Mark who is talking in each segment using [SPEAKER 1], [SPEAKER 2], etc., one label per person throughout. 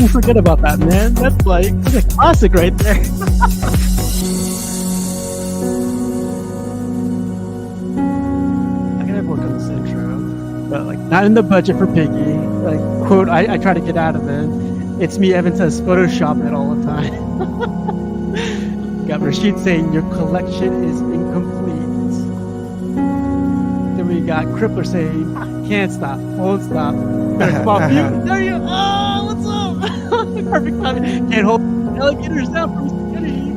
[SPEAKER 1] forget about that, man. That's a classic right there. I gotta work on this intro, but like not in the budget for Piggy. Like quote, I try to get out of it. It's me. Evan says Photoshop it all the time. Got Rashid saying your collection is incomplete. Then we got Crippler saying can't stop, won't stop. Better come off mute. There you go. Oh, what's up? Perfect timing. Can't hold alligators down from Mr. Kennedy.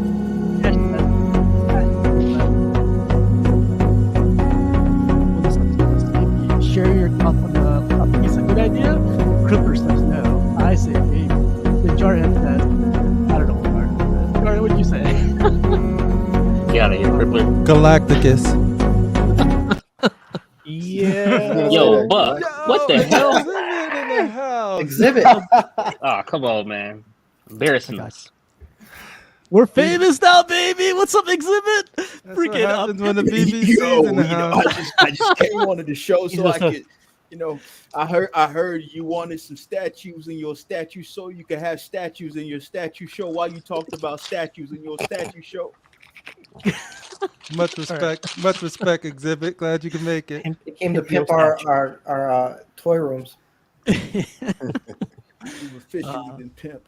[SPEAKER 1] Share your thoughts on the piece. A good idea? Crippler says no. I say maybe. The Jordan says, I don't know what Jordan, what'd you say?
[SPEAKER 2] Get out of here, Crippler.
[SPEAKER 3] Galacticus.
[SPEAKER 4] Yeah.
[SPEAKER 2] Yo, Buck, what the hell?
[SPEAKER 4] Exhibit.
[SPEAKER 2] Oh, come on, man. Embarrassing us.
[SPEAKER 1] We're famous now, baby. What's up, Exhibit?
[SPEAKER 3] Freaking up when the
[SPEAKER 5] BBC's
[SPEAKER 3] in the house.
[SPEAKER 5] I just came on the show so I could, I heard you wanted some statues in your statue show. You could have statues in your statue show while you talked about statues in your statue show.
[SPEAKER 3] Much respect, Exhibit. Glad you can make it.
[SPEAKER 4] It came to pimp our toy rooms.
[SPEAKER 5] You officially been pimped.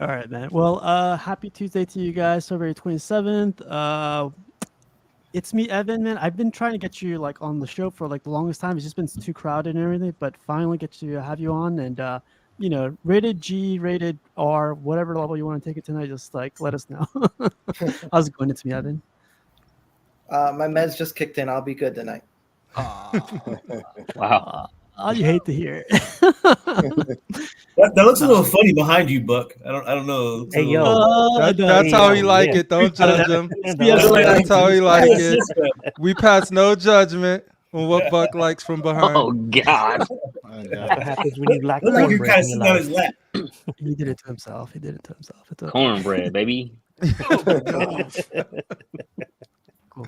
[SPEAKER 1] All right, man. Well, happy Tuesday to you guys, February 27th. It's me, Evan, man. I've been trying to get you like on the show for like the longest time. It's just been too crowded and everything, but finally get to have you on. And rated G, rated R, whatever level you want to take it tonight, just like let us know. How's it going? It's me, Evan.
[SPEAKER 4] My meds just kicked in. I'll be good tonight.
[SPEAKER 2] Wow.
[SPEAKER 1] You hate to hear it.
[SPEAKER 6] That looks a little funny behind you, Buck. I don't know.
[SPEAKER 7] Hey, yo.
[SPEAKER 3] That's how he like it. Don't judge him. That's how he like it. We pass no judgment on what Buck likes from behind.
[SPEAKER 2] Oh, God.
[SPEAKER 7] What happens when you lack
[SPEAKER 6] Like you're kind of
[SPEAKER 7] cornbread in
[SPEAKER 6] sitting
[SPEAKER 7] your
[SPEAKER 6] on
[SPEAKER 7] life?
[SPEAKER 6] his lap.
[SPEAKER 1] He did it to himself. It's okay.
[SPEAKER 2] Cornbread, baby.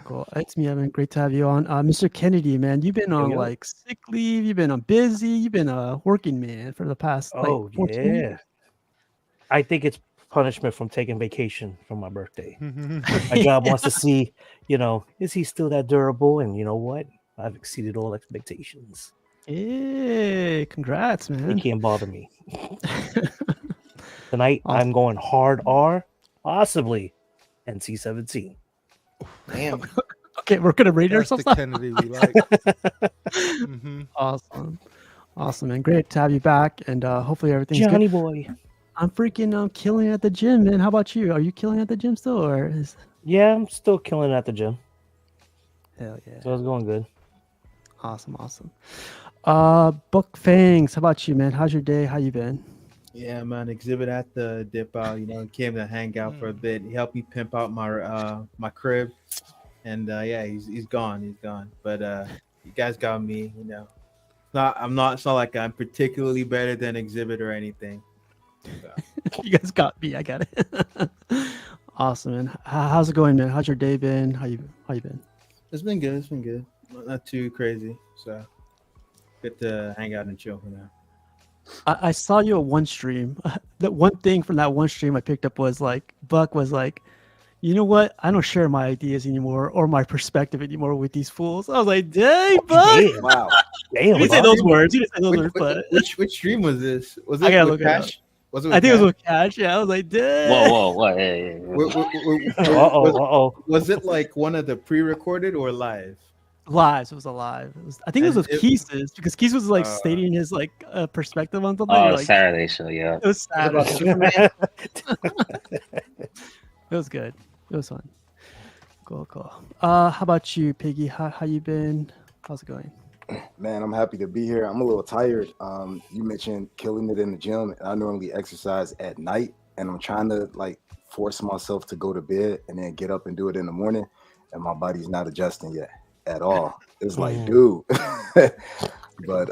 [SPEAKER 1] Cool. It's me, Evan. Great to have you on. Mr. Kennedy, man, you've been on like sick leave. You've been on busy. You've been a working man for the past 14 years.
[SPEAKER 7] I think it's punishment from taking vacation from my birthday. My job wants to see, is he still that durable? And you know what? I've exceeded all expectations.
[SPEAKER 1] Hey, congrats, man.
[SPEAKER 7] It can't bother me. Tonight, I'm going hard R, possibly NC-17.
[SPEAKER 4] Damn.
[SPEAKER 1] Okay, we're gonna rate
[SPEAKER 3] That's
[SPEAKER 1] ourselves.
[SPEAKER 3] the Kennedy we like.
[SPEAKER 1] Awesome, man. Great to have you back, and hopefully everything's
[SPEAKER 7] Johnny
[SPEAKER 1] good.
[SPEAKER 7] boy.
[SPEAKER 1] I'm freaking killing at the gym, man. How about you? Are you killing at the gym still, or is?
[SPEAKER 7] Yeah, I'm still killing at the gym.
[SPEAKER 1] Hell yeah.
[SPEAKER 7] So it's going good.
[SPEAKER 1] Awesome. Buck Fangs, how about you, man? How's your day? How you been?
[SPEAKER 5] Yeah, man. Exhibit at the dip out. Came to hang out for a bit. He helped me pimp out my my crib, and he's gone. He's gone. But you guys got me. It's not like I'm particularly better than Exhibit or anything. So.
[SPEAKER 1] You guys got me. I got it. Awesome, man. How's it going, man? How's your day been? How you been?
[SPEAKER 5] It's been good. Not too crazy. So good to hang out and chill for now.
[SPEAKER 1] I saw you at one stream. The one thing from that one stream I picked up was like Buck was like, you know what? I don't share my ideas anymore or my perspective anymore with these fools. I was like, dang, Buck.
[SPEAKER 7] Damn.
[SPEAKER 4] Wow.
[SPEAKER 7] Damn.
[SPEAKER 1] He didn't say those words. But
[SPEAKER 5] Which stream was this? Was
[SPEAKER 1] I
[SPEAKER 5] it
[SPEAKER 1] gotta
[SPEAKER 5] with
[SPEAKER 1] look it
[SPEAKER 5] Cash? Was it with
[SPEAKER 1] I think it
[SPEAKER 5] Cash?
[SPEAKER 1] was with Cash. Yeah, I was like, dang.
[SPEAKER 2] Whoa. What? Hey.
[SPEAKER 5] Was it like one of the pre-recorded or live?
[SPEAKER 1] Live. It was a live. I think it was with Keese's because Keese was like stating his like perspective on something.
[SPEAKER 2] Oh,
[SPEAKER 1] like,
[SPEAKER 2] Saturday show, yeah.
[SPEAKER 1] It was
[SPEAKER 4] About
[SPEAKER 1] Saturday.
[SPEAKER 4] Superman.
[SPEAKER 1] It was good. It was fun. Cool. How about you, Piggy? How you been? How's it going?
[SPEAKER 8] Man, I'm happy to be here. I'm a little tired. You mentioned killing it in the gym. I normally exercise at night, and I'm trying to like force myself to go to bed and then get up and do it in the morning, and my body's not adjusting yet at all. It's like, dude. But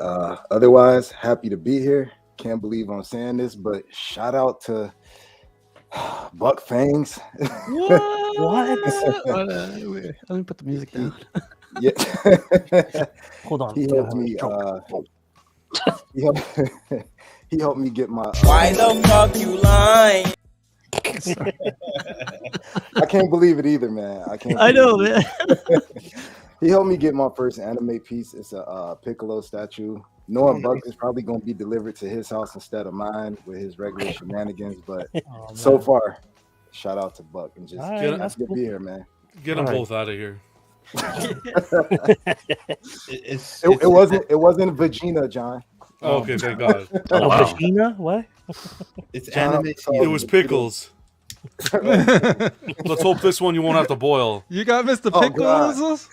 [SPEAKER 8] otherwise, happy to be here. Can't believe I'm saying this, but shout out to Buck Fangs.
[SPEAKER 1] What? Let me put the music down.
[SPEAKER 8] Yeah.
[SPEAKER 7] Hold on.
[SPEAKER 8] He helped me. he helped me get my.
[SPEAKER 9] Why the fuck you lying?
[SPEAKER 8] I can't believe it either, man.
[SPEAKER 1] I know, man.
[SPEAKER 8] He helped me get my first anime piece. It's a Piccolo statue. Knowing Buck is probably going to be delivered to his house instead of mine with his regular shenanigans. But so far, shout out to Buck and just good to be here, man.
[SPEAKER 10] Get them both out of here.
[SPEAKER 8] It wasn't Vagina, John.
[SPEAKER 10] Oh, okay, thank God.
[SPEAKER 7] Vagina? What?
[SPEAKER 5] It's
[SPEAKER 8] John,
[SPEAKER 5] anime.
[SPEAKER 10] It was pickles. Let's hope this one you won't have to boil.
[SPEAKER 3] You got Mr. Pickles?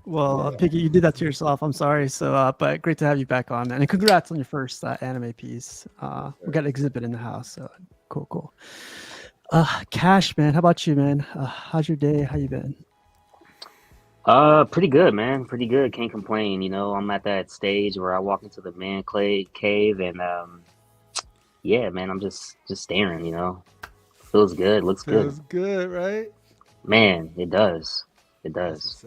[SPEAKER 1] Well, Piggy, you did that to yourself. I'm sorry. So, but great to have you back on, man. And congrats on your first anime piece. We got an exhibit in the house. So cool. Cash, man. How about you, man? How's your day? How you been?
[SPEAKER 2] Pretty good, man. Pretty good. Can't complain. You know, I'm at that stage where I walk into the man cave and yeah, man, I'm just staring, you know. Feels good, looks good.
[SPEAKER 3] Feels good, right?
[SPEAKER 2] Man, it does. It does.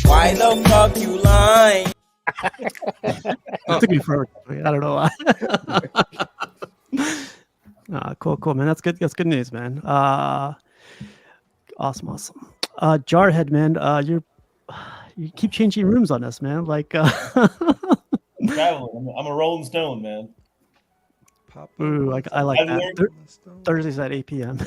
[SPEAKER 9] Why the fuck you lying?
[SPEAKER 1] It took me forever. I don't know why. Cool, man. That's good. That's good news, man. Awesome. Jarhead, man. You keep changing rooms on us, man. Like,
[SPEAKER 6] Traveling. I'm a Rolling Stone, man.
[SPEAKER 1] ooh, I like that. Thursdays at 8 p.m.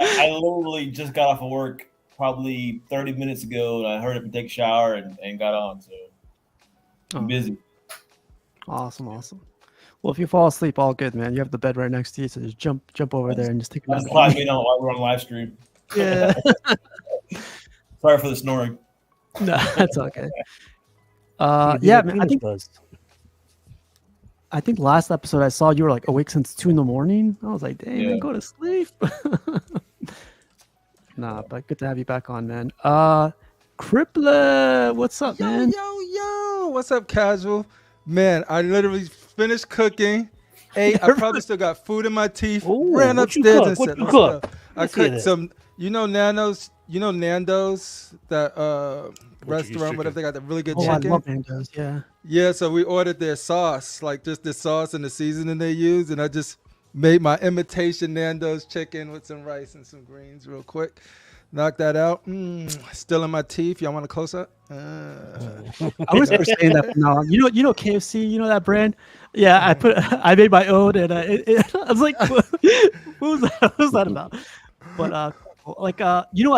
[SPEAKER 6] I literally just got off of work probably 30 minutes ago, and I heard him take a shower and got on. So I'm busy.
[SPEAKER 1] Awesome. Well, if you fall asleep, all good, man. You have the bed right next to you, so just jump over there and just take a nap.
[SPEAKER 6] That's why while we're on live stream.
[SPEAKER 1] Yeah.
[SPEAKER 6] Sorry for the snoring.
[SPEAKER 1] No, that's okay. Yeah, man. I think last episode I saw you were like awake since 2 a.m. I was like, dang, man, go to sleep. Nah, but good to have you back on, man. Crippler, what's up, man?
[SPEAKER 3] Yo, what's up, Casual? Man, I literally finished cooking. Ate. I probably still got food in my teeth.
[SPEAKER 7] Ooh,
[SPEAKER 3] ran upstairs and said,
[SPEAKER 7] let's go.
[SPEAKER 3] I cooked some, Nando's, Nando's, that restaurant, whatever, they got the really good chicken.
[SPEAKER 1] I love Nando's, yeah.
[SPEAKER 3] Yeah, so we ordered their sauce, like just the sauce and the seasoning they use, and I just made my imitation Nando's chicken with some rice and some greens real quick. Knock that out. Still in my teeth. Y'all want a close up?
[SPEAKER 1] I was saying that. No, you know KFC. You know that brand? Yeah, I made my own, and I was like, what was that? What was that about? But I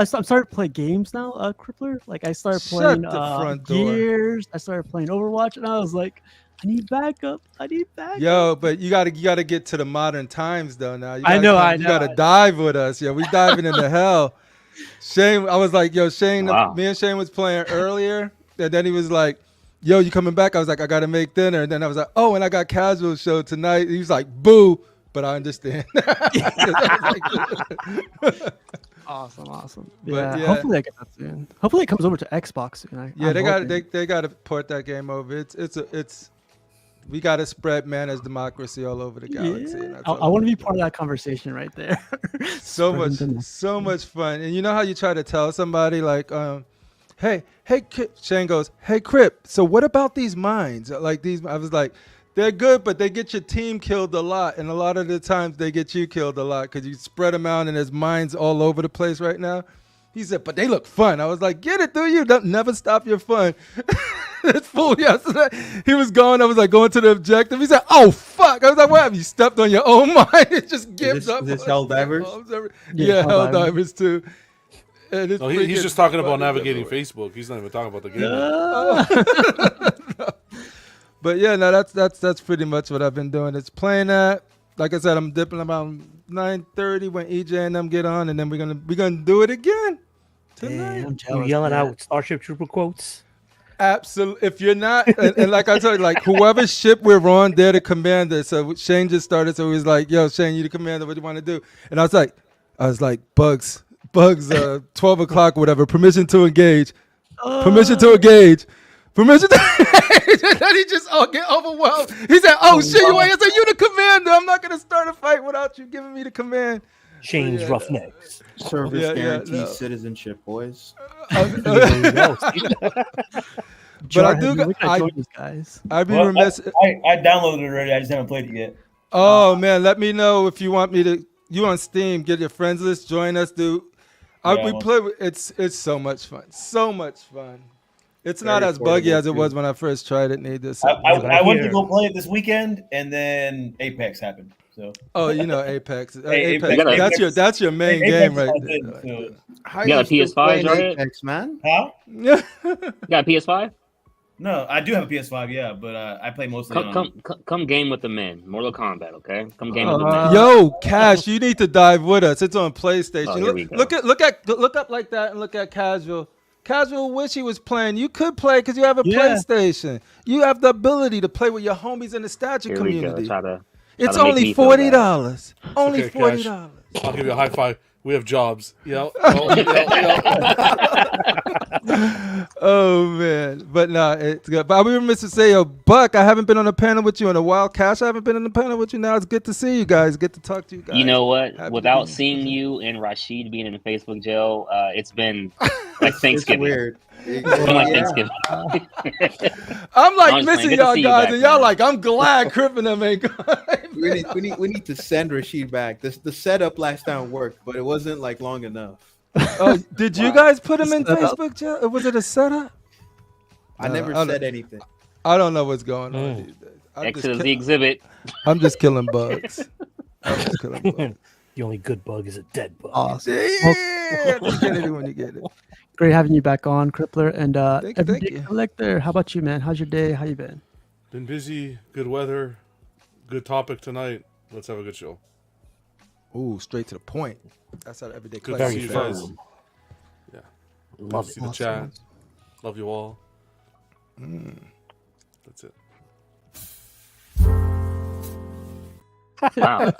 [SPEAKER 1] started playing games now. Crippler. Like I started playing Gears. I started playing Overwatch, and I was like, I need backup.
[SPEAKER 3] Yo, but you gotta get to the modern times though. Now you gotta dive with us. Yeah, we diving into hell. Shane, I was like, yo, Shane, me and Shane was playing earlier, and then he was like, yo, you coming back? I was like, I gotta make dinner. And then I was like, oh, and I got Casual show tonight. He was like, boo, but I understand.
[SPEAKER 1] Awesome. Yeah, hopefully I get that soon. Hopefully it comes over to Xbox soon.
[SPEAKER 3] They got to port that game over. It's we got to spread manners democracy all over the galaxy.
[SPEAKER 1] Yeah. I want to be part of that conversation right there.
[SPEAKER 3] so much fun. And you know how you try to tell somebody like, hey, Shane goes, hey, Crip, so what about these mines? Like these, I was like, they're good, but they get your team killed a lot. And a lot of the times they get you killed a lot because you spread them out and there's mines all over the place right now. He said, but they look fun. I was like, get it, do you? Don't never stop your fun. This fool yesterday, he was going, I was like, going to the objective. He said, oh, fuck. I was like, what have you stepped on your own mine? It just gives up.
[SPEAKER 5] Is this Helldivers?
[SPEAKER 3] Yeah, Helldivers too. And
[SPEAKER 10] he's just talking about navigating Facebook. He's not even talking about the game.
[SPEAKER 3] But yeah, no, that's pretty much what I've been doing. It's playing that. Like I said, I'm dipping about 9:30 when EJ and them get on, and then we're gonna do it again tonight.
[SPEAKER 7] You yelling out Starship Trooper quotes?
[SPEAKER 3] Absolutely. If you're not, and like I told you, like whoever ship we're on, they're the commander. So Shane just started, so he was like, "Yo, Shane, you the commander. What do you want to do?" And I was like, Bugs, 12 o'clock, whatever. Permission to engage. Permission to engage. Permission to engage. And then he just get overwhelmed. He said, "Oh shit, you ain't." I said, "You the commander. I'm not gonna start a fight without you giving me the command."
[SPEAKER 7] Shane's roughnecks.
[SPEAKER 5] Service guarantees citizenship, boys.
[SPEAKER 3] But I do.
[SPEAKER 1] We gotta
[SPEAKER 3] I
[SPEAKER 1] join these guys.
[SPEAKER 3] I'd be
[SPEAKER 6] Well,
[SPEAKER 3] remiss.
[SPEAKER 6] I downloaded it already. I just haven't played it yet.
[SPEAKER 3] Oh man, let me know if you want me to. You on Steam? Get your friends list. Join us, dude.
[SPEAKER 6] Yeah,
[SPEAKER 3] We
[SPEAKER 6] well-
[SPEAKER 3] play. It's so much fun. So much fun. It's not
[SPEAKER 5] Very
[SPEAKER 3] as buggy
[SPEAKER 5] affordable,
[SPEAKER 3] as it
[SPEAKER 5] too.
[SPEAKER 3] was when I first tried it. Need this.
[SPEAKER 6] I went to go play it this weekend, and then Apex happened. So
[SPEAKER 3] Oh, you know Apex.
[SPEAKER 6] Hey,
[SPEAKER 3] Apex.
[SPEAKER 6] Apex-
[SPEAKER 3] That's your main
[SPEAKER 6] Apex
[SPEAKER 3] game
[SPEAKER 6] is
[SPEAKER 3] right
[SPEAKER 6] my
[SPEAKER 3] there.
[SPEAKER 6] thing, so-
[SPEAKER 5] How
[SPEAKER 2] You got a
[SPEAKER 5] still
[SPEAKER 2] PS5,
[SPEAKER 5] playing
[SPEAKER 2] right?
[SPEAKER 5] Apex, man?
[SPEAKER 6] How?
[SPEAKER 2] You got a PS5?
[SPEAKER 6] No, I do have a PS5, yeah, but I play mostly on.
[SPEAKER 2] Come game with the men. Mortal Kombat, okay? Come game with the men.
[SPEAKER 3] Yo, Cash, you need to dive with us. It's on PlayStation.
[SPEAKER 2] Oh, here we go.
[SPEAKER 3] Look up like that and look at Casual. Casual wish he was playing. You could play because you have a
[SPEAKER 1] Yeah.
[SPEAKER 3] PlayStation. You have the ability to play with your homies in the statue
[SPEAKER 2] Here we go.
[SPEAKER 3] community.
[SPEAKER 2] to
[SPEAKER 3] It's
[SPEAKER 2] make
[SPEAKER 3] only
[SPEAKER 2] me feel bad.
[SPEAKER 3] $40. Only
[SPEAKER 10] Okay,
[SPEAKER 3] $40.
[SPEAKER 10] Cash. I'll give you a high five. We have jobs. Yo.
[SPEAKER 3] Oh man, but nah, it's good. But I was remiss to say, yo, Buck, I haven't been on a panel with you in a while. Cash, I haven't been on a panel with you now. It's good to see you guys. Good to talk to you guys.
[SPEAKER 2] You know what?
[SPEAKER 3] Happy to
[SPEAKER 2] Without
[SPEAKER 3] be here.
[SPEAKER 2] seeing you and Rashid being in the Facebook jail, it's been like Thanksgiving.
[SPEAKER 5] Weird.
[SPEAKER 2] It's been like
[SPEAKER 5] Yeah.
[SPEAKER 2] Thanksgiving.
[SPEAKER 3] I'm like
[SPEAKER 2] I was
[SPEAKER 3] missing
[SPEAKER 2] playing. Good to
[SPEAKER 3] y'all
[SPEAKER 2] see you
[SPEAKER 3] guys,
[SPEAKER 2] back,
[SPEAKER 3] and y'all
[SPEAKER 2] man.
[SPEAKER 3] like, I'm glad Crip and them ain't gone.
[SPEAKER 5] We need to send Rashid back. The setup last time worked, but it wasn't like long enough.
[SPEAKER 3] Oh, did you guys put him in
[SPEAKER 1] Setup.
[SPEAKER 3] Facebook jail? Or was it a setup?
[SPEAKER 5] I
[SPEAKER 3] No,
[SPEAKER 5] never
[SPEAKER 3] I don't-
[SPEAKER 5] said anything.
[SPEAKER 3] I don't know what's going on these days.
[SPEAKER 2] X is the exhibit.
[SPEAKER 3] I'm just killing bugs. I'm just killing bugs.
[SPEAKER 7] The only good bug is a dead bug.
[SPEAKER 1] Awesome.
[SPEAKER 3] Yeah, you get it when you get it.
[SPEAKER 1] Great having you back on, Crippler. And
[SPEAKER 3] Thank you, thank
[SPEAKER 1] Everyday
[SPEAKER 3] you.
[SPEAKER 1] Collector, how about you, man? How's your day? How you been?
[SPEAKER 10] Been busy. Good weather. Good topic tonight. Let's have a good show.
[SPEAKER 3] Ooh, straight to the point. That's how everyday
[SPEAKER 10] Good to
[SPEAKER 3] collector
[SPEAKER 10] see you
[SPEAKER 3] feels.
[SPEAKER 10] guys. Yeah. Good
[SPEAKER 7] Love
[SPEAKER 10] to
[SPEAKER 7] it.
[SPEAKER 10] see the chat. Love you all. That's it.
[SPEAKER 2] Wow.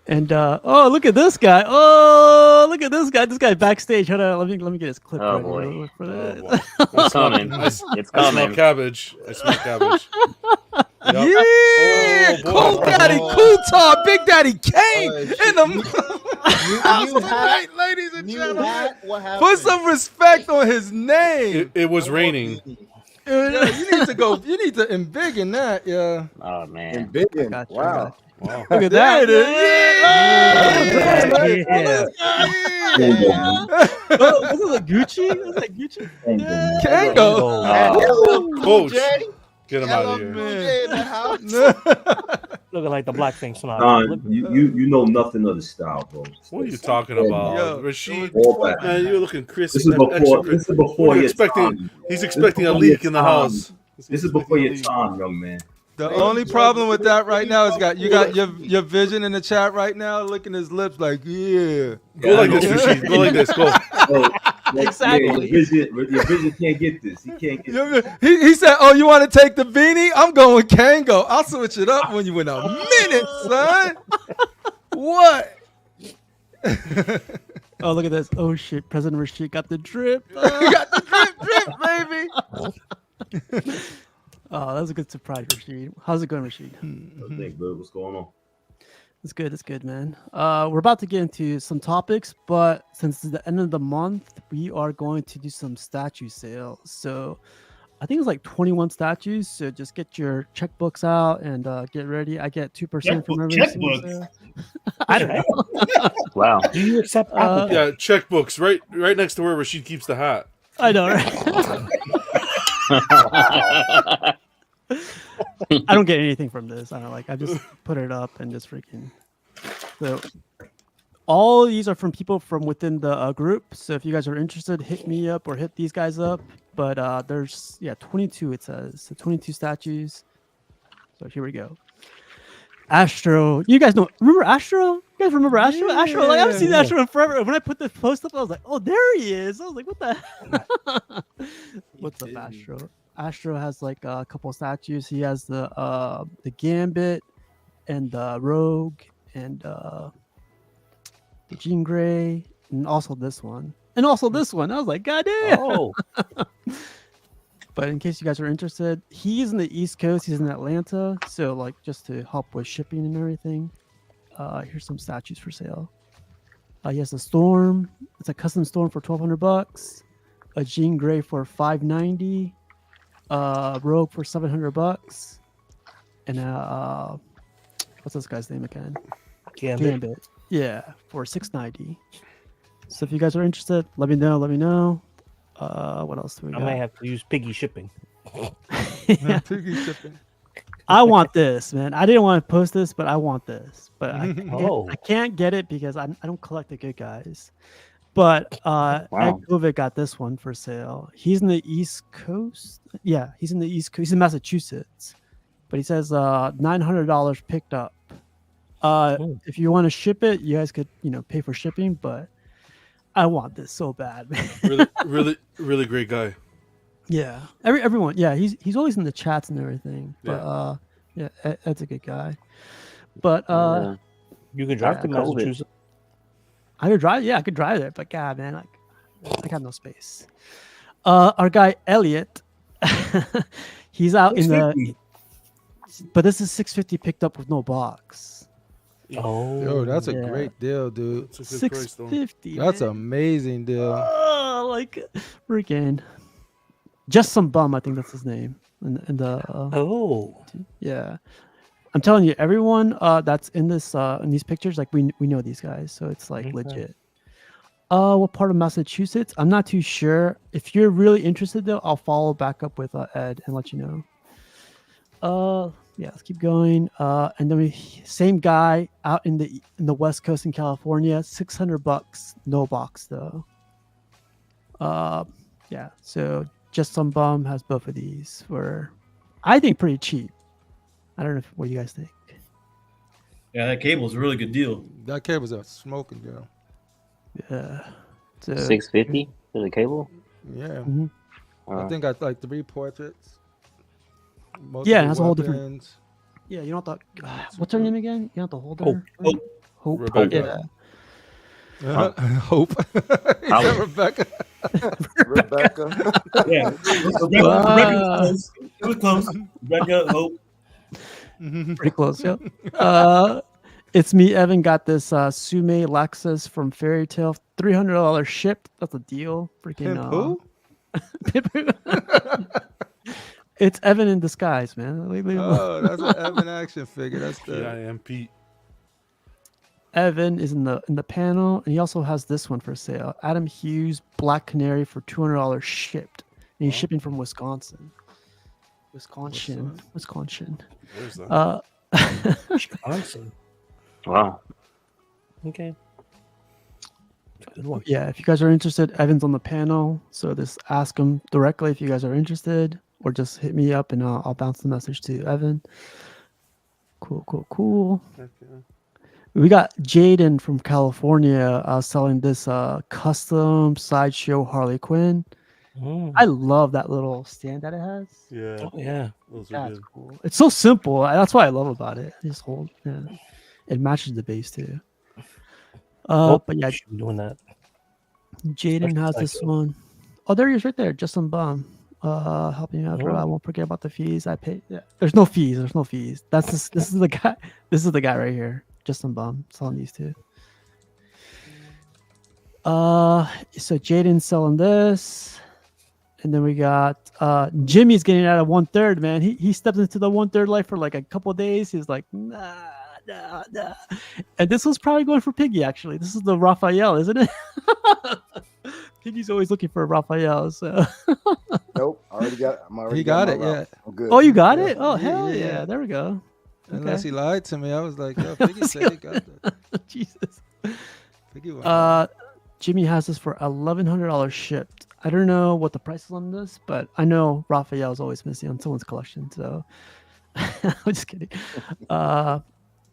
[SPEAKER 1] And oh, look at this guy! Oh, look at this guy! This guy backstage. Hold on, let me get his clip.
[SPEAKER 2] Oh,
[SPEAKER 1] right
[SPEAKER 2] boy.
[SPEAKER 1] here. Look for
[SPEAKER 10] Oh,
[SPEAKER 1] that.
[SPEAKER 10] boy.
[SPEAKER 2] It's coming. It's
[SPEAKER 10] I smell
[SPEAKER 2] coming.
[SPEAKER 10] cabbage. I smell cabbage. Yep.
[SPEAKER 3] Yeah,
[SPEAKER 10] Oh, boy.
[SPEAKER 3] Cool Daddy, Cool Talk, Big Daddy Kane in the house
[SPEAKER 5] New
[SPEAKER 3] tonight,
[SPEAKER 5] hat.
[SPEAKER 3] ladies and
[SPEAKER 5] New
[SPEAKER 3] gentlemen.
[SPEAKER 5] hat. What happened?
[SPEAKER 3] Put some respect on his name.
[SPEAKER 10] It was raining.
[SPEAKER 3] Yeah, you need to go. You need to embiggen that. Yeah.
[SPEAKER 2] Oh man.
[SPEAKER 8] And big.
[SPEAKER 1] Gotcha,
[SPEAKER 8] Wow.
[SPEAKER 10] Wow.
[SPEAKER 1] Look at
[SPEAKER 3] There
[SPEAKER 1] that!
[SPEAKER 3] it is.
[SPEAKER 7] Yeah.
[SPEAKER 1] Oh, this is a Gucci. This is like Gucci.
[SPEAKER 3] Kango.
[SPEAKER 2] Oh,
[SPEAKER 10] Coach, get him out of here.
[SPEAKER 7] Looking like the black thing.
[SPEAKER 11] You know nothing of the style, bro.
[SPEAKER 10] What are you talking about?
[SPEAKER 3] Yo.
[SPEAKER 10] Rashid,
[SPEAKER 11] All back.
[SPEAKER 10] man, you're looking crispy.
[SPEAKER 11] This is before. This is before your time.
[SPEAKER 10] He's
[SPEAKER 11] This
[SPEAKER 10] expecting
[SPEAKER 11] is
[SPEAKER 10] a
[SPEAKER 11] before
[SPEAKER 10] leak
[SPEAKER 11] your
[SPEAKER 10] in the
[SPEAKER 11] time.
[SPEAKER 10] house.
[SPEAKER 11] This is before your time, young man.
[SPEAKER 3] The only problem with that right now is you got your vision in the chat right now, licking his lips like, yeah.
[SPEAKER 10] Go like this, Rashid. Go like this. Go.
[SPEAKER 1] Exactly.
[SPEAKER 11] Yeah, your vision can't get this. He can't get this.
[SPEAKER 3] He said, "Oh, you want to take the beanie? I'm going with Kango. I'll switch it up when you in a minute, son." What?
[SPEAKER 1] Oh, look at this! Oh shit! President Rashid got the drip.
[SPEAKER 3] You got the drip, baby.
[SPEAKER 1] Oh, that was a good surprise, Rashid. How's it going, Rashid?
[SPEAKER 11] I think, bro, what's going on?
[SPEAKER 1] It's good. It's good, man. We're about to get into some topics, but since it's the end of the month, we are going to do some statue sales. So I think it's like 21 statues. So just get your checkbooks out and get ready. I get 2% from every single
[SPEAKER 6] Checkbooks?
[SPEAKER 1] sale. I don't know.
[SPEAKER 2] wow.
[SPEAKER 7] Do you accept Apple Pay?
[SPEAKER 10] Yeah, checkbooks right next to where Rashid keeps the hat.
[SPEAKER 1] I know, right? I don't get anything from this. I don't like. I just put it up and just freaking. So, all these are from people from within the group. So if you guys are interested, hit me up or hit these guys up. But there's 22. It says so 22 statues. So here we go. Astro, you guys know? Remember Astro? You guys remember Astro? Astro, like I haven't seen Astro in forever. When I put this post up, I was like, oh, there he is. I was like, what the? What's up, Astro? Astro has like a couple statues. He has the Gambit and the Rogue and the Jean Grey and also this one. And also this one. I was like, God damn.
[SPEAKER 7] Oh,
[SPEAKER 1] But in case you guys are interested, he's in the East Coast. He's in Atlanta. So like just to help with shipping and everything. Here's some statues for sale. He has a Storm. It's a custom Storm for $1,200. A Jean Grey for $590. Rogue for $700. And what's this guy's name again? Gambit. Yeah, for $690. So if you guys are interested, let me know. Let me know. What else do we got?
[SPEAKER 7] I might have to use piggy shipping.
[SPEAKER 3] Piggy shipping.
[SPEAKER 1] I want this, man. I didn't want to post this, but I want this. But I can't get it because I don't collect the good guys. But Ed Kovic got this one for sale. He's in the East Coast. Yeah, he's in the East Coast. He's in Massachusetts. But he says $900 picked up. If you want to ship it, you guys could, pay for shipping. But I want this so bad, man.
[SPEAKER 10] really great guy.
[SPEAKER 1] Yeah, everyone. Yeah, he's always in the chats and everything. But Ed's a good guy. But
[SPEAKER 7] you can drive to Massachusetts.
[SPEAKER 1] I could drive. Yeah, I could drive there. But God, man, I got no space. Our guy Elliot, he's out in the. But this is $650 picked up with no box.
[SPEAKER 7] Oh,
[SPEAKER 3] yo, that's a great deal, dude.
[SPEAKER 1] $650.
[SPEAKER 3] That's an amazing deal.
[SPEAKER 1] Like freaking. Just Some Bum, I think that's his name. Yeah. I'm telling you, everyone that's in this in these pictures, like we know these guys, so it's like legit. What part of Massachusetts? I'm not too sure. If you're really interested though, I'll follow back up with Ed and let you know. Yeah, let's keep going. And then same guy out in the West Coast in California, $600, no box though. Yeah, so Just Some Bum has both of these for, I think, pretty cheap. I don't know what you guys think.
[SPEAKER 6] Yeah, that cable's a really good deal.
[SPEAKER 3] That cable's a smoking deal.
[SPEAKER 1] Yeah.
[SPEAKER 2] So, $650 for the cable?
[SPEAKER 3] Yeah.
[SPEAKER 1] Mm-hmm.
[SPEAKER 3] I think I like 3 portraits.
[SPEAKER 1] Yeah, that's a whole different. Yeah, you don't have to. What's her name again? You don't have to hold her. Hope.
[SPEAKER 10] Rebecca.
[SPEAKER 1] Yeah.
[SPEAKER 3] Hope. Rebecca.
[SPEAKER 8] Rebecca.
[SPEAKER 6] Yeah. Rebecca was close. Rebecca, Hope.
[SPEAKER 1] Pretty close, yeah. It's me, Evan. Got this Sume Laxus from Fairy Tale, $300 shipped. That's a deal. Freaking
[SPEAKER 3] who?
[SPEAKER 1] It's Evan in disguise, man.
[SPEAKER 3] Oh, that's an Evan action figure. That's the
[SPEAKER 10] Pete.
[SPEAKER 1] Evan is in the panel, and he also has this one for sale. Adam Hughes Black Canary for $200 shipped. And he's shipping from Wisconsin. Wisconsin.
[SPEAKER 10] Where's that?
[SPEAKER 7] Wisconsin.
[SPEAKER 2] Wow.
[SPEAKER 7] Okay.
[SPEAKER 1] Good one. Yeah, if you guys are interested, Evan's on the panel. So just ask him directly if you guys are interested, or just hit me up and I'll bounce the message to Evan. Cool.
[SPEAKER 10] Okay.
[SPEAKER 1] We got Jaden from California selling this custom sideshow Harley Quinn. I love that little stand that it has.
[SPEAKER 10] Yeah.
[SPEAKER 7] Oh, yeah.
[SPEAKER 10] Those are
[SPEAKER 1] That's
[SPEAKER 10] good.
[SPEAKER 1] cool. It's so simple. That's what I love about it. Just hold. Yeah. It matches the base too. But yeah,
[SPEAKER 7] doing that.
[SPEAKER 1] Jaden has this one. Oh, there he is, right there. Just Some Bum. Helping me out, bro. I won't forget about the fees. I pay. Yeah. There's no fees. This is the guy. This is the guy right here. Just Some Bum selling these two. So Jaden's selling this, and then we got Jimmy's getting out of 1/3. Man, he stepped into the 1/3 life for like a couple of days. He's like, nah. And this was probably going for Piggy. Actually, this is the Raphael, isn't it? Piggy's always looking for a Raphael. So
[SPEAKER 8] Nope, I already got.
[SPEAKER 3] He got it. Yeah.
[SPEAKER 8] I'm good.
[SPEAKER 1] Oh, you got it? Oh, hell yeah! There we go.
[SPEAKER 3] Unless he lied to me, I was like, "Yo, Piggy said he got that."
[SPEAKER 1] Jesus.
[SPEAKER 3] Piggy went.
[SPEAKER 1] Jimmy has this for $1,100 shipped. I don't know what the price is on this, but I know Raphael is always missing on someone's collection. So I'm just kidding.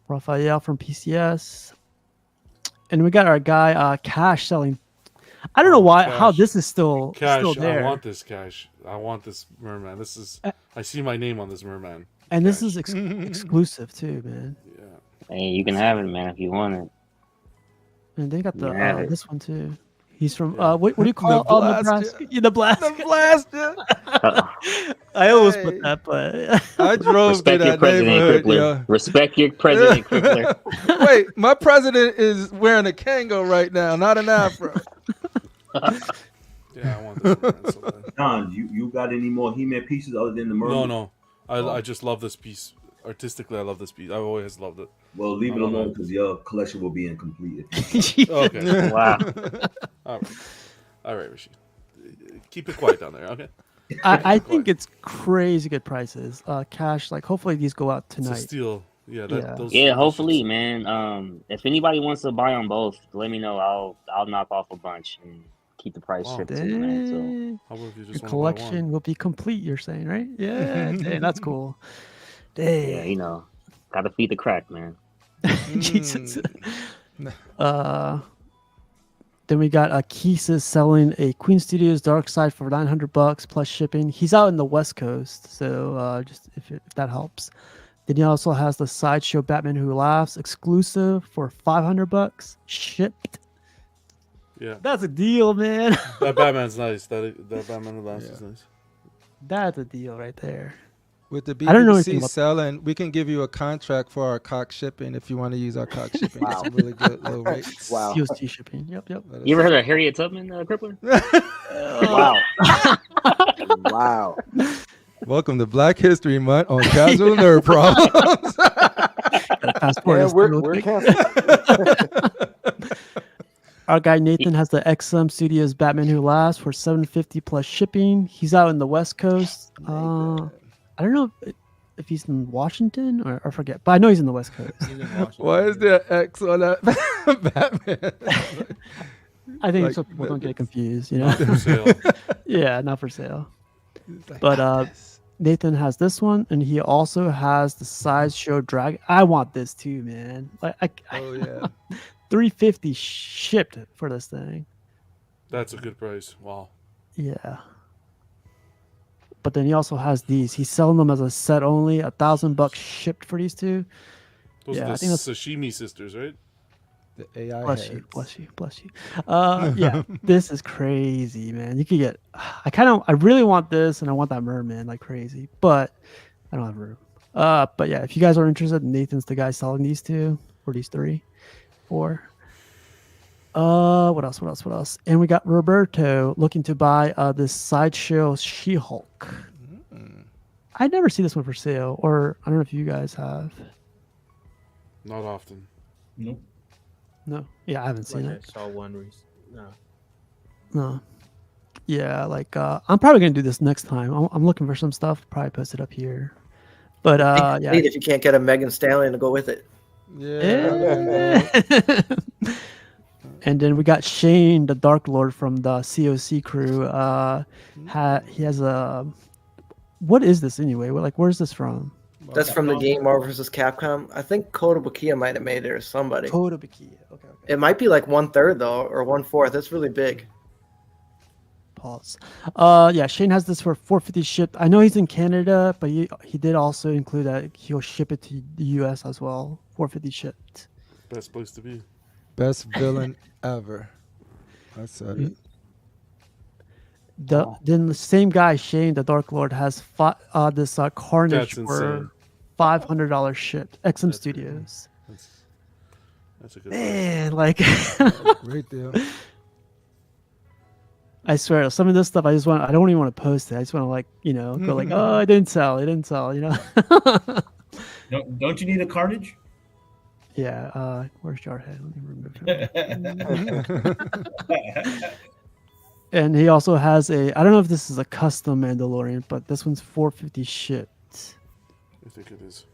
[SPEAKER 1] Raphael from PCS, and we got our guy Cash selling. I don't know how this is still there.
[SPEAKER 10] I want this Cash. I want this merman. This is. I see my name on this merman.
[SPEAKER 1] And Cash. This is exclusive too, man.
[SPEAKER 2] Yeah. Hey, you can have it, man, if you want it.
[SPEAKER 1] And they got the this one too. He's from
[SPEAKER 10] Yeah.
[SPEAKER 1] what do you call
[SPEAKER 3] Nebraska.
[SPEAKER 1] Nebraska? Yeah, Nebraska.
[SPEAKER 3] Nebraska.
[SPEAKER 1] I always put
[SPEAKER 3] Hey.
[SPEAKER 1] that, but
[SPEAKER 3] I drove through
[SPEAKER 2] Respect your
[SPEAKER 3] that
[SPEAKER 2] president,
[SPEAKER 3] neighborhood,
[SPEAKER 2] Crippler.
[SPEAKER 3] yo.
[SPEAKER 2] Respect your president, Crippler.
[SPEAKER 3] Wait, my president is wearing a Kango right now, not an afro.
[SPEAKER 10] Yeah, I want this one, man, so bad.
[SPEAKER 11] John, you got any more He-Man pieces other than the mermaid?
[SPEAKER 10] No. I just love this piece. Artistically, I love this piece. I've always loved it.
[SPEAKER 11] Well, leave
[SPEAKER 10] I
[SPEAKER 11] it
[SPEAKER 10] don't
[SPEAKER 11] alone
[SPEAKER 10] know.
[SPEAKER 11] because your collection will be incomplete. If you
[SPEAKER 10] Okay.
[SPEAKER 2] Wow.
[SPEAKER 10] All right, Rishi. Keep it quiet down there, okay?
[SPEAKER 1] I think it's crazy good prices. Cash, like hopefully these go out
[SPEAKER 10] It's
[SPEAKER 1] tonight.
[SPEAKER 10] a steal. Yeah,
[SPEAKER 1] Yeah.
[SPEAKER 10] those.
[SPEAKER 2] Yeah,
[SPEAKER 10] those
[SPEAKER 2] hopefully,
[SPEAKER 10] ships-
[SPEAKER 2] man. If anybody wants to buy on both, let me know. I'll knock off a bunch and keep the price
[SPEAKER 10] Wow.
[SPEAKER 2] stripped too, man. So
[SPEAKER 1] Dang.
[SPEAKER 10] How about if you
[SPEAKER 1] Your
[SPEAKER 10] just want to buy
[SPEAKER 1] collection
[SPEAKER 10] one?
[SPEAKER 1] will be complete, you're saying, right? Yeah, dang, that's cool.
[SPEAKER 2] yeah,
[SPEAKER 1] Dang.
[SPEAKER 2] you know, gotta feed the crack, man.
[SPEAKER 1] Jesus. Then we got Keesis selling a Queen Studios Dark Side for $900 plus shipping. He's out in the West Coast, so just if that helps. Then he also has the Sideshow Batman Who Laughs exclusive for $500 shipped.
[SPEAKER 10] Yeah,
[SPEAKER 1] That's a deal, man.
[SPEAKER 10] that Batman's nice. That Batman Who Laughs is nice.
[SPEAKER 1] That's a deal right there.
[SPEAKER 3] With the
[SPEAKER 1] I don't know anything
[SPEAKER 3] BBC
[SPEAKER 1] about-
[SPEAKER 3] selling, we can give you a contract for our cock shipping if you want to use our cock shipping.
[SPEAKER 8] Wow.
[SPEAKER 3] Some really good low rates.
[SPEAKER 8] Wow.
[SPEAKER 1] COC shipping. Yep.
[SPEAKER 3] Let us
[SPEAKER 2] You ever
[SPEAKER 3] know.
[SPEAKER 2] heard of Harriet Tubman, Crippler? Wow.
[SPEAKER 8] Wow.
[SPEAKER 3] Welcome to Black History Month on Casual Nerd Problems.
[SPEAKER 1] Passport
[SPEAKER 8] Yeah,
[SPEAKER 1] is
[SPEAKER 8] we're
[SPEAKER 1] real
[SPEAKER 8] we're
[SPEAKER 1] quick.
[SPEAKER 8] canceled.
[SPEAKER 1] Our guy Nathan has the XM Studios Batman Who Laughs for $750 plus shipping. He's out in the West Coast. I don't know if he's in Washington or I forget, but I know he's in the West Coast.
[SPEAKER 3] Why is there X on that Batman?
[SPEAKER 1] I think
[SPEAKER 3] Like,
[SPEAKER 1] so people don't get
[SPEAKER 3] that's-
[SPEAKER 1] confused, you know.
[SPEAKER 10] Not for sale.
[SPEAKER 1] Yeah, not for sale.
[SPEAKER 3] Like,
[SPEAKER 1] But Nathan has this one, and he also has the Sideshow Dragon. I want this too, man. Like,
[SPEAKER 3] oh yeah.
[SPEAKER 1] $350 shipped for this thing.
[SPEAKER 10] That's a good price. Wow.
[SPEAKER 1] Yeah. But then he also has these. He's selling them as a set only. $1,000 shipped for these two.
[SPEAKER 10] Those
[SPEAKER 1] Yeah,
[SPEAKER 10] are
[SPEAKER 1] I
[SPEAKER 10] the
[SPEAKER 1] think that's-
[SPEAKER 10] sashimi sisters, right?
[SPEAKER 3] The AI
[SPEAKER 1] Bless you,
[SPEAKER 3] heads.
[SPEAKER 1] bless you, bless you. Yeah, this is crazy, man. You could get. I really want this, and I want that merman like crazy, but I don't have room. But yeah, if you guys are interested, Nathan's the guy selling these two or these three, four. What else? And we got Roberto looking to buy this Sideshow She-Hulk. I never see this one for sale, or I don't know if you guys have.
[SPEAKER 10] Not often.
[SPEAKER 6] Nope.
[SPEAKER 1] No, yeah, I haven't seen it.
[SPEAKER 5] I saw one No.
[SPEAKER 1] No. Yeah, like I'm probably gonna do this next time. I'm looking for some stuff. Probably post it up here. But yeah.
[SPEAKER 4] If you can't get a Megan Stallion to go with it.
[SPEAKER 3] Yeah.
[SPEAKER 1] And then we got Shane, the Dark Lord from the COC crew. He has a. What is this anyway? Where's this from?
[SPEAKER 4] That's from the game Marvel vs. Capcom. I think Kotobukiya might have made it or somebody.
[SPEAKER 1] Kotobukiya. Okay.
[SPEAKER 4] It might be like 1/3 though, or 1/4. That's really big.
[SPEAKER 1] Pause. Yeah, Shane has this for $450 shipped. I know he's in Canada, but he did also include that he'll ship it to the US as well. $450 shipped.
[SPEAKER 10] Best place to be.
[SPEAKER 3] Best villain ever. I said it.
[SPEAKER 1] Then the same guy, Shane, the Dark Lord, has this Carnage
[SPEAKER 10] That's
[SPEAKER 1] for
[SPEAKER 10] insane.
[SPEAKER 1] $500 shipped. XM
[SPEAKER 10] That's
[SPEAKER 1] Studios.
[SPEAKER 10] That's a good
[SPEAKER 1] Man, like
[SPEAKER 3] Great deal.
[SPEAKER 1] I swear, some of this stuff I don't even want to post it. I just want to go like, oh, it didn't sell, you know.
[SPEAKER 6] Don't you need a Carnage?
[SPEAKER 1] Yeah, where's Jarhead? Let me remove him. And he also has I don't know if this is a custom Mandalorian, but this one's $450 shipped.
[SPEAKER 10] I think it is.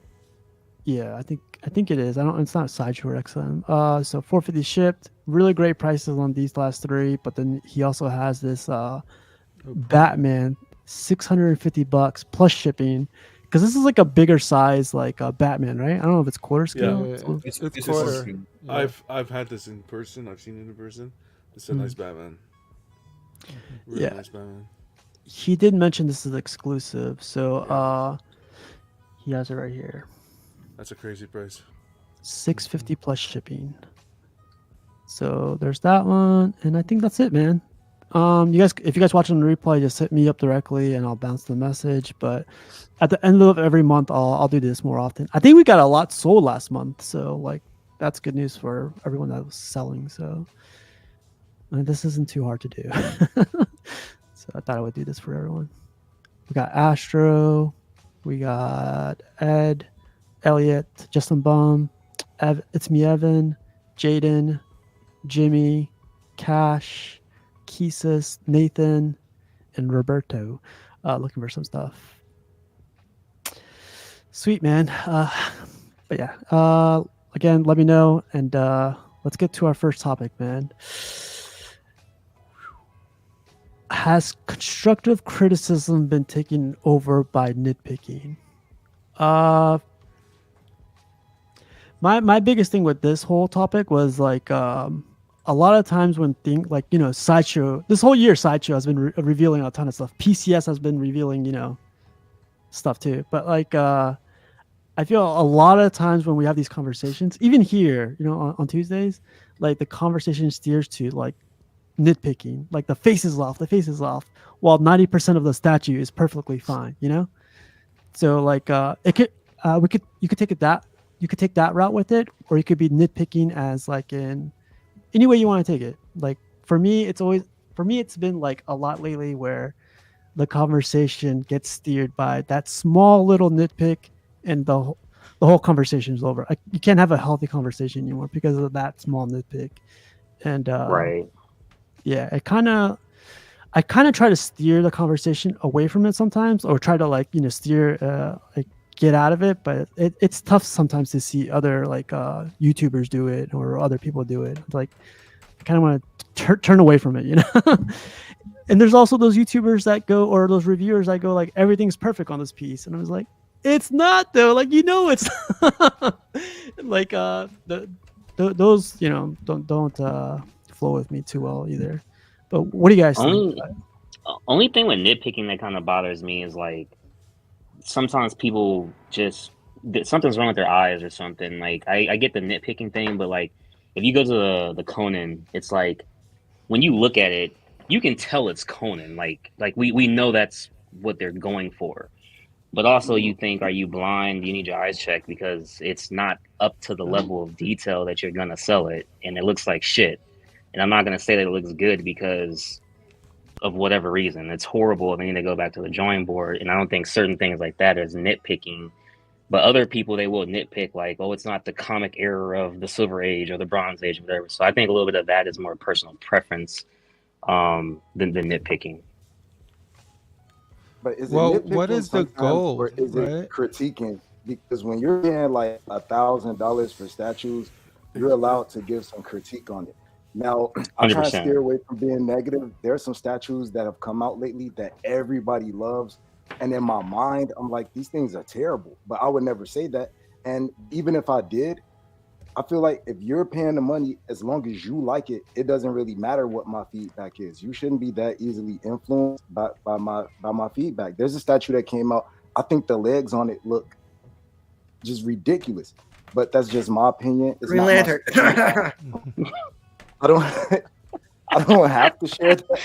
[SPEAKER 1] Yeah, I think it is. It's not Sideshow or XM. So $450 shipped. Really great prices on these last three. But then he also has this Batman, $650 plus shipping. Because this is like a bigger size, like Batman, right? I don't know if it's quarter scale.
[SPEAKER 3] Yeah,
[SPEAKER 1] So-
[SPEAKER 6] It's
[SPEAKER 3] quarter.
[SPEAKER 6] a-
[SPEAKER 10] I've had this in person. I've seen it in person. It's a nice Batman. Really
[SPEAKER 1] Yeah.
[SPEAKER 10] nice Batman.
[SPEAKER 1] He did mention this is exclusive, so he has it right here.
[SPEAKER 10] That's a crazy price.
[SPEAKER 1] $650 plus shipping. So there's that one, and I think that's it, man. You guys, if you guys watching the replay, just hit me up directly, and I'll bounce the message. But at the end of every month, I'll do this more often. I think we got a lot sold last month, so like that's good news for everyone that was selling. So this isn't too hard to do. So I thought I would do this for everyone. We got Astro, we got Ed, Elliot, Justin Bum, It's Me Evan, Jaden, Jimmy, Cash, Keesus, Nathan, and Roberto. Looking for some stuff. Sweet, man. But yeah, again, let me know, and let's get to our first topic, man. Has constructive criticism been taken over by nitpicking? My biggest thing with this whole topic was like a lot of times when like Sideshow, this whole year Sideshow has been revealing a ton of stuff. PCS has been revealing stuff too. But like I feel a lot of times when we have these conversations, even here, on Tuesdays, like the conversation steers to like nitpicking, like the face is off, while 90% of the statue is perfectly fine, So like it could you could take that route with it, or you could be nitpicking as like in any way you want to take it. Like for me it's been like a lot lately where the conversation gets steered by that small little nitpick, and the whole conversation is over. Like you can't have a healthy conversation anymore because of that small nitpick. And
[SPEAKER 2] Right.
[SPEAKER 1] yeah, I kind of try to steer the conversation away from it sometimes, or try to like steer like get out of it. But it's tough sometimes to see other like YouTubers do it or other people do it. Like I kind of want to turn away from it, And there's also those YouTubers that go, or those reviewers that go like everything's perfect on this piece, and I was like, it's not though. Like it's like those don't flow with me too well either. But what do you guys think?
[SPEAKER 2] Only thing with nitpicking that kind of bothers me is like sometimes people just something's wrong with their eyes or something. Like I get the nitpicking thing, but like if you go to the Conan, it's like when you look at it, you can tell it's Conan. Like we know that's what they're going for. But also you think, are you blind? You need your eyes checked because it's not up to the level of detail that you're gonna sell it, and it looks like shit. And I'm not gonna say that it looks good because of whatever reason. It's horrible. They need to go back to the drawing board. And I don't think certain things like that is nitpicking. But other people, they will nitpick like, oh, it's not the comic era of the Silver Age or the Bronze Age or whatever. So I think a little bit of that is more personal preference than nitpicking.
[SPEAKER 8] But is it
[SPEAKER 3] what is the goal?
[SPEAKER 8] Or is it critiquing? Because when you're paying like $1,000 for statues, you're allowed to give some critique on it. Now, I try to steer away from being negative. There are some statues that have come out lately that everybody loves. And in my mind, I'm like, these things are terrible. But I would never say that. And even if I did, I feel like if you're paying the money, as long as you like it, it doesn't really matter what my feedback is. You shouldn't be that easily influenced by my feedback. There's a statue that came out. I think the legs on it look just ridiculous, but that's just my opinion. It's
[SPEAKER 4] Green Lantern.
[SPEAKER 8] I don't have to share that.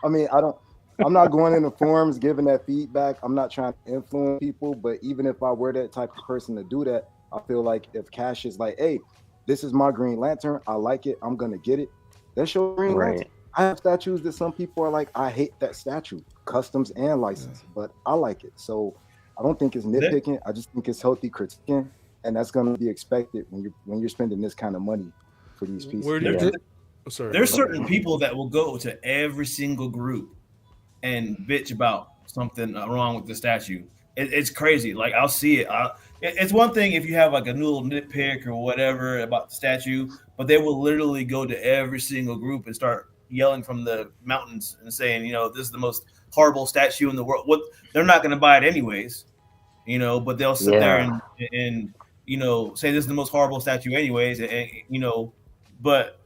[SPEAKER 8] I mean, I'm not going in the forums giving that feedback. I'm not trying to influence people, but even if I were that type of person to do that, I feel like if Cash is like, hey, this is my Green Lantern, I like it, I'm gonna get it. That's your Green Lantern. I have statues that some people are like, I hate that statue, customs and license, but I like it. So I don't think it's nitpicking. I just think it's healthy critiquing, and that's gonna be expected when you're spending this kind of money for these pieces.
[SPEAKER 6] There's certain people that will go to every single group and bitch about something wrong with the statue. It's crazy. Like I'll see it. It's one thing if you have like a little nitpick or whatever about the statue, but they will literally go to every single group and start yelling from the mountains and saying, this is the most horrible statue in the world. What they're not going to buy it anyways, but they'll sit there and say this is the most horrible statue anyways, and but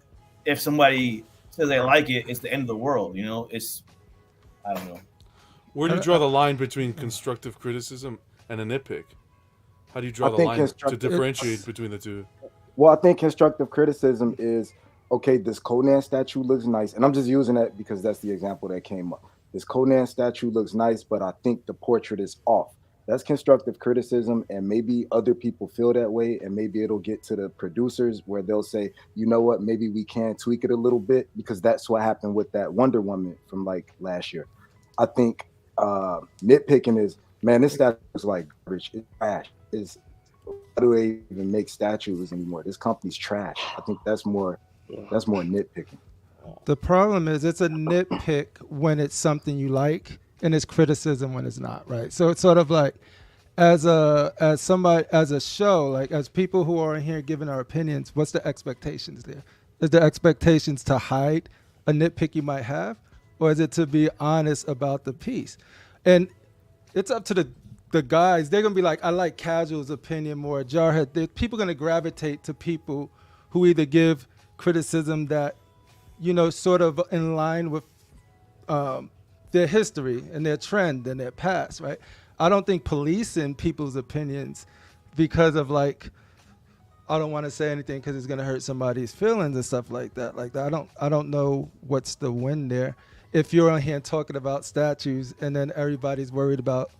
[SPEAKER 6] if somebody says they like it, it's the end of the world. It's I don't know.
[SPEAKER 10] Where do you draw the line between constructive criticism and a nitpick? How do you draw the line to differentiate between the two?
[SPEAKER 8] Well, I think constructive criticism is okay, this Conan statue looks nice, and I'm just using that because that's the example that came up. This Conan statue looks nice, but I think the portrait is off. That's constructive criticism, and maybe other people feel that way, and maybe it'll get to the producers where they'll say, you know what, maybe we can tweak it a little bit, because that's what happened with that Wonder Woman from like last year. I think nitpicking is, man, this statue is like garbage. It's trash. Why do they even make statues anymore? This company's trash. I think that's more nitpicking.
[SPEAKER 3] The problem is it's a nitpick when it's something you like, and it's criticism when it's not, right? So it's sort of like as a show, like as people who are in here giving our opinions, what's the expectations there? Is the expectations to hide a nitpick you might have, or is it to be honest about the piece? And it's up to the guys. They're gonna be like, I like Casual's opinion more. Jarhead. People are gonna gravitate to people who either give criticism that, you know, sort of in line with their history and their trend and their past, right? I don't think policing people's opinions because of like, I don't want to say anything because it's gonna hurt somebody's feelings and stuff like that. Like that, I don't know what's the win there. If you're on here talking about statues and then everybody's worried about,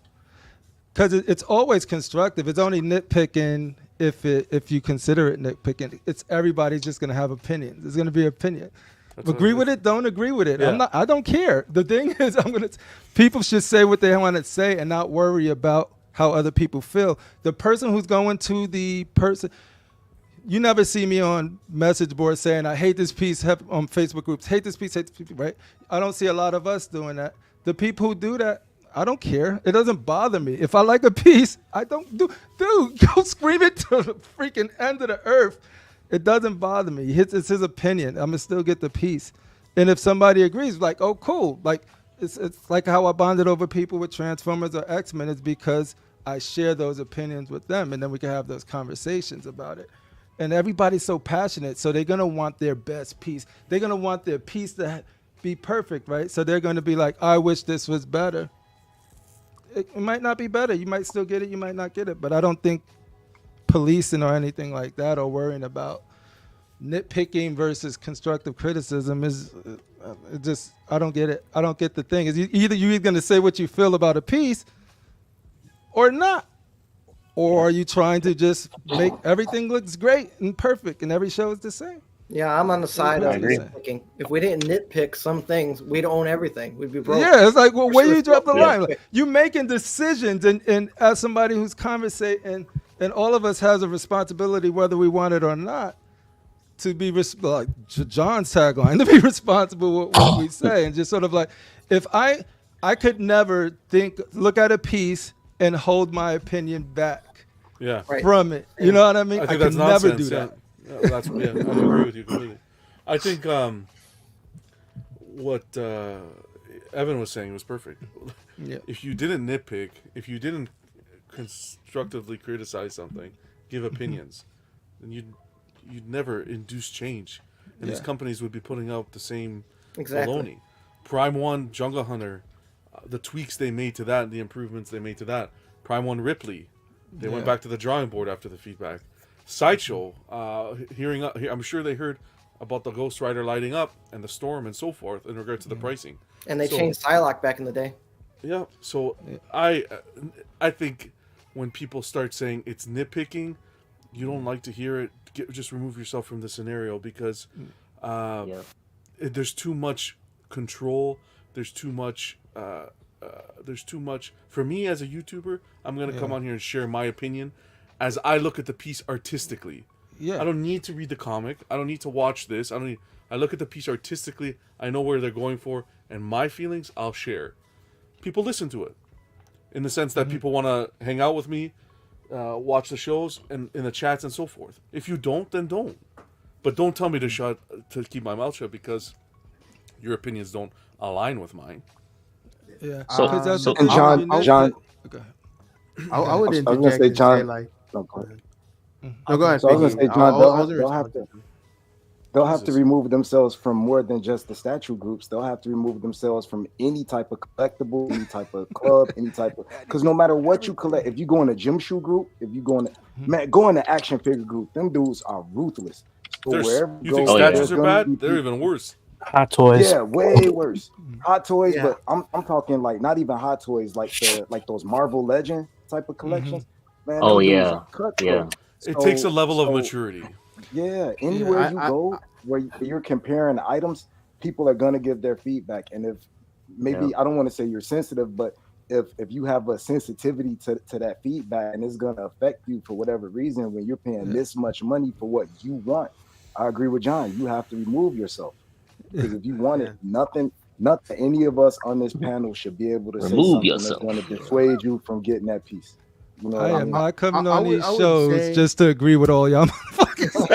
[SPEAKER 3] because it's always constructive. It's only nitpicking if you consider it nitpicking. It's everybody's just gonna have opinions. There's gonna be opinion. Agree with it, don't agree with it.
[SPEAKER 10] Yeah.
[SPEAKER 3] I don't care. The thing is, people should say what they want to say and not worry about how other people feel. The person who's going to the person, you never see me on message boards saying, I hate this piece, on Facebook groups, hate this piece, right? I don't see a lot of us doing that. The people who do that, I don't care. It doesn't bother me. If I like a piece, I don't dude, go scream it to the freaking end of the earth. It doesn't bother me. It's his opinion. I'm gonna still get the piece. And if somebody agrees, like, oh, cool. Like it's like how I bonded over people with Transformers or X-Men. It's because I share those opinions with them, and then we can have those conversations about it. And everybody's so passionate, so they're gonna want their best piece. They're gonna want their piece to be perfect, right? So they're gonna be like, I wish this was better. It might not be better. You might still get it. You might not get it. But I don't think policing or anything like that or worrying about nitpicking versus constructive criticism is just, I don't get it. I don't get the thing. Is either you're going to say what you feel about a piece or not. Or are you trying to just make everything looks great and perfect and every show is the same?
[SPEAKER 4] Yeah, I'm on the side of nitpicking. If we didn't nitpick some things, we'd own everything. We'd be broke.
[SPEAKER 3] Yeah, it's like, well, where you drop the line? Like, you making decisions, and as somebody who's conversating, and all of us has a responsibility, whether we want it or not, to be like John's tagline, to be responsible with what we say, and just sort of like, if I could never look at a piece and hold my opinion back from it. You know what I mean?
[SPEAKER 10] I think
[SPEAKER 3] could
[SPEAKER 10] that's
[SPEAKER 3] never
[SPEAKER 10] nonsense,
[SPEAKER 3] do that.
[SPEAKER 10] Yeah, I agree with you completely. I think what Evan was saying was perfect.
[SPEAKER 3] Yeah.
[SPEAKER 10] If you didn't nitpick, if you didn't constructively criticize something, give opinions, then you'd never induce change, and these companies would be putting out the same baloney. Prime 1, Jungle Hunter, the tweaks they made to that, the improvements they made to that. Prime 1 Ripley, they went back to the drawing board after the feedback. Sideshow, I'm sure they heard about the Ghost Rider lighting up and the storm and so forth in regards to the pricing.
[SPEAKER 4] And they changed Psylocke back in the day.
[SPEAKER 10] Yeah, so I think when people start saying it's nitpicking, you don't like to hear it. Just remove yourself from the scenario, because there's too much control. There's too much. For me as a YouTuber, I'm gonna come on here and share my opinion as I look at the piece artistically. Yeah. I don't need to read the comic. I don't need to watch this. I look at the piece artistically. I know where they're going for, and my feelings I'll share. People listen to it, in the sense that people want to hang out with me, watch the shows and in the chats and so forth. If you don't, then don't. But don't tell me to keep my mouth shut because your opinions don't align with mine.
[SPEAKER 3] Yeah.
[SPEAKER 8] And John.
[SPEAKER 5] Okay. I would interject
[SPEAKER 8] I was gonna say, John.
[SPEAKER 5] Say like,
[SPEAKER 8] no, go ahead.
[SPEAKER 5] No, go ahead.
[SPEAKER 8] So I was gonna say, John, they'll have to remove themselves from more than just the statue groups. They'll have to remove themselves from any type of collectible, any type of club, any type of, because no matter what you collect, if you go in a gym shoe group, if you go in the action figure group, them dudes are ruthless. wherever
[SPEAKER 10] You think
[SPEAKER 8] goes,
[SPEAKER 10] statues
[SPEAKER 8] there's
[SPEAKER 10] are
[SPEAKER 8] gonna
[SPEAKER 10] bad?
[SPEAKER 8] be
[SPEAKER 10] They're even worse.
[SPEAKER 7] Hot toys.
[SPEAKER 8] Yeah, way worse. Hot toys,
[SPEAKER 5] Yeah.
[SPEAKER 8] but I'm talking like not even hot toys, like those Marvel Legend type of collections. Man,
[SPEAKER 2] Oh
[SPEAKER 8] them dudes
[SPEAKER 2] yeah,
[SPEAKER 8] are cutthroat.
[SPEAKER 2] yeah.
[SPEAKER 10] It takes a level of
[SPEAKER 8] So
[SPEAKER 10] maturity.
[SPEAKER 8] yeah, anywhere you
[SPEAKER 5] I
[SPEAKER 8] go where you're comparing items, people are gonna give their feedback. And if maybe
[SPEAKER 2] Yep.
[SPEAKER 8] I don't want to say you're sensitive, but if you have a sensitivity to that feedback and it's gonna affect you for whatever reason when you're paying this much money for what you want, I agree with John. You have to remove yourself. Because if you want it, nothing any of us on this panel should be able to say
[SPEAKER 2] Remove
[SPEAKER 8] something
[SPEAKER 2] yourself.
[SPEAKER 8] that's going to dissuade you from getting that piece. You know what
[SPEAKER 3] I
[SPEAKER 8] I
[SPEAKER 3] am
[SPEAKER 8] mean?
[SPEAKER 3] not coming
[SPEAKER 5] I
[SPEAKER 3] on
[SPEAKER 5] would-
[SPEAKER 3] these
[SPEAKER 5] I would
[SPEAKER 3] shows
[SPEAKER 5] say-
[SPEAKER 3] just to agree with all y'all motherfuckers.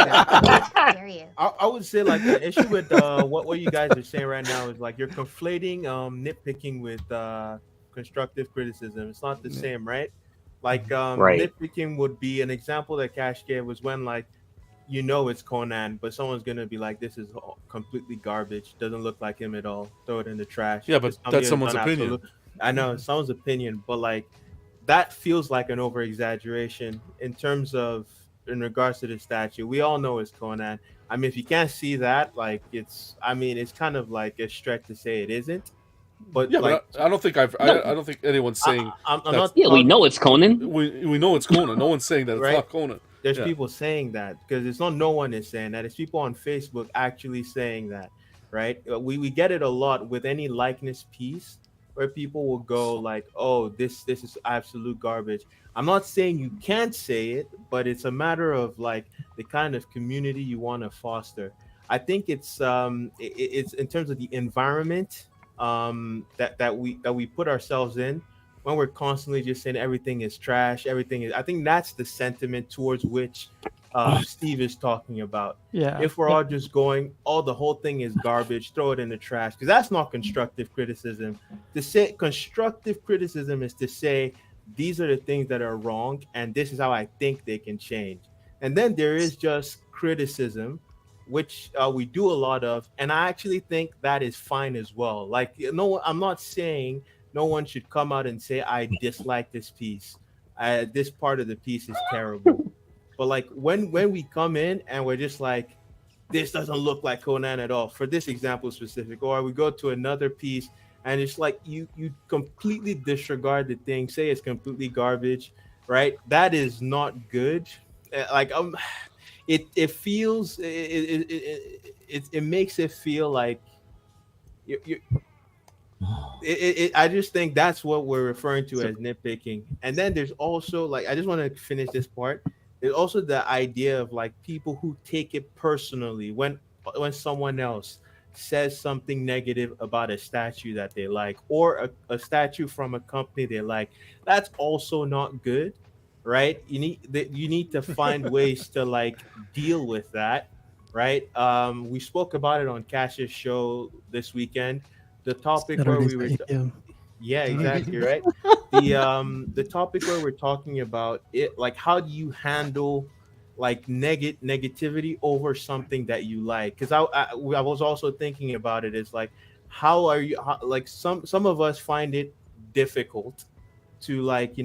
[SPEAKER 12] Dare you.
[SPEAKER 5] I would say like the issue with what you guys are saying right now is like you're conflating nitpicking with constructive criticism. It's not the same, right? Like
[SPEAKER 2] Right.
[SPEAKER 5] nitpicking would be an example that Cash gave was when like you know it's Conan, but someone's gonna be like, "This is completely garbage. Doesn't look like him at all. Throw it in the trash."
[SPEAKER 10] Yeah, but
[SPEAKER 5] Somebody
[SPEAKER 10] that's
[SPEAKER 5] has
[SPEAKER 10] someone's
[SPEAKER 5] done
[SPEAKER 10] opinion.
[SPEAKER 5] I know it's someone's opinion, but like that feels like an over exaggeration in terms of in regards to the statue. We all know it's Conan. I mean, if you can't see that, like it's kind of like a stretch to say it isn't. But
[SPEAKER 10] Yeah,
[SPEAKER 5] like,
[SPEAKER 10] but I don't think I don't think anyone's saying.
[SPEAKER 5] I'm
[SPEAKER 10] that's-
[SPEAKER 5] not.
[SPEAKER 2] Yeah, we know it's Conan.
[SPEAKER 10] We know it's Conan. No one's saying that it's
[SPEAKER 5] Right?
[SPEAKER 10] not Conan.
[SPEAKER 5] There's
[SPEAKER 10] Yeah.
[SPEAKER 5] people saying that because it's not no one is saying that. It's people on Facebook actually saying that, right? We get it a lot with any likeness piece where people will go like, "Oh, this is absolute garbage." I'm not saying you can't say it, but it's a matter of like the kind of community you want to foster. I think it's it's in terms of the environment that we put ourselves in when we're constantly just saying everything is trash, everything is. I think that's the sentiment towards which Steve is talking about.
[SPEAKER 1] Yeah.
[SPEAKER 5] If we're all just going, oh, the whole thing is garbage, throw it in the trash, because that's not constructive criticism. To say constructive criticism is to say these are the things that are wrong, and this is how I think they can change. And then there is just criticism, which we do a lot of, and I actually think that is fine as well. Like, no, I'm not saying no one should come out and say I dislike this piece. This part of the piece is terrible. But like when we come in and we're just like, this doesn't look like Conan at all. For this example specific, or we go to another piece and it's like you completely disregard the thing, say it's completely garbage, right? That is not good. Like it feels it makes it feel like you I just think that's what we're referring to as nitpicking. And then there's also like, I just want to finish this part. There's also the idea of like people who take it personally when someone else says something negative about a statue that they like, or a statue from a company they like. That's also not good, right? You need to find ways to like deal with that, right? We spoke about it on Cash's show this weekend. The topic where we were yeah, exactly, right? The topic where we're talking about it, like how do you handle like negativity over something that you like? Because I was also thinking about it as like, like some of us find it difficult to like,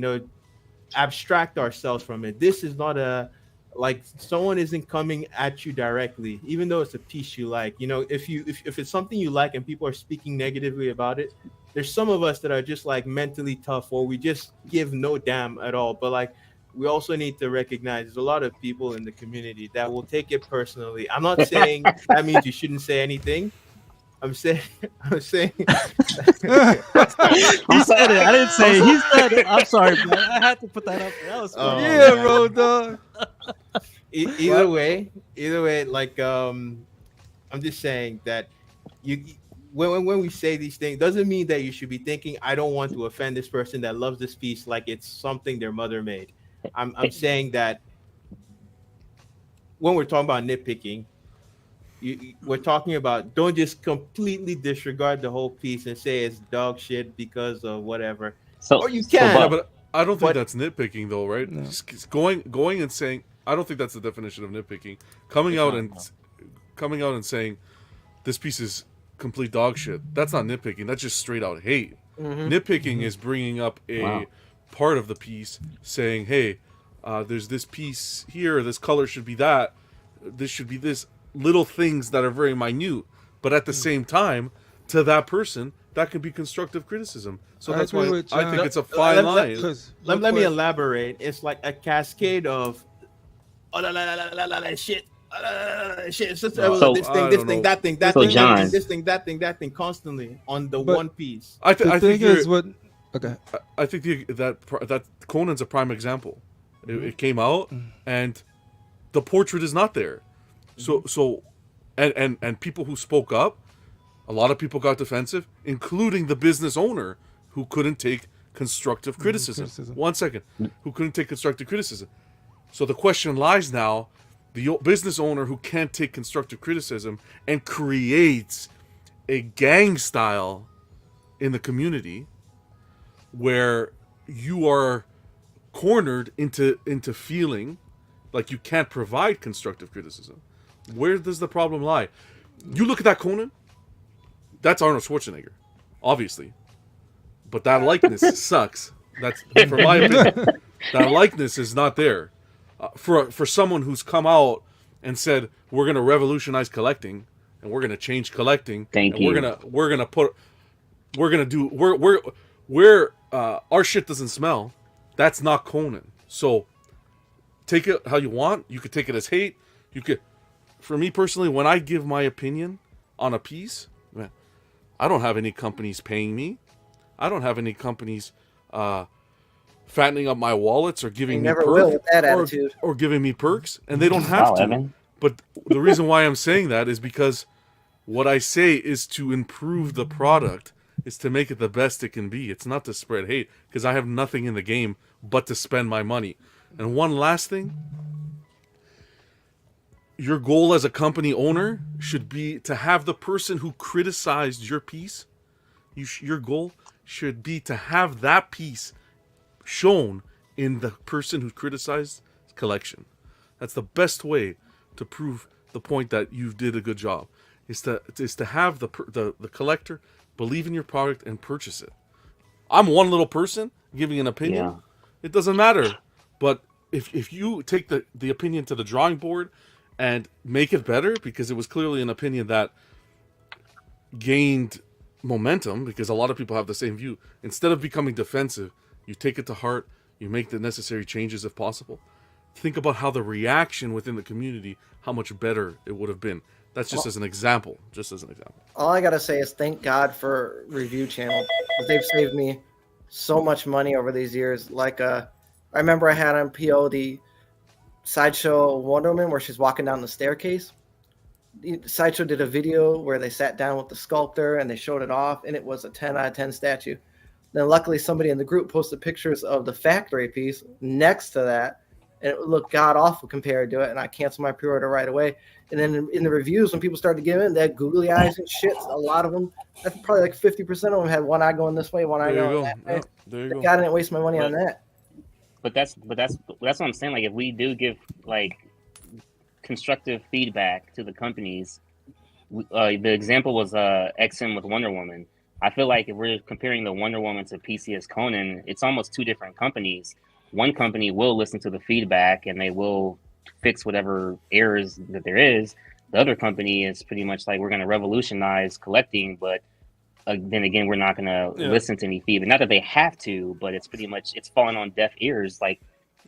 [SPEAKER 5] abstract ourselves from it. This is not like someone isn't coming at you directly, even though it's a piece you like. If it's something you like and people are speaking negatively about it, there's some of us that are just like mentally tough, or we just give no damn at all. But like, we also need to recognize there's a lot of people in the community that will take it personally. I'm not saying that means you shouldn't say anything. I'm saying.
[SPEAKER 1] He said it. I didn't say it. He said it. I'm sorry, man. I had to put that up there. That was funny.
[SPEAKER 3] Yeah, Road Dog.
[SPEAKER 5] Either way, like I'm just saying that when we say these things, doesn't mean that you should be thinking I don't want to offend this person that loves this piece like it's something their mother made. I'm saying that when we're talking about nitpicking, we're talking about don't just completely disregard the whole piece and say it's dog shit because of whatever. Or you can.
[SPEAKER 10] Yeah, but I don't think that's nitpicking, though, right? No. Just going and saying, I don't think that's the definition of nitpicking. Coming out and saying this piece is complete dog shit. That's not nitpicking. That's just straight out hate.
[SPEAKER 4] Mm-hmm.
[SPEAKER 10] Nitpicking is bringing up a part of the piece, saying, "Hey, there's this piece here. This color should be that. This should be this." little things that are very minute, but at the same time, to that person, that can be constructive criticism. So that's why I think it's a fine line.
[SPEAKER 5] Let me elaborate. It's like a cascade of shit. Shit. It's just this thing, that thing, that thing, constantly on the one piece.
[SPEAKER 10] I think that Conan's a prime example. It came out, and the portrait is not there. So, and people who spoke up, a lot of people got defensive, including the business owner who couldn't take constructive criticism. 1 second, who couldn't take constructive criticism. So the question lies now: the business owner who can't take constructive criticism and creates a gang style in the community, where you are cornered into feeling like you can't provide constructive criticism. Where does the problem lie? You look at that Conan, that's Arnold Schwarzenegger, obviously, but that likeness sucks. That's, for my opinion, that likeness is not there. For someone who's come out and said we're going to revolutionize collecting and we're going to change collecting, our shit doesn't smell. That's not Conan. So take it how you want. You could take it as hate. You could, for me personally, when I give my opinion on a piece, man, I don't have any companies paying me. I don't have any companies fattening up my wallets or giving me perks or giving me perks, and they don't have to.
[SPEAKER 2] Evan.
[SPEAKER 10] But the reason why I'm saying that is because what I say is to improve the product, is to make it the best it can be. It's not to spread hate, because I have nothing in the game but to spend my money. And one last thing, your goal as a company owner should be to have the person who criticized your piece, your goal should be to have that piece shown in the person who criticized collection. That's the best way to prove the point that you did a good job, is to have the collector believe in your product and purchase it. I'm one little person giving an opinion.
[SPEAKER 2] Yeah.
[SPEAKER 10] It doesn't matter. But if you take the opinion to the drawing board and make it better, because it was clearly an opinion that gained momentum, because a lot of people have the same view, instead of becoming defensive, you take it to heart, you make the necessary changes if possible. Think about how the reaction within the community, how much better it would have been. That's just as an example.
[SPEAKER 4] All I gotta say is thank God for review channel, because they've saved me so much money over these years. Like I remember I had on PO the Sideshow Wonder Woman where she's walking down the staircase. Sideshow did a video where they sat down with the sculptor and they showed it off, and it was a 10 out of 10 statue. Then luckily somebody in the group posted pictures of the factory piece next to that, and it looked god awful compared to it, and I canceled my pre-order right away. And then in the reviews, when people started to give in, they had googly eyes and shit. A lot of them, that's probably like 50% of them had one eye going this way, one eye going that way.
[SPEAKER 10] There you go.
[SPEAKER 4] God, I didn't waste my money on that.
[SPEAKER 2] But that's what I'm saying. Like, if we do give like constructive feedback to the companies, the example was XM with Wonder Woman. I feel like if we're comparing the Wonder Woman to PCS Conan, it's almost two different companies. One company will listen to the feedback and they will fix whatever errors that there is. The other company is pretty much like, we're going to revolutionize collecting, but then again, we're not going to listen to any feedback. Not that they have to, but it's pretty much, it's falling on deaf ears. Like,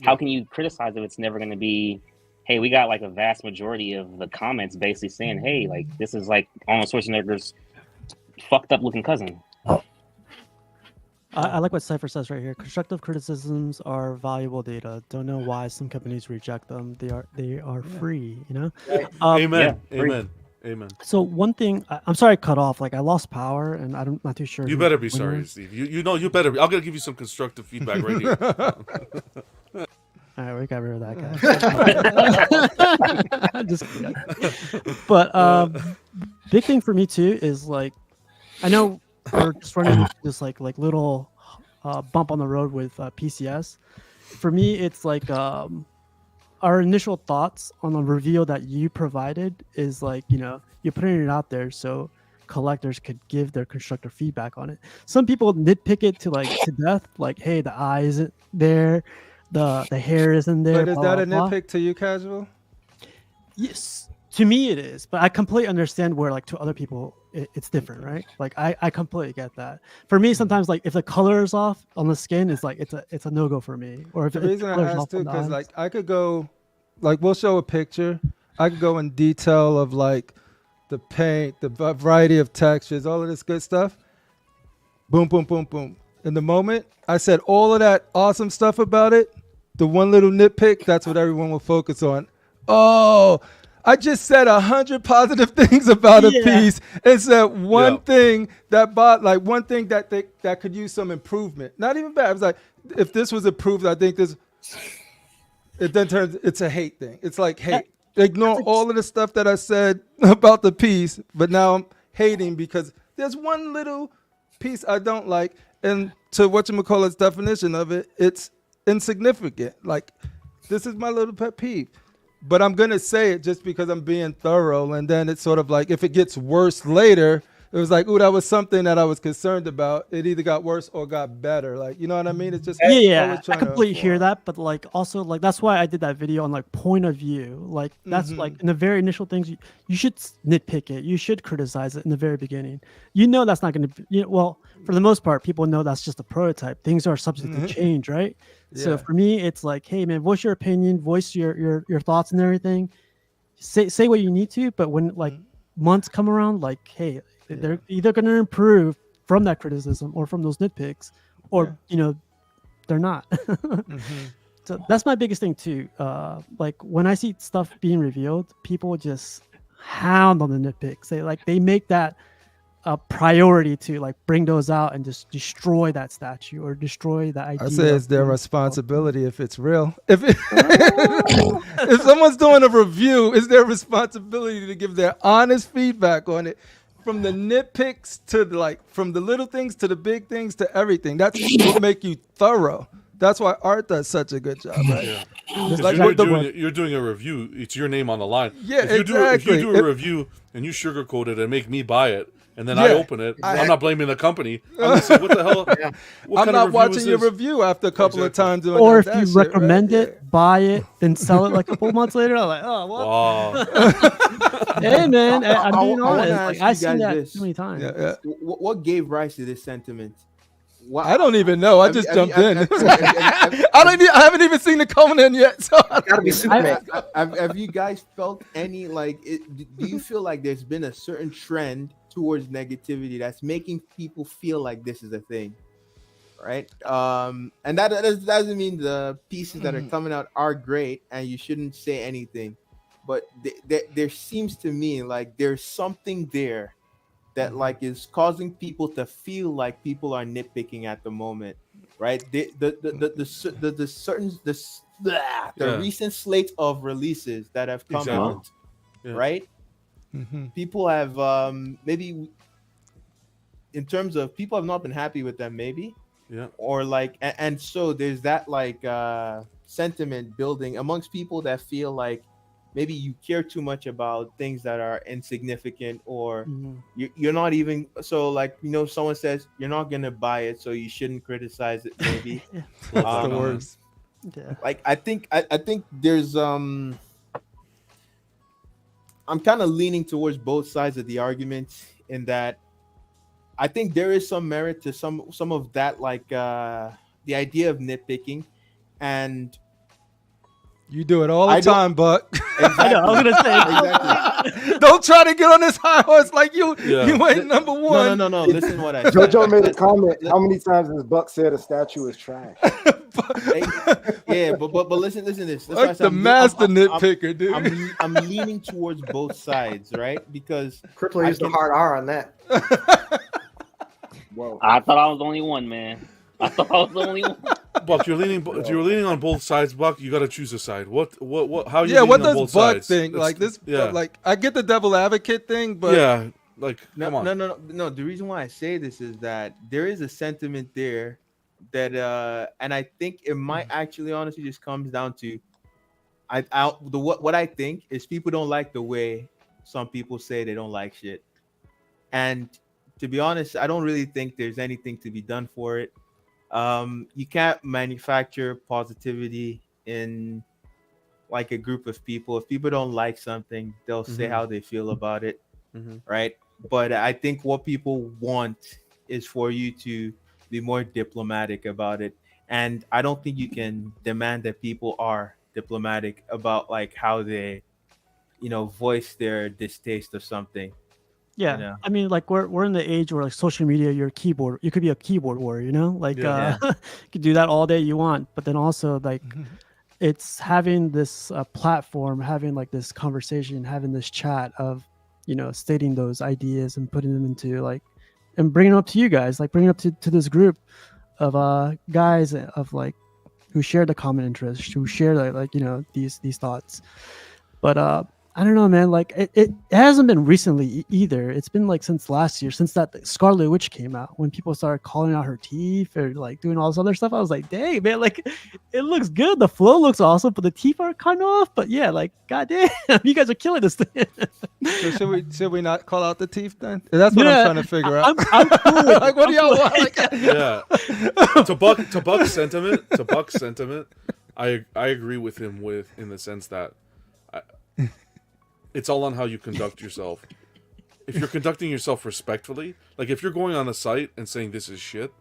[SPEAKER 2] how can you criticize if it's never going to be, hey, we got like a vast majority of the comments basically saying, hey, like, this is like Arnold Schwarzenegger's fucked up looking cousin.
[SPEAKER 1] I like what Cypher says right here. Constructive criticisms are valuable data. Don't know why some companies reject them. They are free, you know?
[SPEAKER 10] Amen.
[SPEAKER 2] Yeah,
[SPEAKER 10] Amen. Amen.
[SPEAKER 1] So one thing, I'm sorry I cut off. Like, I lost power, and I'm not too sure.
[SPEAKER 10] You better be sorry, Steve. You better be. I'm going to give you some constructive feedback right here.
[SPEAKER 1] All right, we got rid of that guy. Just kidding. But big thing for me too is, like, I know we're just running into this like little bump on the road with PCS. For me, it's like our initial thoughts on the reveal that you provided is like, you know, you're putting it out there so collectors could give their constructive feedback on it. Some people nitpick it to death, like, hey, the eye isn't there, the hair isn't there.
[SPEAKER 3] But is that a nitpick to you, Casual?
[SPEAKER 1] Yes. to me it is, but I completely understand where like to other people it's different, right? Like I completely get that. For me, sometimes like if the color is off on the skin, it's like it's a no go for me. Or if
[SPEAKER 3] The
[SPEAKER 1] the
[SPEAKER 3] reason I
[SPEAKER 1] color's
[SPEAKER 3] asked
[SPEAKER 1] off
[SPEAKER 3] too,
[SPEAKER 1] on the
[SPEAKER 3] because
[SPEAKER 1] eyes.
[SPEAKER 3] like I could go, like we'll show a picture. I could go in detail of like the paint, the variety of textures, all of this good stuff. Boom, boom, boom, boom. In the moment I said all of that awesome stuff about it, the one little nitpick, that's what everyone will focus on. Oh, I just said 100 positive things about a piece and said one thing that one thing that could use some improvement. Not even bad. I was like, if this was improved, I think this. It then turns. It's a hate thing. It's like hate. Ignore all of the stuff that I said about the piece, but now I'm hating because there's one little piece I don't like, and to whatchamacallit's definition of it, it's insignificant. Like, this is my little pet peeve. But I'm going to say it just because I'm being thorough. And then it's sort of like, if it gets worse later, it was like, ooh, that was something that I was concerned about. It either got worse or got better. Like, you know what I mean? It's just
[SPEAKER 1] Yeah, I completely hear that, but like also like that's why I did that video on like point of view. Like that's like in the very initial things you should nitpick it. You should criticize it in the very beginning. You know that's not going to well, for the most part people know that's just a prototype. Things are subject to change, right? So for me it's like, hey man, voice your opinion, voice your thoughts and everything. Say what you need to, but when like months come around, like hey, they're either going to improve from that criticism or from those nitpicks, or they're not. So that's my biggest thing too. Like when I see stuff being revealed, people just hound on the nitpicks. They make that a priority to like bring those out and just destroy that statue or destroy that idea.
[SPEAKER 3] I say it's their responsibility if it's real. If someone's doing a review, it's their responsibility to give their honest feedback on it. From the nitpicks to from the little things to the big things to everything. That's what make you thorough. That's why Art does such a good job, right?
[SPEAKER 10] Yeah.
[SPEAKER 3] Like
[SPEAKER 10] You're doing a review. It's your name on the line.
[SPEAKER 3] Yeah,
[SPEAKER 10] if you do a review and you sugarcoat it and make me buy it, and then I open it, I'm not blaming the company. I'm gonna say, what the hell? What
[SPEAKER 3] I'm not watching your review after a couple of times.
[SPEAKER 1] Or if you recommend it, buy it, then sell it like a couple months later. I'm like, oh, what?
[SPEAKER 10] Wow.
[SPEAKER 1] Hey, man, I'm being
[SPEAKER 12] I wanna
[SPEAKER 1] honest.
[SPEAKER 12] ask
[SPEAKER 1] Like,
[SPEAKER 12] you
[SPEAKER 1] I've seen
[SPEAKER 12] guys
[SPEAKER 1] that
[SPEAKER 12] this.
[SPEAKER 1] too many times.
[SPEAKER 12] What gave rise to this sentiment?
[SPEAKER 3] I don't even know. I just jumped in. I haven't even seen the Conan yet. So
[SPEAKER 4] gotta be Superman.
[SPEAKER 12] Have you guys felt any do you feel like there's been a certain trend towards negativity that's making people feel like this is a thing, right? And that doesn't mean the pieces that are coming out are great and you shouldn't say anything, but there seems to me like there's something there that like is causing people to feel like people are nitpicking at the moment, right? The recent slate of releases that have come out, right? People have maybe in terms of people have not been happy with them, maybe, or like, and so there's that like sentiment building amongst people that feel like maybe you care too much about things that are insignificant, or you're not even so like someone says you're not gonna buy it, so you shouldn't criticize it. Maybe
[SPEAKER 3] that's the worst.
[SPEAKER 1] Yeah.
[SPEAKER 12] Like I think there's I'm kind of leaning towards both sides of the argument in that I think there is some merit to some of that, like the idea of nitpicking, and
[SPEAKER 3] you do it all the time, Buck.
[SPEAKER 12] Exactly.
[SPEAKER 1] I know, I was gonna say
[SPEAKER 12] exactly.
[SPEAKER 3] Don't try to get on this high horse like you ain't number one.
[SPEAKER 12] No. Listen what I said.
[SPEAKER 8] JoJo made a comment. How many times has Buck said a statue is trash?
[SPEAKER 12] Yeah, but listen to this.
[SPEAKER 3] Like the master nitpicker, dude.
[SPEAKER 12] I'm leaning towards both sides, right? Because
[SPEAKER 4] Crippler used the hard R on that.
[SPEAKER 8] Whoa.
[SPEAKER 2] I thought I was the only one, man. I thought I was the only one.
[SPEAKER 10] Buck, you're leaning on both sides, Buck. You got to choose a side. What? How you?
[SPEAKER 3] Yeah, what
[SPEAKER 10] on
[SPEAKER 3] does
[SPEAKER 10] both
[SPEAKER 3] Buck
[SPEAKER 10] sides?
[SPEAKER 3] think? Like this?
[SPEAKER 10] Yeah.
[SPEAKER 3] Like I get the devil advocate thing, but
[SPEAKER 10] yeah, like come on.
[SPEAKER 12] No. The reason why I say this is that there is a sentiment there that, and I think it might actually honestly just comes down to, what I think is people don't like the way some people say they don't like shit, and to be honest, I don't really think there's anything to be done for it. You can't manufacture positivity in
[SPEAKER 5] like a group of people. If people don't like something, they'll say how they feel about it, right? But I think what people want is for you to be more diplomatic about it. And I don't think you can demand that people are diplomatic about like how they, voice their distaste of something.
[SPEAKER 1] Yeah, I mean, like we're in the age where like social media, you could be a keyboard warrior, like you could do that all day you want, but then also like it's having this platform, having like this conversation, having this chat of stating those ideas and putting them into like and bringing them up to you guys, like bringing up to this group of guys of like who share the common interest, who share like these thoughts. But I don't know, man. Like it hasn't been recently either. It's been like since last year, since that Scarlet Witch came out, when people started calling out her teeth or like doing all this other stuff. I was like, dang, man, like it looks good. The flow looks awesome, but the teeth are kind of off. But yeah, like goddamn, you guys are killing this thing.
[SPEAKER 3] So should we not call out the teeth then? That's what I'm trying to figure out.
[SPEAKER 1] I'm cool.
[SPEAKER 3] Like, what do y'all want? Like,
[SPEAKER 10] To Buck's sentiment, I agree with him in the sense that. It's all on how you conduct yourself. If you're conducting yourself respectfully, like if you're going on a site and saying this is shit,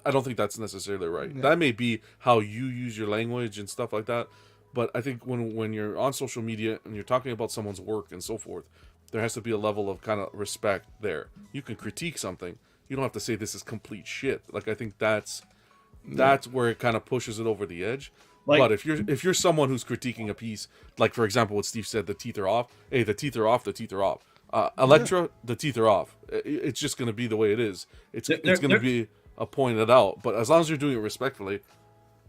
[SPEAKER 10] I don't think that's necessarily right. Yeah. That may be how you use your language and stuff like that, but I think when you're on social media and you're talking about someone's work and so forth, there has to be a level of kind of respect there. You can critique something. You don't have to say this is complete shit. Like I think that's where it kind of pushes it over the edge. Like, but if you're someone who's critiquing a piece, like for example, what Steve said, the teeth are off. Hey, the teeth are off. The teeth are off. Electra, the teeth are off. It's just going to be the way it is. It's going to be pointed out. But as long as you're doing it respectfully,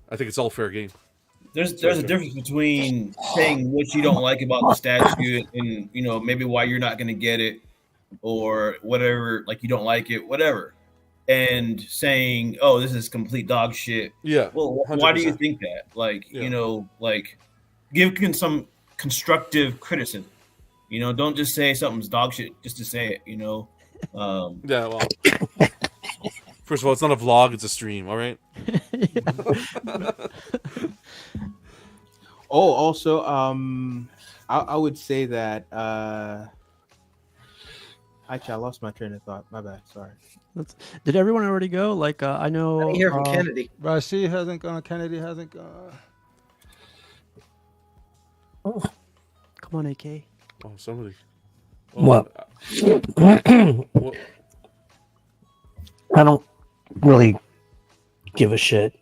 [SPEAKER 10] I think it's all fair game.
[SPEAKER 6] There's a difference between saying what you don't like about the statue and maybe why you're not going to get it or whatever, like you don't like it, whatever. And saying, "Oh, this is complete dog shit."
[SPEAKER 10] Yeah.
[SPEAKER 6] Well, 100%. Why do you think that? Like, like give some constructive criticism. Don't just say something's dog shit just to say it.
[SPEAKER 10] Yeah. Well, first of all, it's not a vlog; it's a stream. All right.
[SPEAKER 5] Also, I would say that. Actually, I lost my train of thought. My bad. Sorry.
[SPEAKER 1] Did everyone already go? Like, I know.
[SPEAKER 4] I didn't hear from Kennedy.
[SPEAKER 3] Rashid hasn't gone. Kennedy hasn't gone.
[SPEAKER 1] Oh, come on, AK.
[SPEAKER 10] Oh, somebody.
[SPEAKER 7] What? I don't really give a shit.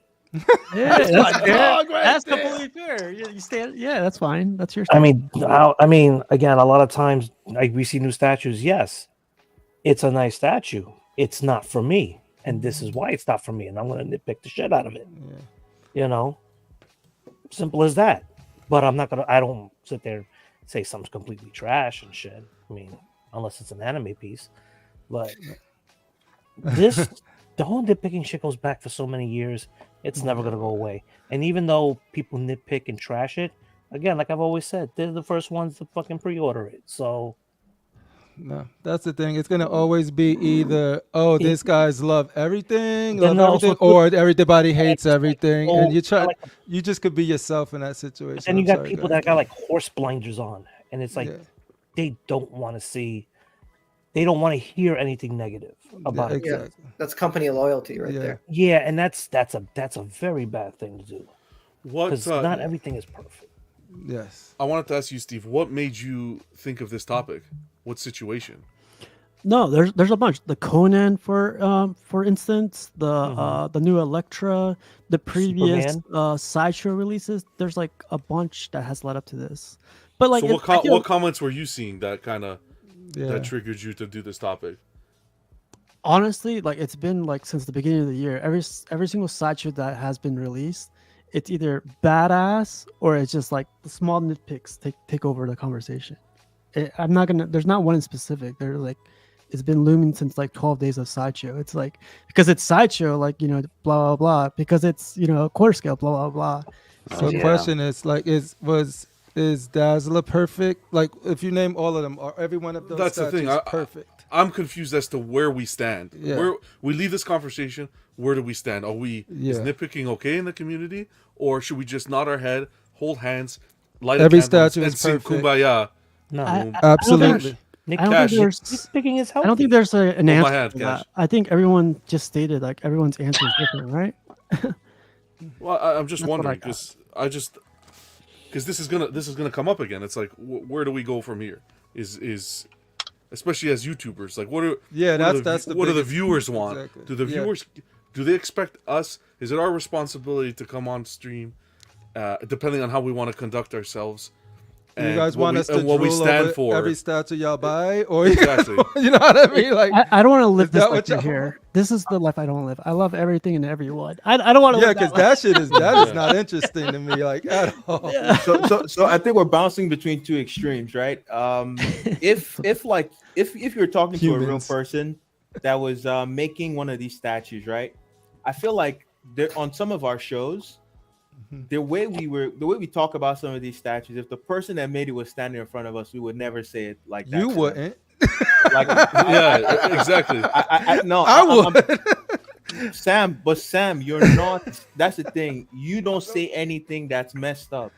[SPEAKER 1] Yeah, that's completely fair. You stand. Yeah, that's fine. That's your.
[SPEAKER 7] I mean, again, a lot of times, like we see new statues. Yes, it's a nice statue. It's not for me, and this is why it's not for me, and I'm going to nitpick the shit out of it. Yeah. Simple as that. But I'm not gonna. I don't sit there and say something's completely trash and shit. I mean, unless it's an anime piece. But the whole nitpicking shit goes back for so many years. It's never gonna go away. And even though people nitpick and trash it, again, like I've always said, they're the first ones to fucking pre-order it. So.
[SPEAKER 3] No, that's the thing. It's gonna always be either this guy's love everything, or everybody hates everything, and you just could be yourself in that situation.
[SPEAKER 7] And you got people that got like horse blinders on, and it's like they don't want to see, they don't want to hear anything negative about it.
[SPEAKER 4] Yeah, that's company loyalty right there.
[SPEAKER 7] Yeah, and that's a very bad thing to do. Because not everything is perfect.
[SPEAKER 3] Yes.
[SPEAKER 10] I wanted to ask you, Steve, what made you think of this topic? What situation?
[SPEAKER 1] No, there's a bunch. The Conan, for instance, the new Electra, the previous Sideshow releases. There's like a bunch that has led up to this. But like,
[SPEAKER 10] so what comments were you seeing that kind of that triggered you to do this topic?
[SPEAKER 1] Honestly, like it's been like since the beginning of the year. Every single Sideshow that has been released, it's either badass or it's just like the small nitpicks take over the conversation. There's not one in specific. They're like, it's been looming since like 12 days of Sideshow. It's like, because it's Sideshow, like, blah, blah, blah, because it's, quarter scale, blah, blah, blah.
[SPEAKER 3] So the question is like, is Dazzler perfect? Like, if you name all of them, or every one of those
[SPEAKER 10] that's the thing.
[SPEAKER 3] Perfect?
[SPEAKER 10] I'm confused as to where we stand.
[SPEAKER 3] Yeah.
[SPEAKER 10] Where we leave this conversation, where do we stand? Is nitpicking okay in the community? Or should we just nod our head, hold hands, light a
[SPEAKER 3] Every
[SPEAKER 10] candle,
[SPEAKER 3] statue
[SPEAKER 10] and
[SPEAKER 3] is
[SPEAKER 10] sing
[SPEAKER 3] perfect.
[SPEAKER 10] "Kumbaya."
[SPEAKER 7] No,
[SPEAKER 3] Absolutely.
[SPEAKER 1] I don't think there's.
[SPEAKER 7] Nitpicking is
[SPEAKER 1] I don't
[SPEAKER 7] healthy.
[SPEAKER 1] think there's an
[SPEAKER 10] Hold my
[SPEAKER 1] answer
[SPEAKER 10] hand,
[SPEAKER 1] to
[SPEAKER 10] Cash.
[SPEAKER 1] that. I think everyone just stated like everyone's answer is different, right?
[SPEAKER 10] Well, I'm just
[SPEAKER 1] That's what I
[SPEAKER 10] wondering because this is gonna come up again. It's like where do we go from here? Is especially as YouTubers, like what are
[SPEAKER 3] that's the
[SPEAKER 10] what do the
[SPEAKER 3] biggest-
[SPEAKER 10] viewers want?
[SPEAKER 3] exactly.
[SPEAKER 10] Do the
[SPEAKER 3] Yeah.
[SPEAKER 10] viewers do they expect us? Is it our responsibility to come on stream, depending on how we want to conduct ourselves?
[SPEAKER 3] Do you guys want us to
[SPEAKER 10] what we
[SPEAKER 3] drool
[SPEAKER 10] stand
[SPEAKER 3] over
[SPEAKER 10] for?
[SPEAKER 3] every statue y'all buy, or
[SPEAKER 10] Exactly.
[SPEAKER 3] you know what I mean? Like,
[SPEAKER 1] I don't want to live
[SPEAKER 3] is
[SPEAKER 1] this
[SPEAKER 3] that
[SPEAKER 1] life
[SPEAKER 3] what y'all
[SPEAKER 1] here. This is the life I don't live. I love everything and everyone. I don't want to.
[SPEAKER 3] yeah,
[SPEAKER 1] live
[SPEAKER 3] because
[SPEAKER 1] that
[SPEAKER 3] that shit is not interesting to me, like at all.
[SPEAKER 12] So I think we're bouncing between two extremes, right? If you're talking to a real
[SPEAKER 3] Humans.
[SPEAKER 12] person that was making one of these statues, right? I feel like on some of our shows, the way we talk about some of these statues, if the person that made it was standing in front of us, we would never say it like that.
[SPEAKER 3] You
[SPEAKER 12] to them.
[SPEAKER 3] wouldn't.
[SPEAKER 12] Like,
[SPEAKER 10] Yeah, exactly.
[SPEAKER 3] I would.
[SPEAKER 12] Sam, you're not. That's the thing. You don't say anything that's messed up.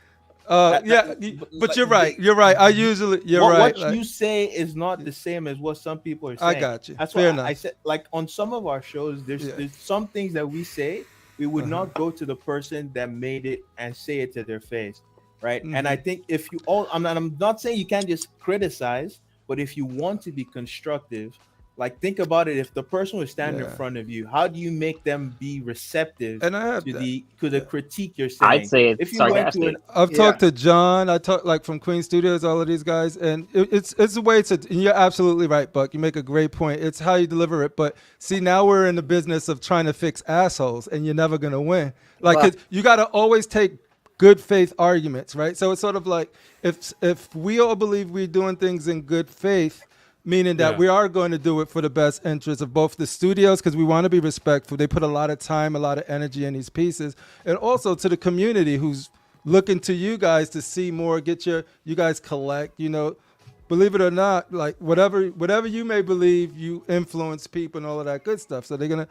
[SPEAKER 3] But you're right. You're right. I usually right.
[SPEAKER 12] What you say is not the same as what some people are
[SPEAKER 3] I
[SPEAKER 12] saying.
[SPEAKER 3] got you.
[SPEAKER 12] That's
[SPEAKER 3] Fair
[SPEAKER 12] why
[SPEAKER 3] enough.
[SPEAKER 12] I said, like on some of our shows, there's some things that we say we would not go to the person that made it and say it to their face, right? And I think if you all, I'm not saying you can't just criticize, but if you want to be constructive, like think about it. If the person was standing in front of you, how do you make them be receptive
[SPEAKER 3] And I have
[SPEAKER 12] to
[SPEAKER 3] that.
[SPEAKER 12] the critique you're saying?
[SPEAKER 2] I'd say it's
[SPEAKER 12] if you went to
[SPEAKER 2] sarcastic.
[SPEAKER 3] I've talked to John. I talked like from Queen Studios, all of these guys, and it's a way to. And you're absolutely right, Buck. You make a great point. It's how you deliver it. But see, now we're in the business of trying to fix assholes, and you're never gonna win. Like 'cause you got to always take good faith arguments, right? So it's sort of like if we all believe we're doing things in good faith, meaning that we are going to do it for the best interest of both the studios, because we want to be respectful. They put a lot of time, a lot of energy in these pieces, and also to the community who's looking to you guys to see more, you guys collect, believe it or not, like whatever you may believe, you influence people and all of that good stuff. So they're going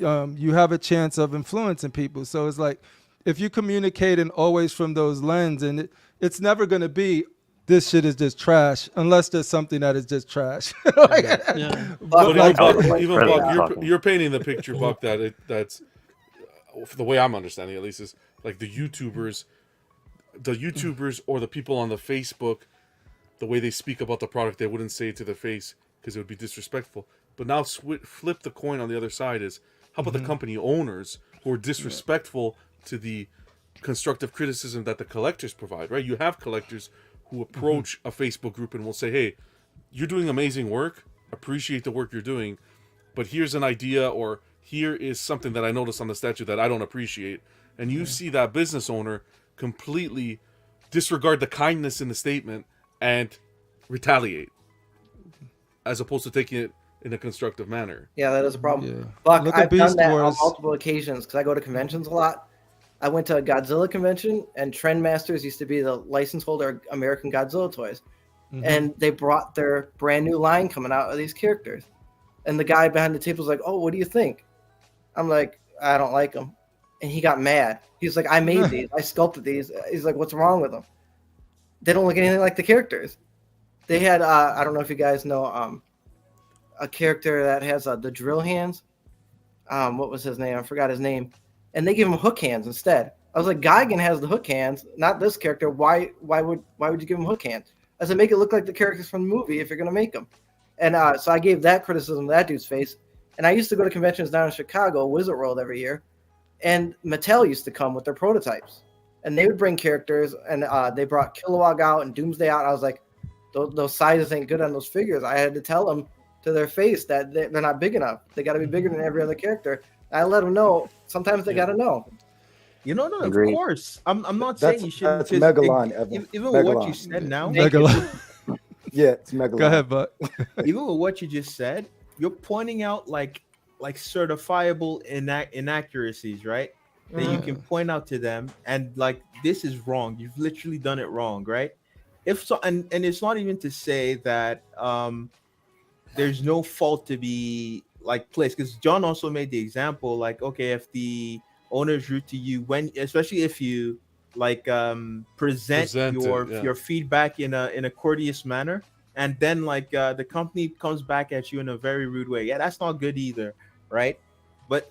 [SPEAKER 3] to, you have a chance of influencing people. So it's like, if you communicate and always from those lens, and it's never going to be, this shit is just trash, unless there's something that is just trash.
[SPEAKER 10] But even Buck, you're painting the picture, Buck, that's the way I'm understanding it, at least, is like the YouTubers or the people on the Facebook, the way they speak about the product, they wouldn't say it to their face because it would be disrespectful. But now flip the coin on the other side is, how about the company owners who are disrespectful to the constructive criticism that the collectors provide, right? You have collectors who approach a Facebook group and will say, hey, you're doing amazing work, appreciate the work you're doing, but here's an idea, or here is something that I noticed on the statue that I don't appreciate. And you see that business owner completely disregard the kindness in the statement and retaliate, as opposed to taking it in a constructive manner.
[SPEAKER 4] Yeah, that is a problem.
[SPEAKER 3] Yeah.
[SPEAKER 4] Buck,
[SPEAKER 3] Look at
[SPEAKER 4] I've done
[SPEAKER 3] Beast
[SPEAKER 4] that on
[SPEAKER 3] Wars.
[SPEAKER 4] multiple occasions because I go to conventions a lot. I went to a Godzilla convention, and Trendmasters used to be the license holder of American Godzilla toys. And they brought their brand new line coming out of these characters. And the guy behind the table was like, oh, what do you think? I'm like, I don't like them. And he got mad. He's like, I made these. I sculpted these. He's like, what's wrong with them? They don't look anything like the characters. They had, I don't know if you guys know, a character that has the drill hands. What was his name? I forgot his name. And they give him hook hands instead. I was like, Gigan has the hook hands, not this character. Why would you give him hook hands? I said, make it look like the characters from the movie if you're gonna make them. And so I gave that criticism to that dude's face. And I used to go to conventions down in Chicago, Wizard World, every year, and Mattel used to come with their prototypes, and they would bring characters, and they brought Kilowog out and Doomsday out. I was like, those sizes ain't good on those figures. I had to tell them to their face that they're not big enough. They got to be bigger than every other character. I let them know. Sometimes they got to know.
[SPEAKER 12] No,
[SPEAKER 8] Agreed.
[SPEAKER 12] of course. I'm not saying you shouldn't.
[SPEAKER 8] That's Megalon, Evan.
[SPEAKER 12] Even with what
[SPEAKER 8] Megalon.
[SPEAKER 12] you said now.
[SPEAKER 3] Megalon.
[SPEAKER 8] Yeah, it's Megalon.
[SPEAKER 3] Go ahead, Buck.
[SPEAKER 12] Even with what you just said, you're pointing out like certifiable inaccuracies, right? That you can point out to them and like, this is wrong. You've literally done it wrong, right? If so, and it's not even to say that there's no fault to be like placed, because John also made the example like, okay, if the owner's rude to you, especially if you like present your feedback in a courteous manner, and then like the company comes back at you in a very rude way. Yeah, that's not good either, right? But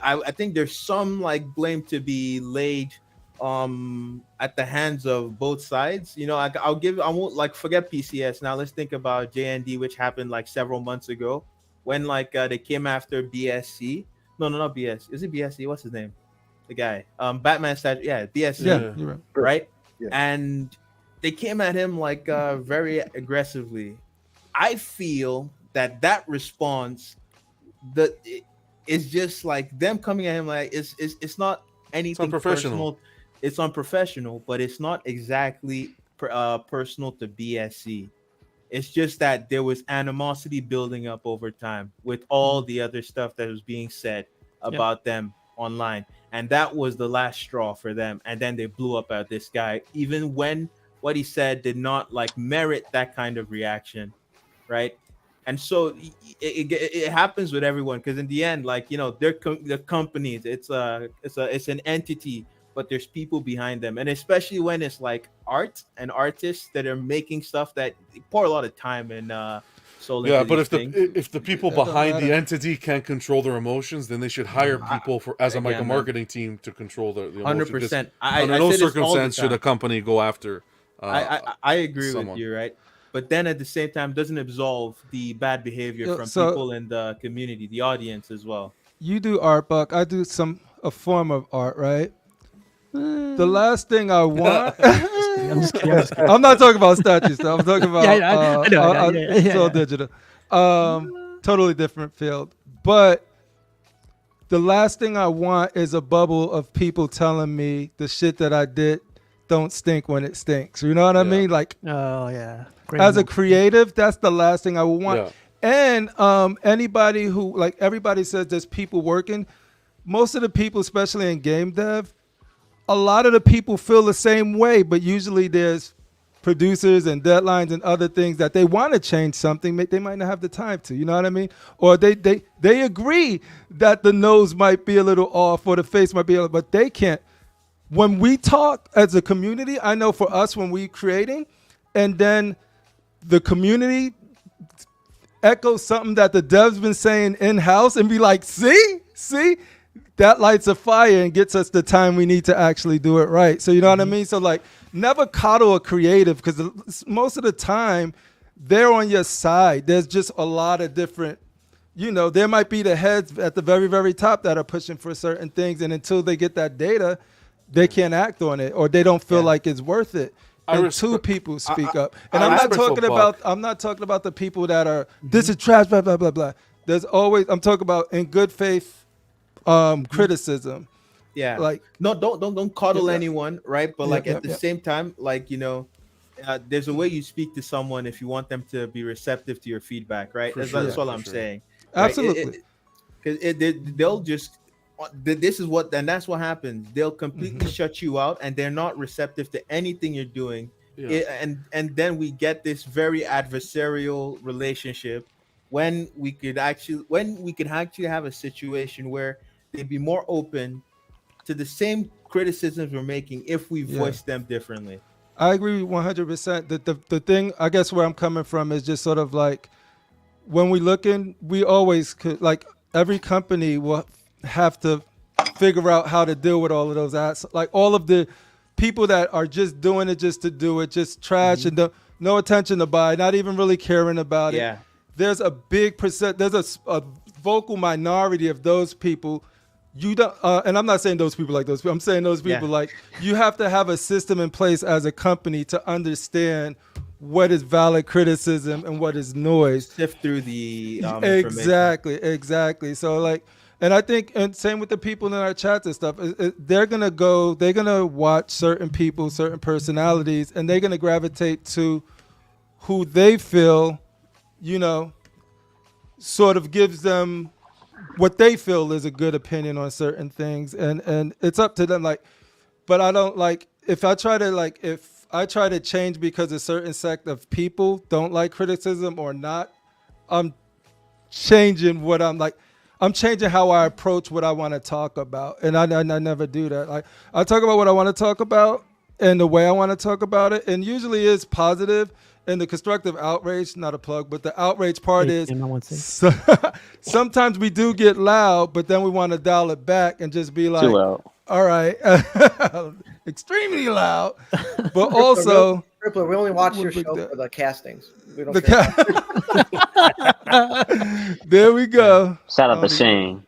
[SPEAKER 12] I think there's some like blame to be laid at the hands of both sides. I won't like forget PCS. Now let's think about JND, which happened like several months ago when like they came after BSC. No, not BS. Is it BSC? What's his name? The guy. Batman statue. Yeah, BSC.
[SPEAKER 3] Yeah, you're
[SPEAKER 12] right.
[SPEAKER 8] Yeah.
[SPEAKER 12] And they came at him like very aggressively. I feel that response is just like them coming at him like it's not anything personal. It's unprofessional, but it's not exactly personal to BSC. It's just that there was animosity building up over time with all the other stuff that was being said about them online. And that was the last straw for them. And then they blew up at this guy, even when what he said did not like merit that kind of reaction, right? And so it happens with everyone, because in the end, like they're companies. It's an entity, but there's people behind them, and especially when it's like art and artists that are making stuff that pour a lot of time and soul.
[SPEAKER 10] Yeah, but if the people behind the entity can't control their emotions, then they should hire people as a marketing team to control the emotions.
[SPEAKER 12] 100%.
[SPEAKER 10] Under no circumstance should a company go after.
[SPEAKER 12] I agree with you, right? But then at the same time, doesn't absolve the bad behavior from people in the community, the audience as well.
[SPEAKER 3] You do art, Buck. I do a form of art, right? The last thing I want.
[SPEAKER 1] I'm just kidding.
[SPEAKER 3] I'm not talking about statues. Though. I'm talking about
[SPEAKER 1] I know.
[SPEAKER 3] It's all digital. Totally different field. But the last thing I want is a bubble of people telling me the shit that I did don't stink when it stinks. You know what I mean? Like,
[SPEAKER 1] oh yeah. Great
[SPEAKER 3] as a creative, that's the last thing I would want.
[SPEAKER 10] Yeah.
[SPEAKER 3] And anybody who, like, everybody says there's people working. Most of the people, especially in game dev, a lot of the people feel the same way, but usually there's producers and deadlines and other things that they want to change something. They might not have the time to, you know what I mean? Or they agree that the nose might be a little off or the face might be a little, but they can't. When we talk as a community, I know for us when we're creating, and then the community echoes something that the dev's been saying in-house and be like, see, that lights a fire and gets us the time we need to actually do it right. So you know what I mean? So like, never coddle a creative, because most of the time they're on your side. There's just a lot of different, there might be the heads at the very, very top that are pushing for certain things. And until they get that data, they can't act on it, or they don't feel like it's worth it. And two people speak up. And I'm not talking about the people that are, this is trash, blah, blah, blah, blah. There's always, I'm talking about in good faith criticism.
[SPEAKER 12] Yeah. Like, no, don't coddle anyone, right? But like at the same time, like, there's a way you speak to someone if you want them to be receptive to your feedback, right? That's all I'm saying. Right?
[SPEAKER 3] Absolutely.
[SPEAKER 12] Because they'll just, this is what, and that's what happens. They'll completely shut you out, and they're not receptive to anything you're doing. Yeah. And then we get this very adversarial relationship when we could actually have a situation where they'd be more open to the same criticisms we're making if we voice them differently.
[SPEAKER 3] I agree 100%. The thing, I guess, where I'm coming from is just sort of like, when we looking, we always could, like, every company will have to figure out how to deal with all of those ads, like all of the people that are just doing it just to do it, just trash and no attention to buy, not even really caring about it. There's a big percent, there's a vocal minority of those people. You don't, and I'm not saying those people like those people. I'm saying those people like, you have to have a system in place as a company to understand what is valid criticism and what is noise.
[SPEAKER 12] Sift through the
[SPEAKER 3] exactly. So like, and I think, and same with the people in our chats and stuff, they're going to watch certain people, certain personalities, and they're going to gravitate to who they feel, sort of gives them what they feel is a good opinion on certain things. And it's up to them. Like, but I don't like, if I try to change because a certain sect of people don't like criticism or not, I'm changing what I'm like. I'm changing how I approach what I want to talk about, and I never do that. Like I talk about what I want to talk about and the way I want to talk about it, and usually it's positive. And the constructive outrage, not a plug, but the outrage part is sometimes we do get loud, but then we want to dial it back and just be like,
[SPEAKER 2] too loud.
[SPEAKER 3] All right, extremely loud, but also.
[SPEAKER 4] Rippler, we only watch your show for the castings. We don't
[SPEAKER 3] There we go.
[SPEAKER 2] Shout out to Shane.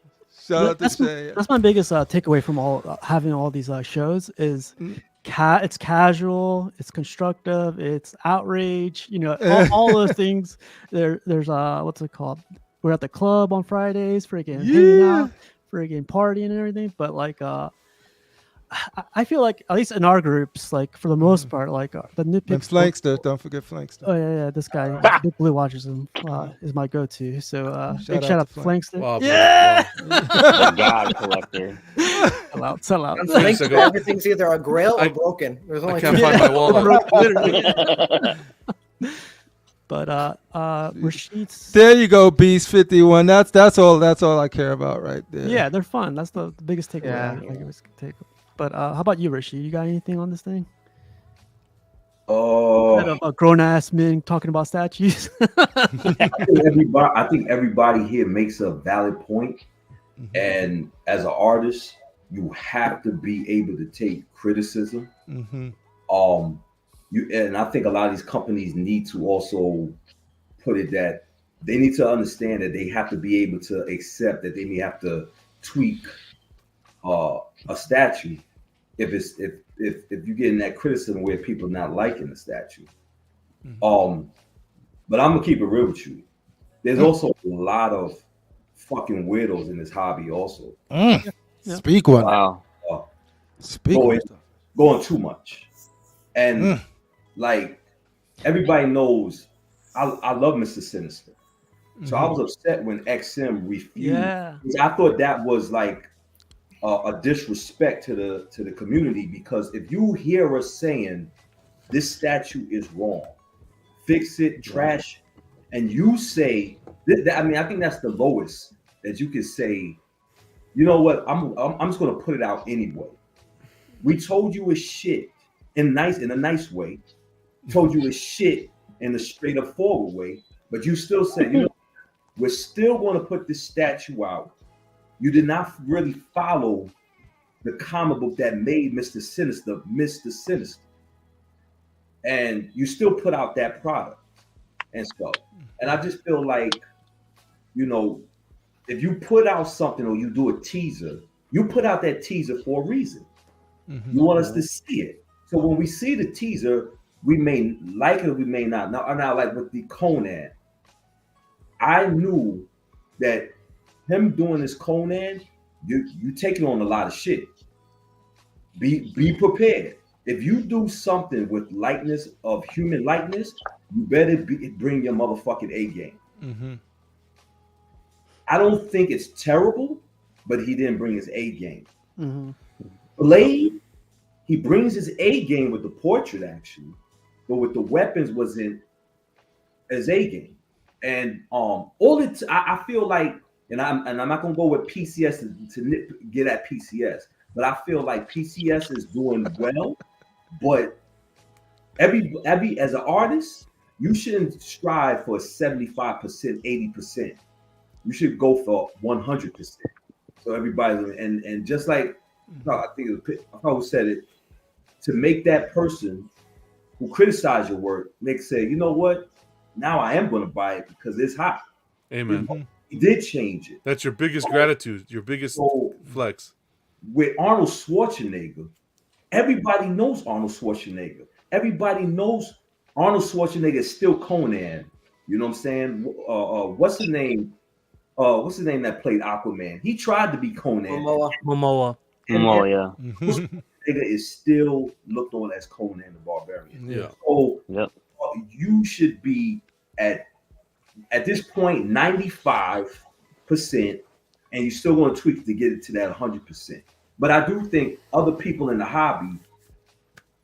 [SPEAKER 3] Shout out to Shane.
[SPEAKER 1] That's my biggest takeaway from having all these shows is it's casual, it's constructive, it's outrage. You know, all those things. There's what's it called? We're at the club on Fridays, freaking hanging out, freaking partying and everything. But like, I feel like at least in our groups, like for the most part, like the nitpicks.
[SPEAKER 3] And Flankster, don't forget Flankster.
[SPEAKER 1] Oh yeah, this guy, Big Blue watches him, is my go-to. So big shout out to Flankster.
[SPEAKER 2] Wow,
[SPEAKER 1] yeah,
[SPEAKER 2] the God collector.
[SPEAKER 1] Sell out.
[SPEAKER 4] Everything's either a grail or broken. There's only
[SPEAKER 10] I can't find my wallet.
[SPEAKER 1] But Rashid's.
[SPEAKER 3] There you go, Beast 51. That's all I care about right there.
[SPEAKER 1] Yeah, they're fun. That's the biggest takeaway. But how about you, Rashid? You got anything on this thing? A grown ass men talking about statues.
[SPEAKER 11] I think everybody here makes a valid point. And as an artist, you have to be able to take criticism. And I think a lot of these companies need to also put it that they need to understand that they have to be able to accept that they may have to tweak a statue if you're getting that criticism where people not liking the statue. But I'm gonna keep it real with you. There's also a lot of fucking weirdos in this hobby also.
[SPEAKER 3] Speak one.
[SPEAKER 2] Wow.
[SPEAKER 11] Going too much. And like everybody knows I love Mr. Sinister. So I was upset when XM refused.
[SPEAKER 1] Yeah.
[SPEAKER 11] I thought that was like a disrespect to the community, because if you hear us saying this statue is wrong, fix it, trash, and you say, I think that's the lowest that you can say. You know what? I'm just gonna put it out anyway. We told you it's shit in a nice way. Told you it's shit in a straight up forward way, but you still said, you know, we're still going to put this statue out. You did not really follow the comic book that made Mr. Sinister, and you still put out that product and stuff. And I just feel like, you know, if you put out something or you do a teaser, you put out that teaser for a reason. You want us to see it. So when we see the teaser, we may like it or we may not. Now like with the Conan, I knew that him doing this Conan, you taking on a lot of shit. Be prepared. If you do something with likeness of human likeness, you better bring your motherfucking A game. I don't think it's terrible, but he didn't bring his A game. Blade, he brings his A game with the portrait actually, but with the weapons wasn't his A game. And I feel like, and I'm not gonna go with PCS to get at PCS, but I feel like PCS is doing well. But every as an artist, you shouldn't strive for 75%, 80%. You should go for 100%. So everybody, and just like I think I forgot who said it, to make that person who criticized your work say, you know what? Now I am going to buy it because it's hot.
[SPEAKER 10] Amen.
[SPEAKER 11] You know, he did change it.
[SPEAKER 10] That's your biggest gratitude, your biggest flex.
[SPEAKER 11] With Arnold Schwarzenegger, everybody knows Arnold Schwarzenegger. Everybody knows Arnold Schwarzenegger is still Conan. You know what I'm saying? What's his name? What's his name that played Aquaman? He tried to be Conan.
[SPEAKER 1] Momoa.
[SPEAKER 2] Yeah.
[SPEAKER 11] Nigga is still looked on as Conan the Barbarian.
[SPEAKER 10] Yeah.
[SPEAKER 11] So you should be at this point 95%, and you're still going to tweak it to get it to that 100%. But I do think other people in the hobby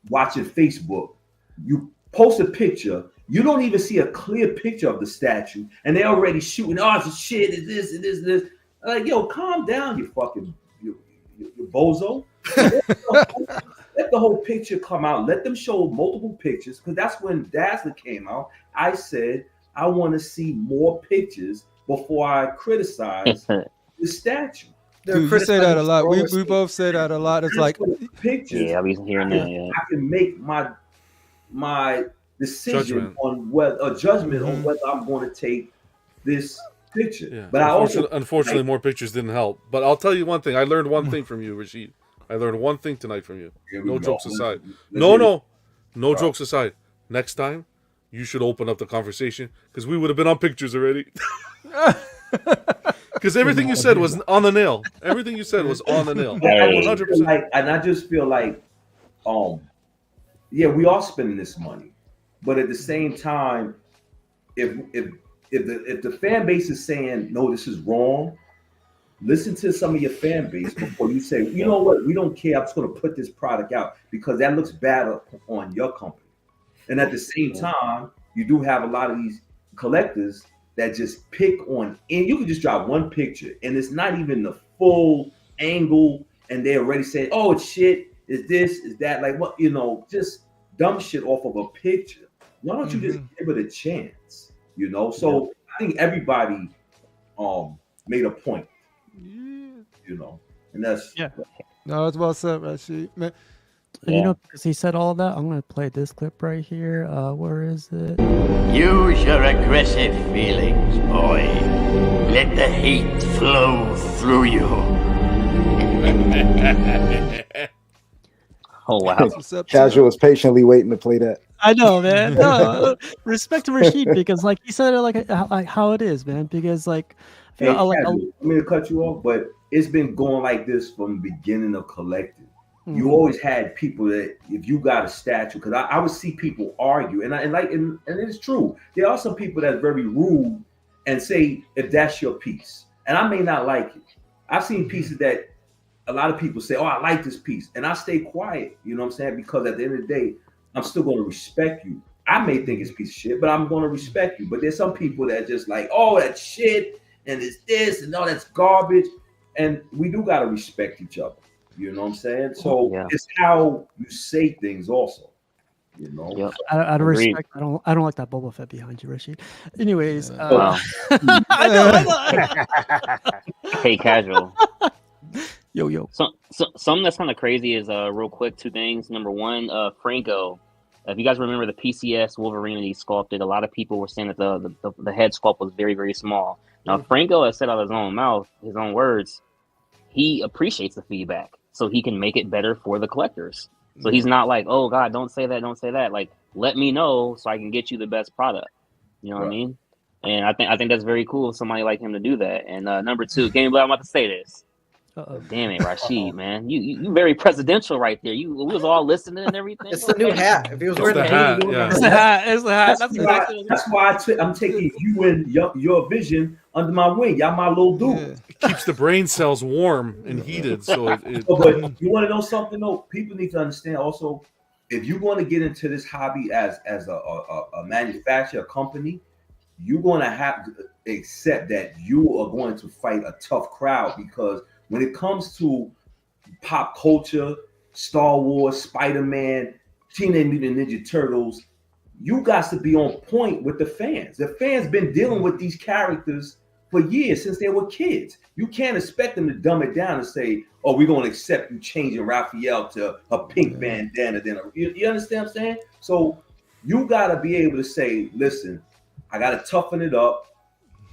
[SPEAKER 11] watching Facebook, you post a picture, you don't even see a clear picture of the statue, and they're already shooting. Oh, it's shit. It's this. Like, yo, calm down, you fucking you bozo. Let the whole picture come out. Let them show multiple pictures, because that's when Dazzler came out. I said I want to see more pictures before I criticize the statue.
[SPEAKER 3] Dude, you say that a lot. We both say that a lot. It's like
[SPEAKER 11] pictures.
[SPEAKER 2] Yeah, I've been hearing that. Yeah.
[SPEAKER 11] I can make my decision on whether a judgment on whether I'm going to take this picture.
[SPEAKER 10] Yeah.
[SPEAKER 11] But
[SPEAKER 10] unfortunately, more pictures didn't help. But I'll tell you one thing. I learned one thing from you, Rashid. I learned one thing tonight from you. No jokes aside. No jokes aside. Next time, you should open up the conversation, because we would have been on pictures already. Because everything you said was on the nail. Everything you said was on the nail. 100%.
[SPEAKER 11] And I just feel like, yeah, we are spending this money, but at the same time, if the fan base is saying no, this is wrong, listen to some of your fan base before you say, you know what, we don't care. I'm just going to put this product out because that looks bad on your company. And at the same time, you do have a lot of these collectors that just pick on, and you can just drop one picture and it's not even the full angle, and they're already saying, oh, it's shit, is this, is that, like, what, you know, just dumb shit off of a picture. Why don't you just give it a chance, you know? So I think everybody made a point, you know, and that's
[SPEAKER 3] no, it's well said, Rashid. Man.
[SPEAKER 1] You know, because he said all that, I'm going to play this clip right here. Where is it?
[SPEAKER 13] Use your aggressive feelings, boy. Let the hate flow through you.
[SPEAKER 2] Oh, wow.
[SPEAKER 8] Casual was patiently waiting to play that.
[SPEAKER 1] I know, man. No, respect to Rashid, because like he said it like how it is, man. Because like,
[SPEAKER 11] hey, I'm going to cut you off, but it's been going like this from the beginning of Collective. You always had people that, if you got a statue, because I would see people argue, and it's true. There are some people that's very rude and say, if that's your piece, and I may not like it. I've seen pieces that a lot of people say, oh, I like this piece, and I stay quiet. You know what I'm saying? Because at the end of the day, I'm still going to respect you. I may think it's a piece of shit, but I'm going to respect you. But there's some people that just like, oh, that's shit, and it's this, and all that's garbage, and we do got to respect each other. You know what I'm saying? So it's how you say things also. You know?
[SPEAKER 1] Out of respect, I don't like that Boba Fett behind you, Rashid. Anyways,
[SPEAKER 2] I know. Hey, Casual.
[SPEAKER 1] Yo.
[SPEAKER 2] So something that's kind of crazy is real quick, two things. Number one, Franco. If you guys remember the PCS Wolverine that he sculpted, a lot of people were saying that the head sculpt was very, very small. Now Franco has said out of his own mouth, his own words, he appreciates the feedback so he can make it better for the collectors. So he's not like, oh God, don't say that. Like, let me know so I can get you the best product. You know what I mean? And I think that's very cool of somebody like him to do that. And number two, can't believe I'm about to say this. Damn it, Rashid, man. You very presidential right there. We was all listening and everything.
[SPEAKER 4] It's the new hat. If he was wearing the hat,
[SPEAKER 1] it's the hat.
[SPEAKER 11] That's why I'm taking you and your vision under my wing. Y'all my little dude.
[SPEAKER 10] It keeps the brain cells warm and heated. So
[SPEAKER 11] but you want to know something though? People need to understand also, if you want to get into this hobby as a manufacturer company, you're going to have to accept that you are going to fight a tough crowd, because when it comes to pop culture, Star Wars, Spider-Man, Teenage Mutant Ninja Turtles, you got to be on point with the fans. The fans been dealing with these characters for years, since they were kids. You can't expect them to dumb it down and say, oh, we're going to accept you changing Raphael to a pink bandana. You understand what I'm saying? So you got to be able to say, listen, I got to toughen it up.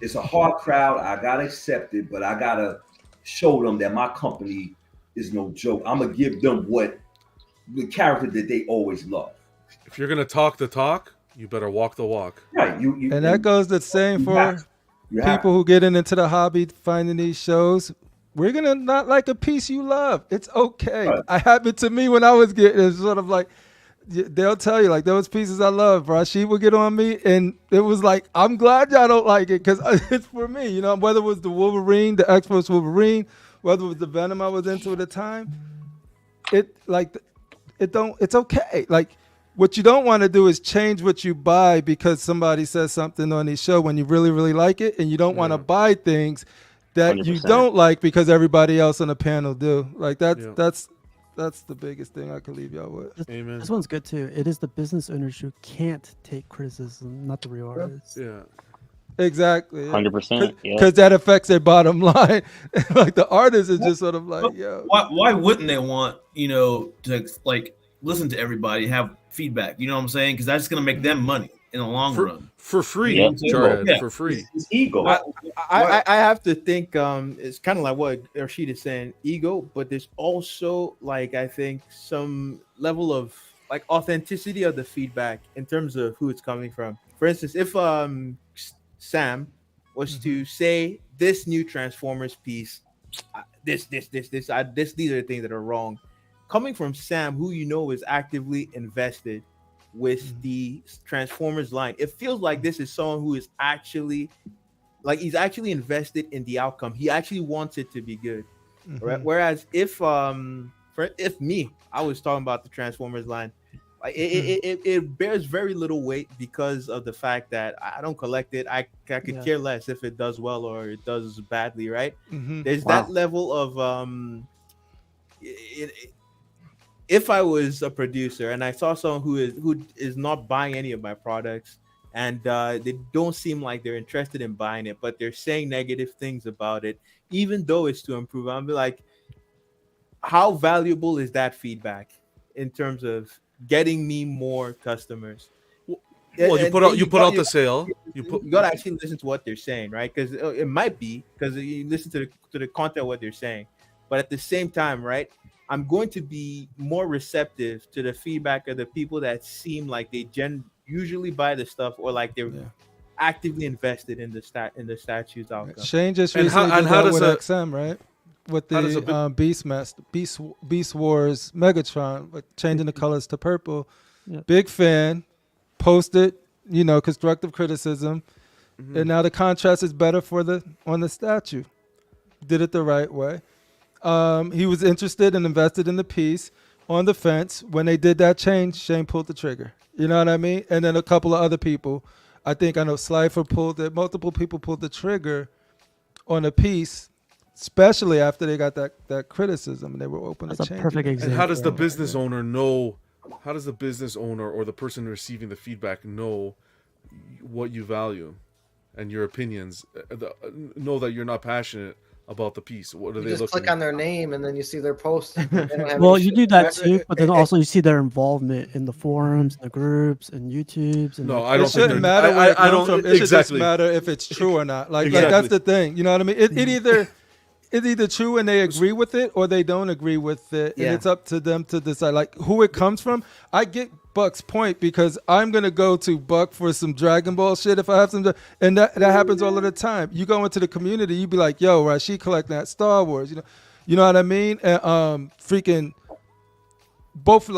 [SPEAKER 11] It's a hard crowd. I got to accept it, but I got to show them that my company is no joke. I'm going to give them the character that they always love.
[SPEAKER 10] If you're going to talk the talk, you better walk the walk.
[SPEAKER 11] Right.
[SPEAKER 3] And that goes the same for people who get into the hobby, finding these shows. We're going to not like a piece you love. It's okay. Right. It happened to me when I was getting, it's sort of like, they'll tell you, like, those pieces I love, Rashid would get on me, and it was like, I'm glad y'all don't like it, because it's for me, you know, whether it was the Wolverine, the X-Force Wolverine, whether it was the Venom I was into at the time, it's okay. Like, what you don't want to do is change what you buy because somebody says something on the show when you really, really like it, and you don't want to buy things that
[SPEAKER 2] 100%.
[SPEAKER 3] you don't like because everybody else on the panel do. Like that's the biggest thing I could leave y'all with.
[SPEAKER 10] Amen.
[SPEAKER 1] This one's good too. It is the business owners who can't take criticism, not the real artists.
[SPEAKER 10] Yeah.
[SPEAKER 3] Exactly.
[SPEAKER 2] 100%.
[SPEAKER 3] Because that affects their bottom line. Like the artist is just sort of like, yo.
[SPEAKER 6] Why wouldn't they want, to like listen to everybody, have feedback? You know what I'm saying? Because that's going to make them money in the long run.
[SPEAKER 10] For free,
[SPEAKER 6] Yeah.
[SPEAKER 10] for free.
[SPEAKER 11] It's ego.
[SPEAKER 12] I have to think it's kind of like what Rashid is saying, ego, but there's also like I think some level of like authenticity of the feedback in terms of who it's coming from. For instance, if Sam was to say this new Transformers piece, these are the things that are wrong, coming from Sam, who is actively invested with the Transformers line, it feels like this is someone who is actually he's actually invested in the outcome. He actually wants it to be good, right? Whereas if me, I was talking about the Transformers line, it bears very little weight because of the fact that I don't collect it. I could care less if it does well or it does badly, right? There's that level of if I was a producer and I saw someone who is not buying any of my products and they don't seem like they're interested in buying it, but they're saying negative things about it, even though it's to improve, I'll be like, how valuable is that feedback in terms of getting me more customers?
[SPEAKER 10] Well, you put out the sale.
[SPEAKER 12] You gotta actually listen to what they're saying, right? Because it might be because you listen to the content of what they're saying, but at the same time, right, I'm going to be more receptive to the feedback of the people that seem like they usually buy the stuff or like they're actively invested in the statue's outcome.
[SPEAKER 3] Shane just recently did that with XM, right? With the Beast Wars Megatron, with changing the colors to purple. Big fan, posted, constructive criticism, and now the contrast is better on the statue. Did it the right way. He was interested and invested in the piece. On the fence, when they did that change, Shane pulled the trigger. You know what I mean? And then a couple of other people, I know Slifer pulled it. Multiple people pulled the trigger on a piece, especially after they got that criticism and they were open to change. That's a perfect
[SPEAKER 10] example. And how does the business owner know? How does the business owner or the person receiving the feedback know what you value and your opinions? Know that you're not passionate about the piece. What are they
[SPEAKER 4] just
[SPEAKER 10] looking
[SPEAKER 4] click on their name and then you see their post.
[SPEAKER 1] Well, you do that too, but then also you see their involvement in the forums, the groups, and YouTubes. And
[SPEAKER 3] I don't. It shouldn't matter where it comes from. It should just matter if it's true or not. Like that's the thing. You know what I mean? It's either true and they agree with it or they don't agree with it, and it's up to them to decide like who it comes from. I get Buck's point because I'm gonna go to Buck for some Dragon Ball shit if I have some, and that happens all of the time. You go into the community, you be like, "Yo, Rashid collecting that Star Wars," you know what I mean? And freaking both.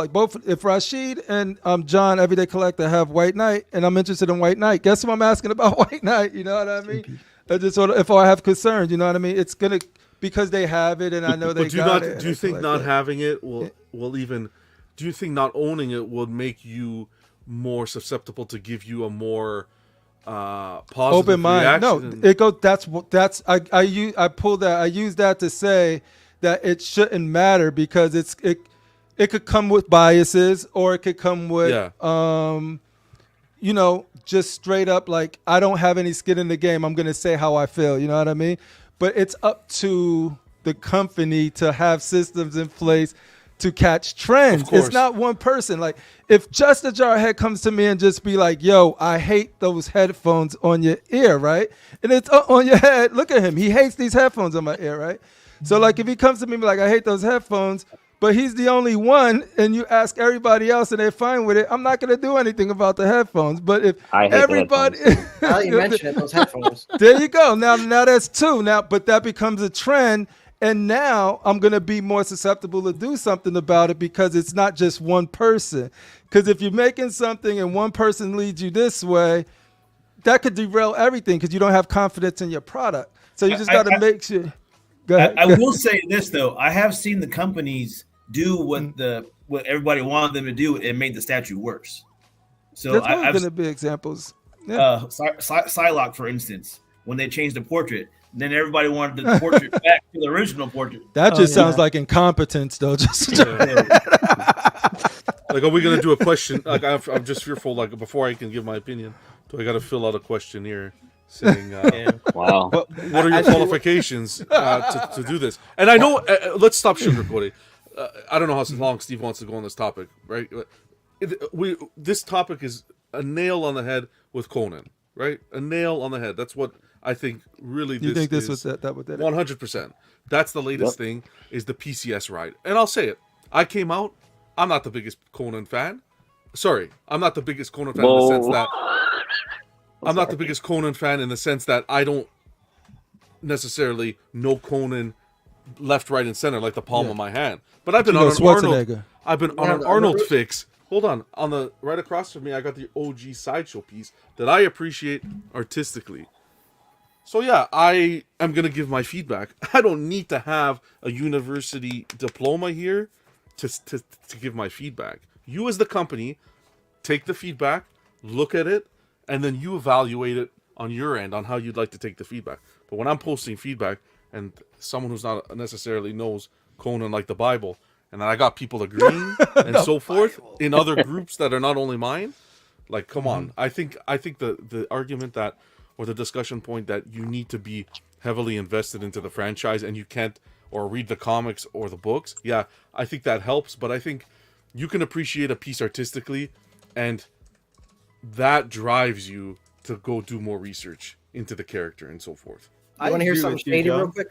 [SPEAKER 3] If Rashid and John, Everyday Collector, have White Knight, and I'm interested in White Knight, guess who I'm asking about White Knight? You know what I mean? I just sort of, if I have concerns, you know what I mean? It's gonna because they have it, and I know they got it.
[SPEAKER 10] Do you think not having it will even? Do you think not owning it would make you more susceptible to give you a more positive
[SPEAKER 3] open mind?
[SPEAKER 10] reaction?
[SPEAKER 3] No, it goes. That's I pull that. I use that to say that it shouldn't matter because it could come with biases or it could come with just straight up like I don't have any skin in the game. I'm gonna say how I feel. You know what I mean? But it's up to the company to have systems in place to catch trends. It's not one person. Like if Just a Jarhead comes to me and just be like, yo, I hate those headphones on your ear, right? And it's on your head. Look at him. He hates these headphones on my ear, right? So like if he comes to me and be like, I hate those headphones, but he's the only one and you ask everybody else and they're fine with it, I'm not going to do anything about the headphones. But if everybody...
[SPEAKER 4] Now you mentioned it, those headphones.
[SPEAKER 3] There you go. Now that's two. But that becomes a trend. And now I'm going to be more susceptible to do something about it because it's not just one person. Because if you're making something and one person leads you this way, that could derail everything because you don't have confidence in your product. So you just got to make sure. Go ahead.
[SPEAKER 6] I will say this, though. I have seen the companies do what everybody wanted them to do and made the statue worse. So
[SPEAKER 3] there's going to be examples.
[SPEAKER 6] Psylocke, for instance, when they changed the portrait, Then everybody wanted the portrait back to the original portrait.
[SPEAKER 3] That just sounds like incompetence, though. Just
[SPEAKER 10] like, are we gonna do a question? Like, I'm just fearful. Like, before I can give my opinion, do I got to fill out a questionnaire saying,
[SPEAKER 2] "Wow,
[SPEAKER 10] what are your qualifications to do this?" And I know. Let's stop sugarcoating. I don't know how long Steve wants to go on this topic, right? This topic is a nail on the head with Conan, right? A nail on the head. That's what I think. Really,
[SPEAKER 3] you think this was that
[SPEAKER 10] 100%. That's the latest thing is the PCS ride, and I'll say it. I came out. I'm not the biggest Conan fan. Sorry, I'm not the biggest Conan fan in the sense that I'm not the biggest Conan fan in the sense that I don't necessarily know Conan left, right, and center like the palm of my hand. But I've been on an Arnold. I've been on an Arnold fix. Hold on the right across from me, I got the OG Sideshow piece that I appreciate artistically. So yeah, I am gonna give my feedback. I don't need to have a university diploma here to give my feedback. You as the company take the feedback, look at it, and then you evaluate it on your end on how you'd like to take the feedback. But when I'm posting feedback and someone who's not necessarily knows Conan like the Bible, and then I got people agreeing and so forth in other groups that are not only mine, like, come on. I think the argument that, or the discussion point that you need to be heavily invested into the franchise and you can't or read the comics or the books, yeah, I think that helps. But I think you can appreciate a piece artistically, and that drives you to go do more research into the character and so forth.
[SPEAKER 4] I want to hear something shady real quick.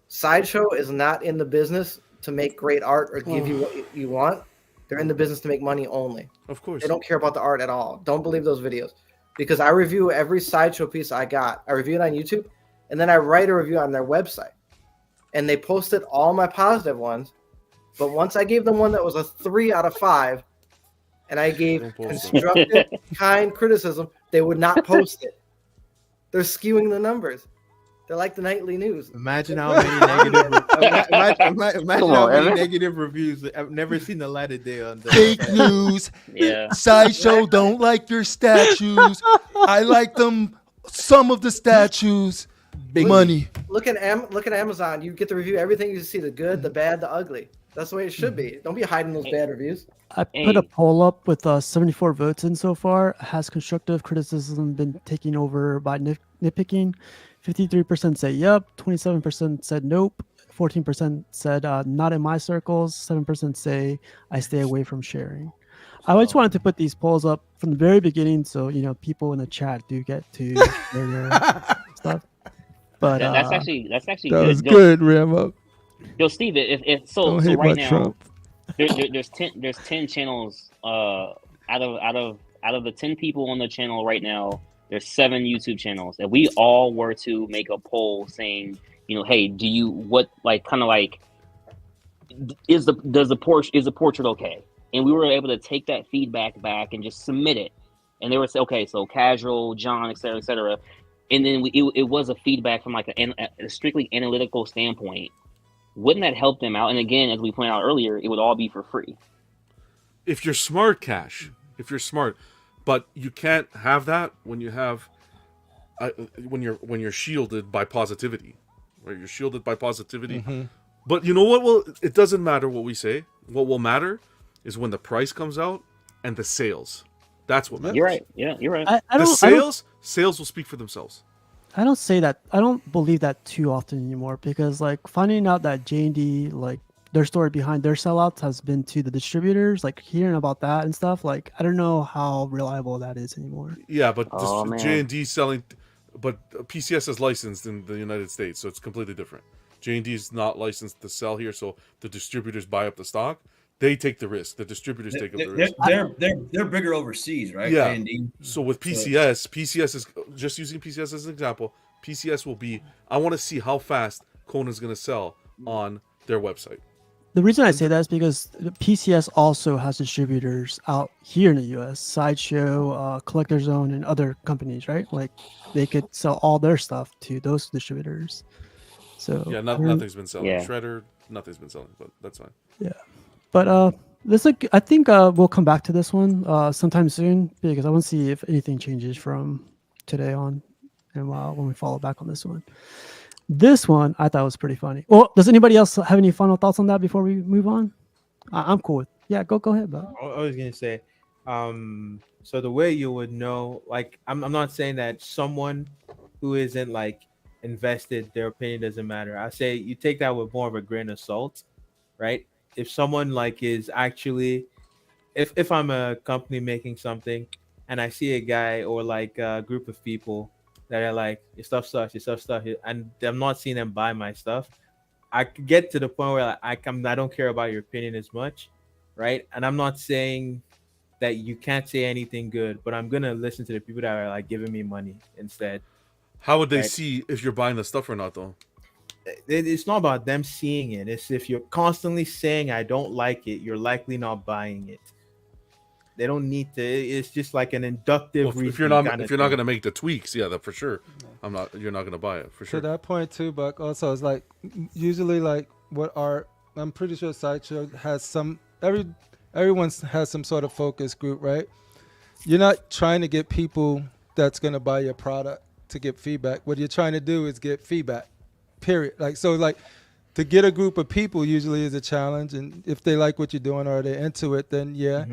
[SPEAKER 4] Sideshow is not in the business to make great art or give you what you want. They're in the business to make money only.
[SPEAKER 10] Of course.
[SPEAKER 4] They don't care about the art at all. Don't believe those videos. Because I review every Sideshow piece I got. I review it on YouTube, and then I write a review on their website. And they posted all my positive ones. But once I gave them one that was a 3 out of 5, and I gave constructive, kind criticism, they would not post it. They're skewing the numbers. They're like the nightly news.
[SPEAKER 12] Imagine how many imagine how many negative reviews. I've never seen the light of day on that.
[SPEAKER 3] Fake news.
[SPEAKER 2] Yeah.
[SPEAKER 3] Sideshow don't like your statues. I like them. Some of the statues. Big money.
[SPEAKER 4] Look at Amazon. You get to review everything you see: the good, the bad, the ugly. That's the way it should be. Don't be hiding those bad reviews.
[SPEAKER 1] I put a poll up with 74 votes in so far. Has constructive criticism been taken over by nitpicking? 53% say yep, 27% said nope, 14% said not in my circles, 7% say I stay away from sharing. I just wanted to put these polls up from the very beginning so people in the chat do get to share their stuff. But
[SPEAKER 2] that's actually
[SPEAKER 3] that
[SPEAKER 2] good.
[SPEAKER 3] was good, Rambo.
[SPEAKER 2] Yo, Steve, if so right now there's 10 channels out of the 10 people on the channel right now. There's 7 YouTube channels. If we all were to make a poll saying, hey, is the portrait okay? And we were able to take that feedback back and just submit it. And they would say, okay, so casual, John, et cetera, et cetera. And then it was a feedback from like a strictly analytical standpoint. Wouldn't that help them out? And again, as we pointed out earlier, it would all be for free.
[SPEAKER 10] If you're smart, Cash. If you're smart. But you can't have that when you have when you're shielded by positivity, right? You're shielded by positivity. Mm-hmm. But you know what? Well, it doesn't matter what we say. What will matter is when the price comes out and the sales. That's what matters.
[SPEAKER 2] You're right. Yeah, you're right.
[SPEAKER 10] Sales will speak for themselves.
[SPEAKER 1] I don't say that. I don't believe that too often anymore because finding out that J&D their story behind their sellouts has been to the distributors, hearing about that and stuff. I don't know how reliable that is anymore.
[SPEAKER 10] Yeah, but J&D selling, but PCS is licensed in the United States, so it's completely different. J&D is not licensed to sell here, so the distributors buy up the stock. They take the risk. The distributors take up the risk.
[SPEAKER 6] They're bigger overseas, right?
[SPEAKER 10] Yeah.
[SPEAKER 6] J&D.
[SPEAKER 10] So with PCS, PCS is just using PCS as an example. PCS will be. I want to see how fast Conan's going to sell on their website.
[SPEAKER 1] The reason I say that is because PCS also has distributors out here in the U.S. Sideshow, Collector Zone, and other companies, right? They could sell all their stuff to those distributors. So
[SPEAKER 10] yeah, nothing's been selling. Yeah. Shredder, nothing's been selling, but that's fine.
[SPEAKER 1] Yeah, but I think we'll come back to this one sometime soon because I want to see if anything changes from today on, and when we follow back on this one. This one I thought was pretty funny. Well, does anybody else have any final thoughts on that before we move on? I'm cool with. Yeah, go ahead, bro.
[SPEAKER 12] I was gonna say, so the way you would know, like, I'm not saying that someone who isn't like invested, their opinion doesn't matter. I say you take that with more of a grain of salt, right? If someone like is actually, if I'm a company making something and I see a guy or like a group of people that are like, your stuff sucks, and I'm not seeing them buy my stuff, I could get to the point where I don't care about your opinion as much, right? And I'm not saying that you can't say anything good, but I'm gonna listen to the people that are like giving me money instead.
[SPEAKER 10] How would they
[SPEAKER 12] Right.
[SPEAKER 10] see if you're buying the stuff or not, though?
[SPEAKER 12] It's not about them seeing it. It's if you're constantly saying I don't like it, you're likely not buying it. They don't need to. It's just like an inductive
[SPEAKER 10] Well, if
[SPEAKER 12] reasoning
[SPEAKER 10] you're not
[SPEAKER 12] kind of
[SPEAKER 10] going
[SPEAKER 12] thing.
[SPEAKER 10] to make the tweaks, yeah, that for sure. You're not going to buy it for sure.
[SPEAKER 3] To that point too, Buck. Also, it's like usually like what art. I'm pretty sure Sideshow has some. Everyone has some sort of focus group, right? You're not trying to get people that's gonna buy your product to get feedback. What you're trying to do is get feedback. Period. Like so, like to get a group of people usually is a challenge, and if they like what you're doing or they're into it, then yeah.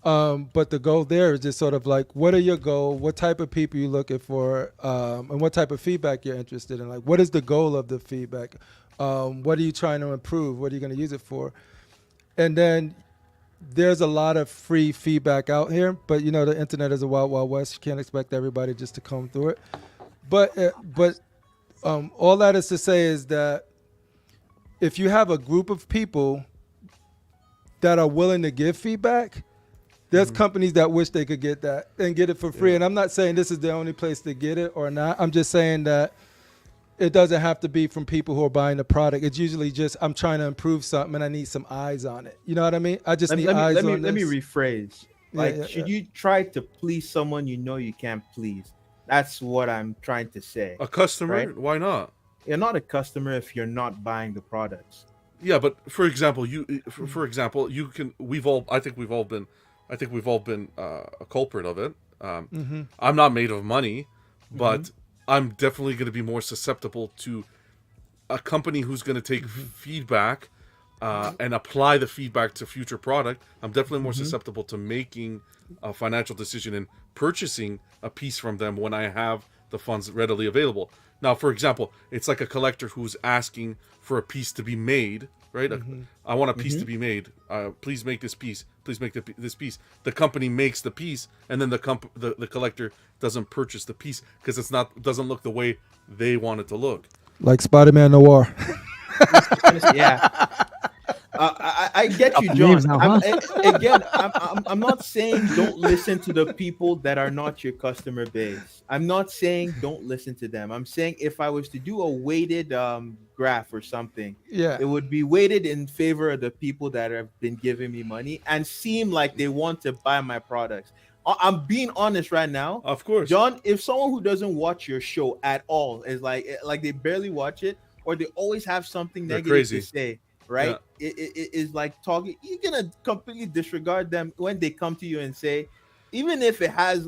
[SPEAKER 3] But the goal there is just sort of like, what are your goal? What type of people you looking for? And what type of feedback you're interested in? Like, what is the goal of the feedback? What are you trying to improve? What are you going to use it for? And then there's a lot of free feedback out here, but you know, the internet is a wild, wild west. You can't expect everybody just to come through it. But all that is to say is that if you have a group of people that are willing to give feedback, there's companies that wish they could get that and get it for free. And I'm not saying this is the only place to get it or not. I'm just saying that it doesn't have to be from people who are buying the product. It's usually just, I'm trying to improve something and I need some eyes on it. You know what I mean? I just need eyes on this.
[SPEAKER 12] Let me rephrase. Like, should you try to please someone you know you can't please? That's what I'm trying to say.
[SPEAKER 10] A customer?
[SPEAKER 12] Right?
[SPEAKER 10] Why not?
[SPEAKER 12] You're not a customer if you're not buying the products.
[SPEAKER 10] Yeah, but for example, you can. I think we've all been a culprit of it. I'm not made of money, but I'm definitely going to be more susceptible to a company who's going to take feedback and apply the feedback to future product. I'm definitely more susceptible to making a financial decision and purchasing a piece from them when I have the funds readily available. Now, for example, it's like a collector who's asking for a piece to be made, right? I want a piece to be made. Please make this piece. Please make this piece. The company makes the piece, and then the collector doesn't purchase the piece because doesn't look the way they want it to look.
[SPEAKER 3] Like Spider-Man Noir.
[SPEAKER 12] Yeah. I get you, John. I'm not saying don't listen to the people that are not your customer base. I'm not saying don't listen to them. I'm saying if I was to do a weighted graph or something, it would be weighted in favor of the people that have been giving me money and seem like they want to buy my products. I'm being honest right now.
[SPEAKER 10] Of course,
[SPEAKER 12] John. If someone who doesn't watch your show at all is like they barely watch it, or they always have something negative to say, right? Yeah. It is like talking. You're gonna completely disregard them when they come to you and say, even if it has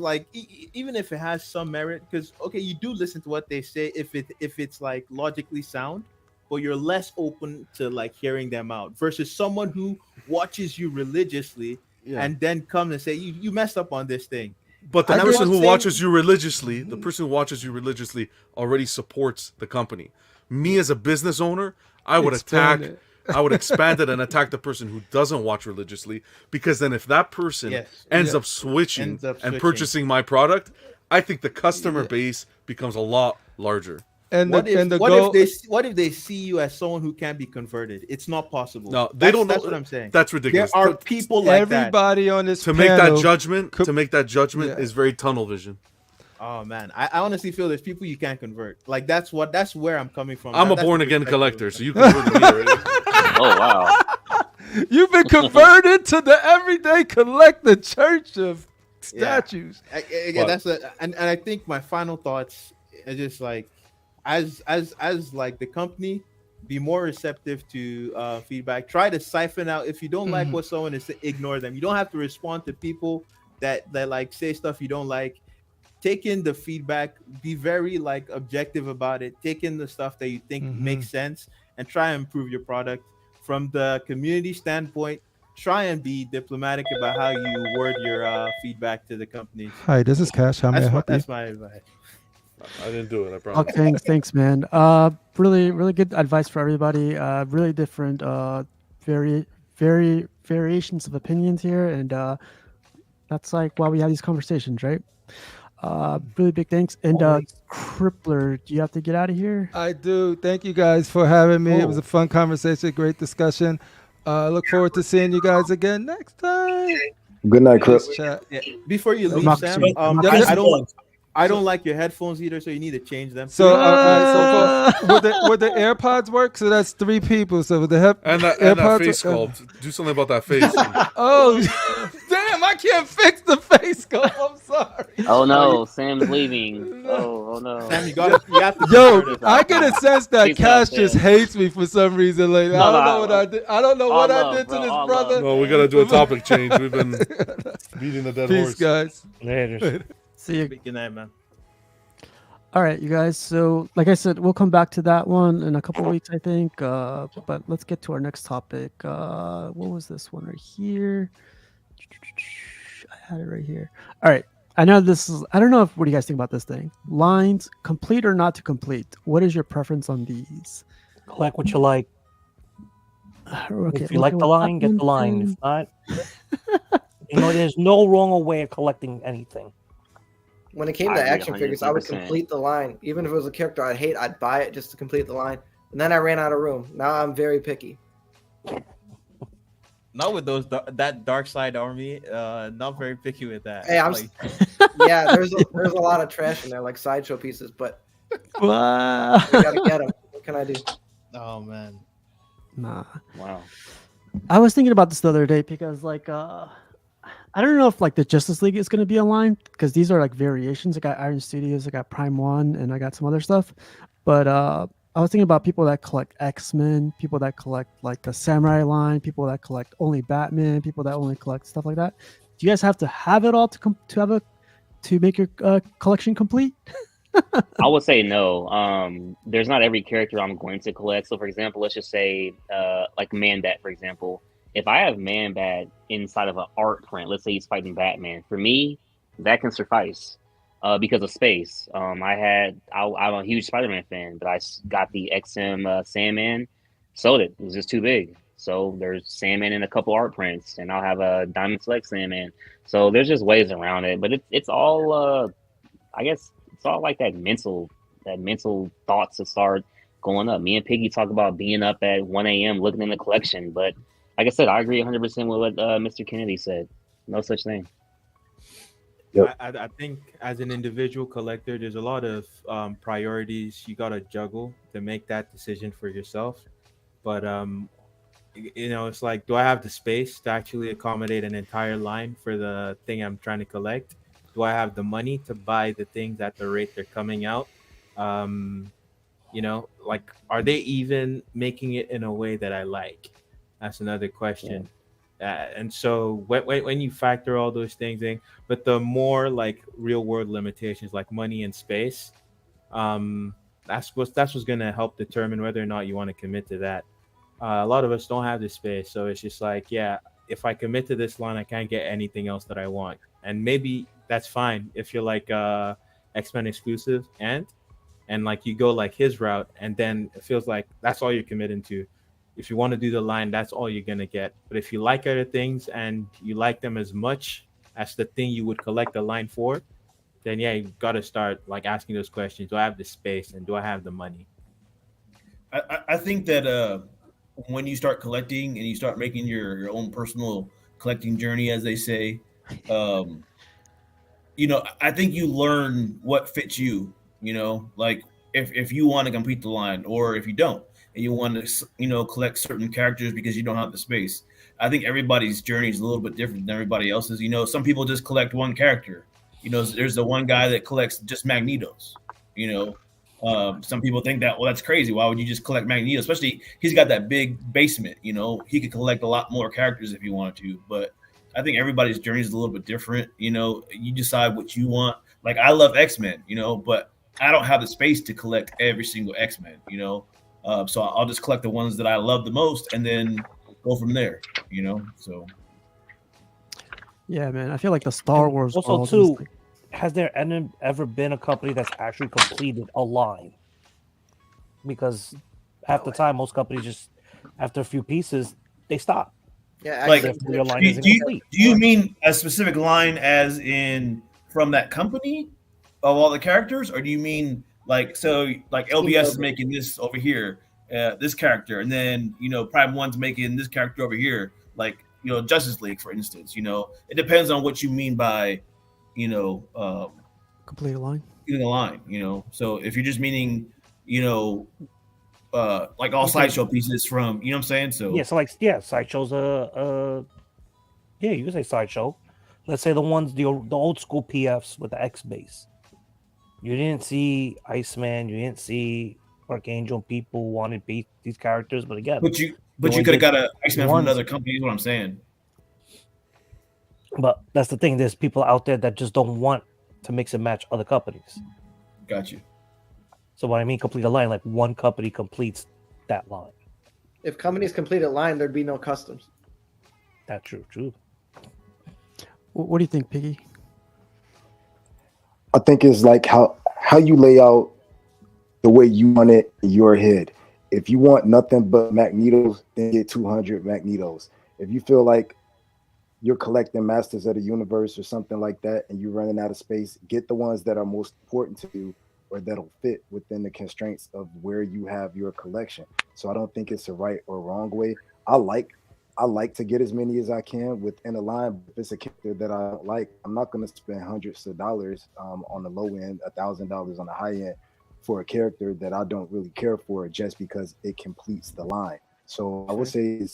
[SPEAKER 12] some merit, because okay, you do listen to what they say if it's like logically sound, but you're less open to like hearing them out versus someone who watches you religiously and then come and say you messed up on this thing.
[SPEAKER 10] But the person who watches you religiously, already supports the company. Me as a business owner, I would expand it and attack the person who doesn't watch religiously, because then if that person ends up switching and purchasing my product, I think the customer base becomes a lot larger.
[SPEAKER 12] And what if they see you as someone who can't be converted? It's not possible.
[SPEAKER 10] No, they don't know.
[SPEAKER 12] That's what I'm saying.
[SPEAKER 10] That's ridiculous.
[SPEAKER 12] There are people like
[SPEAKER 3] everybody on this
[SPEAKER 10] to make that judgment is very tunnel vision.
[SPEAKER 12] Oh man, I honestly feel there's people you can't convert. Like that's where I'm coming from.
[SPEAKER 10] I'm a born again collector, so you converted me already.
[SPEAKER 2] Oh wow,
[SPEAKER 3] you've been converted to the everyday collector church of statues.
[SPEAKER 12] And I think my final thoughts are just like, as like the company, be more receptive to feedback. Try to siphon out if you don't like what someone is saying, ignore them. You don't have to respond to people that like say stuff you don't like. take in the feedback, be very like objective about it, take in the stuff that you think makes sense, and try and improve your product. From the community standpoint, try and be diplomatic about how you word your feedback to the companies.
[SPEAKER 3] Hi, this is Cash. How may I help you?
[SPEAKER 12] That's my advice.
[SPEAKER 10] I didn't do it. I
[SPEAKER 1] Oh,
[SPEAKER 10] promise.
[SPEAKER 1] thanks, man. Really, really good advice for everybody. Really different, very variations of opinions here, and that's like why we have these conversations, right? Really big thanks. And Crippler, do you have to get out of here?
[SPEAKER 3] I do. Thank you guys for having me. It was a fun conversation, great discussion. Look forward to seeing you guys again next time.
[SPEAKER 8] Good night, Chris.
[SPEAKER 3] Chat.
[SPEAKER 12] Yeah. Before you leave,
[SPEAKER 1] Mark,
[SPEAKER 12] Sam,
[SPEAKER 3] yeah,
[SPEAKER 12] I don't like your headphones either, so you need to change them.
[SPEAKER 3] So, would the AirPods work? So that's 3 people. So with the
[SPEAKER 10] and that face sculpt. Do something about that face.
[SPEAKER 3] Oh, damn! I can't fix the face sculpt. I'm sorry.
[SPEAKER 2] Oh no, Sam's leaving. Oh no.
[SPEAKER 12] Sam, you have to.
[SPEAKER 3] Yo, I get a sense that Cash just hates me for some reason. Like I don't know what I did. I don't know what I did to this brother.
[SPEAKER 10] No, we gotta do a topic change. We've been beating the dead horse.
[SPEAKER 3] Peace, guys.
[SPEAKER 7] Later.
[SPEAKER 1] See you.
[SPEAKER 12] Good night, man.
[SPEAKER 1] All right, you guys. So, like I said, we'll come back to that one in a couple of weeks, I think. But let's get to our next topic. What was this one right here? I had it right here. All right. I know this is. I don't know what do you guys think about this thing? Lines, complete or not to complete. What is your preference on these?
[SPEAKER 7] Collect what you like.
[SPEAKER 1] Okay,
[SPEAKER 7] if you like the line, get the line. If not, there's no wrong way of collecting anything.
[SPEAKER 4] When it came to action figures, I would complete the line. Even if it was a character I'd hate, I'd buy it just to complete the line. And then I ran out of room. Now I'm very picky.
[SPEAKER 5] Not with those that Dark Side Army. Not very picky with that.
[SPEAKER 4] Hey, yeah. There's a lot of trash in there, like sideshow pieces, but we gotta get them. What can I do?
[SPEAKER 5] Oh man.
[SPEAKER 1] Nah.
[SPEAKER 2] Wow.
[SPEAKER 1] I was thinking about this the other day because I don't know if like the Justice League is going to be aligned because these are like variations. I got Iron Studios, I got Prime One, and I got some other stuff. But I was thinking about people that collect X-Men, people that collect like the Samurai line, people that collect only Batman, people that only collect stuff like that. Do you guys have to have it all to make your collection complete?
[SPEAKER 2] I would say no. There's not every character I'm going to collect. So, for example, let's just say like Man-Bat, for example. If I have Man-Bat inside of an art print, let's say he's fighting Batman, for me, that can suffice because of space. I'm a huge Spider-Man fan, but I got the XM Sandman, sold it. It was just too big. So there's Sandman in a couple art prints, and I'll have a Diamond Select Sandman. So there's just ways around it, but it's all, I guess, it's all like that mental thoughts that start going up. Me and Piggy talk about being up at 1 a.m. looking in the collection, but like I said, I agree 100% with what Mr. Kennedy said. No such thing.
[SPEAKER 5] Yep. I think as an individual collector, there's a lot of priorities you got to juggle to make that decision for yourself. But, it's like, do I have the space to actually accommodate an entire line for the thing I'm trying to collect? Do I have the money to buy the things at the rate they're coming out? Are they even making it in a way that I like? That's another question. And so when you factor all those things in, but the more like real world limitations like money and space, that's what's going to help determine whether or not you want to commit to that. A lot of us don't have the space, so it's just like, yeah, if I commit to this line, I can't get anything else that I want, and maybe that's fine if you're like X-Men exclusive and like you go like his route, and then it feels like that's all you're committing to. If you want to do the line, that's all you're going to get. But if you like other things and you like them as much as the thing you would collect the line for, then yeah, you got to start like asking those questions. Do I have the space and do I have the money?
[SPEAKER 6] I think that when you start collecting and you start making your own personal collecting journey, as they say, I think you learn what fits you, like if you want to complete the line or if you don't. And you want to, collect certain characters because you don't have the space. I think everybody's journey is a little bit different than everybody else's. Some people just collect one character. There's the one guy that collects just Magnetos. Some people think that, well, that's crazy. Why would you just collect Magneto? Especially he's got that big basement. He could collect a lot more characters if he wanted to. But I think everybody's journey is a little bit different. You decide what you want. Like I love X-Men, but I don't have the space to collect every single X-Men, so I'll just collect the ones that I love the most and then go from there, so.
[SPEAKER 1] Yeah, man. I feel like the Star Wars
[SPEAKER 7] also
[SPEAKER 1] world
[SPEAKER 7] too,
[SPEAKER 1] is like,
[SPEAKER 7] has there ever been a company that's actually completed a line? Because half the time, most companies just after a few pieces they stop.
[SPEAKER 4] Yeah,
[SPEAKER 6] Like,
[SPEAKER 7] Therefore, your line
[SPEAKER 6] do
[SPEAKER 7] isn't
[SPEAKER 6] you,
[SPEAKER 7] complete.
[SPEAKER 6] do you mean a specific line as in from that company of all the characters, or do you mean like LBS is making this over here, this character, and then Prime One's making this character over here, like Justice League, for instance. It depends on what you mean by
[SPEAKER 1] complete a line.
[SPEAKER 6] Getting a line. So if you're just meaning like all sideshow pieces from, what I'm saying? So
[SPEAKER 7] sideshow's you can say sideshow. Let's say the old school PFs with the X base. You didn't see Iceman, you didn't see Archangel. People wanted these characters, but again,
[SPEAKER 6] but you could have got an Iceman from another company. Is what I'm saying.
[SPEAKER 7] But that's the thing. There's people out there that just don't want to mix and match other companies.
[SPEAKER 6] Got you.
[SPEAKER 7] So what I mean, complete a line, like one company completes that line.
[SPEAKER 4] If companies complete a line, there'd be no customs.
[SPEAKER 7] That's true.
[SPEAKER 1] What do you think, Piggy?
[SPEAKER 8] I think it's like how you lay out the way you want it in your head. If you want nothing but Magnetos, then get 200 Magnetos. If you feel like you're collecting Masters of the Universe or something like that, and you're running out of space, get the ones that are most important to you or that'll fit within the constraints of where you have your collection. So I don't think it's a right or wrong way. I like to get as many as I can within a line. If it's a character that I don't like, I'm not going to spend hundreds of dollars on the low end, $1,000 on the high end for a character that I don't really care for just because it completes the line. So I would say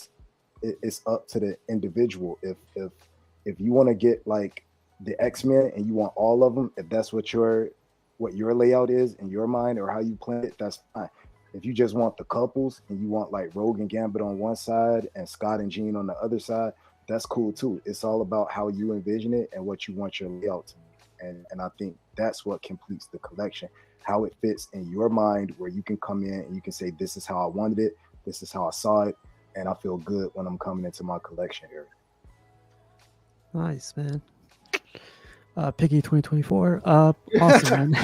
[SPEAKER 8] it's up to the individual. If you want to get like the X-Men and you want all of them, if that's what your layout is in your mind or how you plan it, that's fine. If you just want the couples and you want like Rogue and Gambit on one side and Scott and Jean on the other side, that's cool too. It's all about how you envision it and what you want your layout to be. And I think that's what completes the collection, how it fits in your mind, where you can come in and you can say, this is how I wanted it, this is how I saw it, and I feel good when I'm coming into my collection area.
[SPEAKER 1] Nice, man. Piggy 2024. Awesome, man.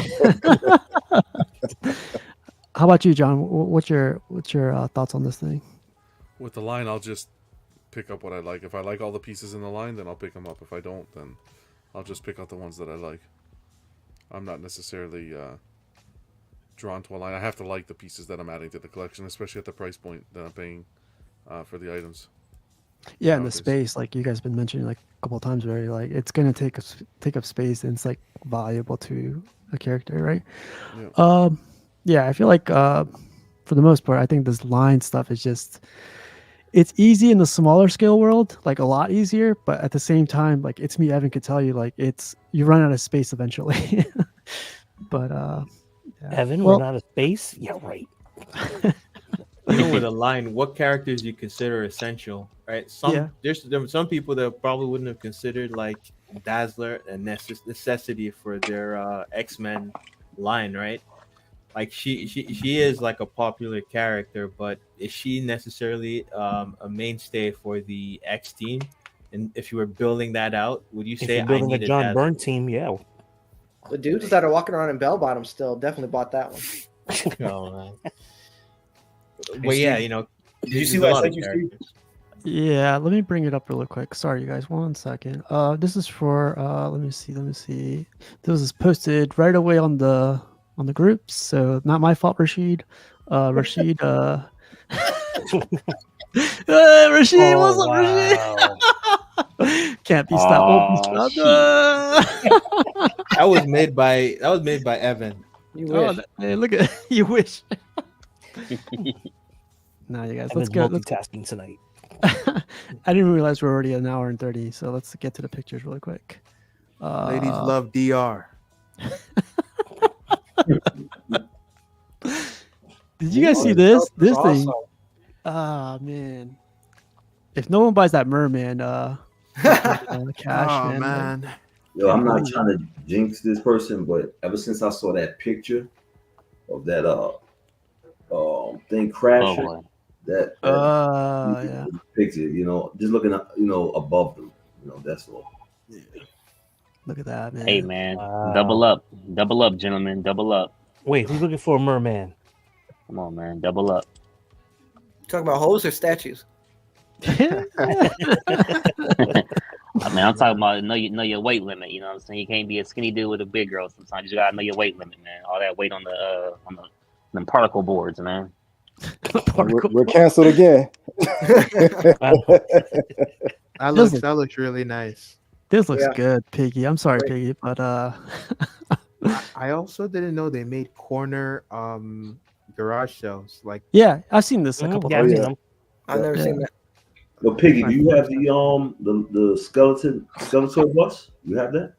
[SPEAKER 1] How about you, John? What's your thoughts on this thing?
[SPEAKER 10] With the line, I'll just pick up what I like. If I like all the pieces in the line, then I'll pick them up. If I don't, then I'll just pick out the ones that I like. I'm not necessarily drawn to a line. I have to like the pieces that I'm adding to the collection, especially at the price point that I'm paying for the items.
[SPEAKER 1] Yeah, and the space, like you guys have been mentioning like a couple of times already, like it's gonna take up space and it's like valuable to a character, right?
[SPEAKER 10] Yeah.
[SPEAKER 1] Yeah, I feel like for the most part, I think this line stuff is it's easy in the smaller scale world, like a lot easier, but at the same time, like It's Me Evan could tell you, like you run out of space eventually. But yeah.
[SPEAKER 7] Evan, run out of space? Yeah, right.
[SPEAKER 12] Even with a line, what characters you consider essential, right? There were some people that probably wouldn't have considered like Dazzler a necessity for their X-Men line, right? Like she is like a popular character, but is she necessarily a mainstay for the X team? And if you were building that out, would you say
[SPEAKER 7] if you're building a John Byrne team? Yeah.
[SPEAKER 4] The dudes that are walking around in bell bottom still definitely bought that one.
[SPEAKER 12] Oh man. Well, yeah,
[SPEAKER 6] Did you see what I sent you, Steve?
[SPEAKER 1] Yeah, let me bring it up really quick. Sorry, you guys. 1 second. This is for let me see. This is posted right away on the groups, so not my fault, Rashid. Rashid, Rashid, what's up, Rashid? Can't be stopped. Won't be stopped.
[SPEAKER 12] That was made by Evan.
[SPEAKER 4] You wish.
[SPEAKER 1] Hey, look at you wish. Nah, you guys, let's go.
[SPEAKER 7] Multitasking tonight.
[SPEAKER 1] I didn't realize we're already an hour and 30, so let's get to the pictures really quick.
[SPEAKER 12] Ladies love DR.
[SPEAKER 1] Did you guys see this? This thing. Ah, man. If no one buys that merman, cash, man.
[SPEAKER 11] Yo, I'm not trying to jinx this person, but ever since I saw that picture of that thing crashing, that
[SPEAKER 1] yeah.
[SPEAKER 11] picture, you know, just looking up, you know, above them, you know, that's all.
[SPEAKER 1] Yeah. Look at that, man.
[SPEAKER 2] Hey, man, double up, gentlemen, double up.
[SPEAKER 7] Wait, who's looking for a merman?
[SPEAKER 2] Come on, man, double up.
[SPEAKER 4] Talking about hoes or statues?
[SPEAKER 2] I mean, I'm talking about know your weight limit. You know what I'm saying? You can't be a skinny dude with a big girl. Sometimes you gotta know your weight limit, man. All that weight on the them particle boards, man.
[SPEAKER 8] We're canceled again.
[SPEAKER 12] That looks really nice.
[SPEAKER 1] This looks good, Piggy. I'm sorry, Piggy, but
[SPEAKER 12] I also didn't know they made corner garage sales. Like,
[SPEAKER 1] yeah, I've seen this a couple times.
[SPEAKER 4] I've never seen that.
[SPEAKER 11] Well, Piggy, do you have the skeleton bus? You have that?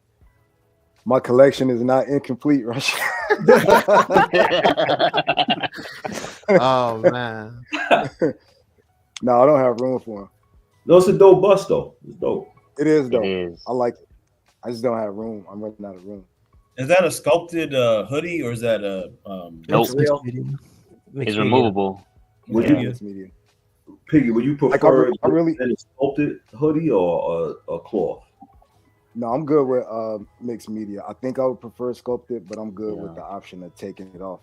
[SPEAKER 8] My collection is not incomplete, Rush.
[SPEAKER 12] Oh man.
[SPEAKER 8] No, I don't have room for him.
[SPEAKER 11] No, it's a dope bus though. It's dope.
[SPEAKER 8] It is dope.
[SPEAKER 2] It is.
[SPEAKER 8] I like it. I just don't have room. I'm running out of room.
[SPEAKER 6] Is that a sculpted hoodie or is that a
[SPEAKER 2] Nope.
[SPEAKER 4] real?
[SPEAKER 2] It's removable.
[SPEAKER 11] Would
[SPEAKER 2] Yeah.
[SPEAKER 11] you, Piggy, would you prefer
[SPEAKER 8] I really
[SPEAKER 11] a sculpted hoodie or a cloth?
[SPEAKER 8] no, I'm good with mixed media. I think I would prefer sculpted, but I'm good with the option of taking it off.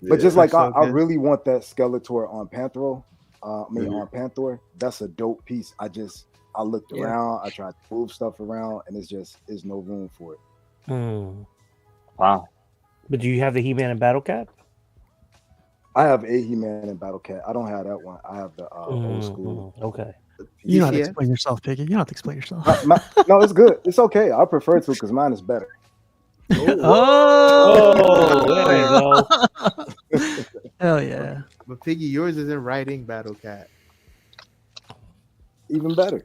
[SPEAKER 8] But just like I really want that Skeletor on Panthro. On Panther. That's a dope piece. I looked around, I tried to move stuff around, and there's no room for it.
[SPEAKER 2] Wow.
[SPEAKER 7] But do you have the He-Man and Battle Cat?
[SPEAKER 8] I have a He-Man and Battle Cat. I don't have that one. I have the old school.
[SPEAKER 7] Okay.
[SPEAKER 1] You don't have to explain yourself, Piggy. You don't have to explain yourself.
[SPEAKER 8] No, it's good. It's okay. I prefer to because mine is better.
[SPEAKER 1] Oh,
[SPEAKER 7] there you go.
[SPEAKER 1] Hell yeah.
[SPEAKER 12] But Piggy, yours isn't riding Battle Cat.
[SPEAKER 8] Even better.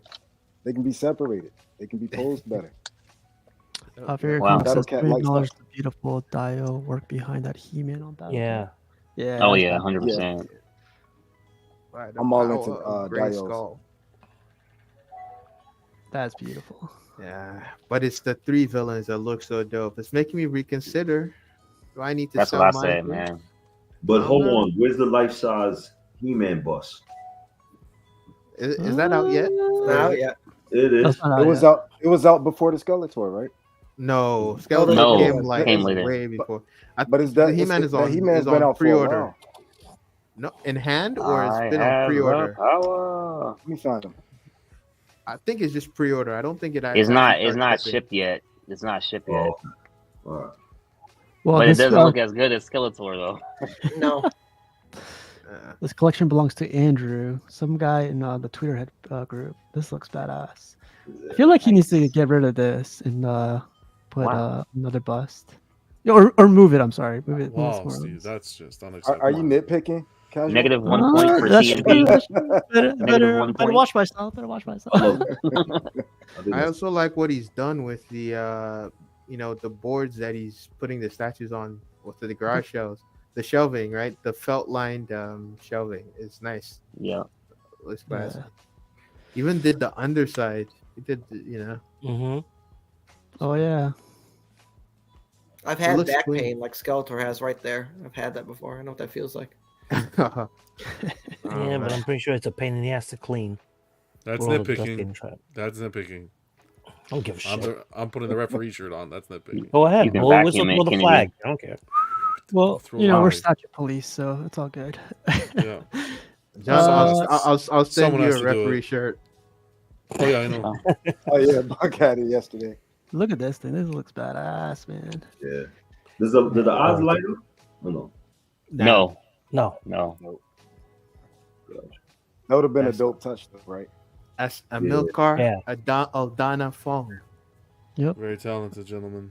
[SPEAKER 8] They can be separated. They can be posed better.
[SPEAKER 1] Very
[SPEAKER 2] Wow.
[SPEAKER 1] cool.
[SPEAKER 8] Battle Cat likes
[SPEAKER 1] Acknowledge the beautiful dial work behind that He-Man on Battle
[SPEAKER 7] Yeah.
[SPEAKER 1] Cat. Yeah.
[SPEAKER 2] Oh yeah, 100%.
[SPEAKER 12] Right,
[SPEAKER 8] I'm all
[SPEAKER 12] power
[SPEAKER 8] into
[SPEAKER 12] of Gray
[SPEAKER 8] dials.
[SPEAKER 12] Skull.
[SPEAKER 1] That's beautiful.
[SPEAKER 12] Yeah, but it's the 3 villains that look so dope. It's making me reconsider. Do I need to
[SPEAKER 2] That's
[SPEAKER 12] sell
[SPEAKER 2] what I
[SPEAKER 12] mine
[SPEAKER 2] said,
[SPEAKER 12] too?
[SPEAKER 2] man.
[SPEAKER 11] But hold on, where's the life-size He-Man bus?
[SPEAKER 12] Is that out yet?
[SPEAKER 4] Not yet.
[SPEAKER 11] It is.
[SPEAKER 8] It was out before the Skeletor, right?
[SPEAKER 12] No, Skeletor
[SPEAKER 2] No,
[SPEAKER 12] came like
[SPEAKER 2] came later.
[SPEAKER 12] way before.
[SPEAKER 8] But is that
[SPEAKER 12] the He-Man is
[SPEAKER 8] the
[SPEAKER 12] on?
[SPEAKER 8] He-Man's
[SPEAKER 12] Is
[SPEAKER 8] been
[SPEAKER 12] on
[SPEAKER 8] out for a
[SPEAKER 12] pre-order?
[SPEAKER 8] while.
[SPEAKER 12] No, in hand or
[SPEAKER 2] I
[SPEAKER 12] it's been on
[SPEAKER 2] have
[SPEAKER 12] pre-order.
[SPEAKER 2] the power.
[SPEAKER 8] Let me find him.
[SPEAKER 12] I think it's just pre-order. I don't think it.
[SPEAKER 2] It's not.
[SPEAKER 12] actually
[SPEAKER 2] It's not
[SPEAKER 12] started shipping.
[SPEAKER 2] shipped yet. It's not shipped yet.
[SPEAKER 11] Oh, all right.
[SPEAKER 1] Well,
[SPEAKER 2] But it
[SPEAKER 1] this,
[SPEAKER 2] doesn't look as good as Skeletor though.
[SPEAKER 4] No.
[SPEAKER 1] this collection belongs to Andrew, some guy in the Twitter head group. This looks badass. I feel like he needs to get rid of this and put another bust. Or move it. I'm sorry. Move it.
[SPEAKER 10] Wow, Steve, that's just unacceptable.
[SPEAKER 8] Are you nitpicking? Casual?
[SPEAKER 2] Negative 1 point for CNP.
[SPEAKER 1] Better
[SPEAKER 2] 1
[SPEAKER 1] better
[SPEAKER 2] point.
[SPEAKER 1] watch myself. Better watch myself.
[SPEAKER 12] I also like what he's done with the the boards that he's putting the statues on with the garage shelves. The shelving, right? The felt lined shelving is nice.
[SPEAKER 2] Yeah.
[SPEAKER 12] Looks classy. Even did the underside. He did
[SPEAKER 7] Mm-hmm.
[SPEAKER 1] Oh yeah.
[SPEAKER 4] I've
[SPEAKER 12] It
[SPEAKER 4] had
[SPEAKER 12] looks
[SPEAKER 4] back
[SPEAKER 12] clean.
[SPEAKER 4] pain like Skeletor has right there. I've had that before. I know what that feels like.
[SPEAKER 7] Yeah, but I'm pretty sure it's a pain in the ass to clean.
[SPEAKER 10] That's
[SPEAKER 7] We're all just getting
[SPEAKER 10] nitpicking.
[SPEAKER 7] trapped.
[SPEAKER 10] That's nitpicking.
[SPEAKER 7] I don't give a shit.
[SPEAKER 10] I'm putting the referee shirt on. That's nitpicking.
[SPEAKER 7] Go ahead.
[SPEAKER 2] You can
[SPEAKER 7] Blow whistle,
[SPEAKER 2] vacuum it,
[SPEAKER 7] blow the
[SPEAKER 2] Kennedy.
[SPEAKER 7] flag. I don't care.
[SPEAKER 1] Well,
[SPEAKER 10] Throw
[SPEAKER 1] you know, we're
[SPEAKER 10] live.
[SPEAKER 1] statue police, so it's all good.
[SPEAKER 10] Yeah.
[SPEAKER 12] I'll send
[SPEAKER 10] Someone
[SPEAKER 12] you
[SPEAKER 10] has
[SPEAKER 12] a
[SPEAKER 10] to do
[SPEAKER 12] referee
[SPEAKER 10] it.
[SPEAKER 12] shirt.
[SPEAKER 10] Oh yeah, I know.
[SPEAKER 8] Oh yeah, Buck had it yesterday.
[SPEAKER 1] Look at this thing. This looks badass, man.
[SPEAKER 11] Yeah. Did the odds light up? No.
[SPEAKER 2] No.
[SPEAKER 7] No.
[SPEAKER 2] No.
[SPEAKER 8] That would have been a dope touch, though, right?
[SPEAKER 12] As a milk car,
[SPEAKER 7] Yeah.
[SPEAKER 12] Aldana Fong.
[SPEAKER 1] Yep.
[SPEAKER 10] Very talented gentleman.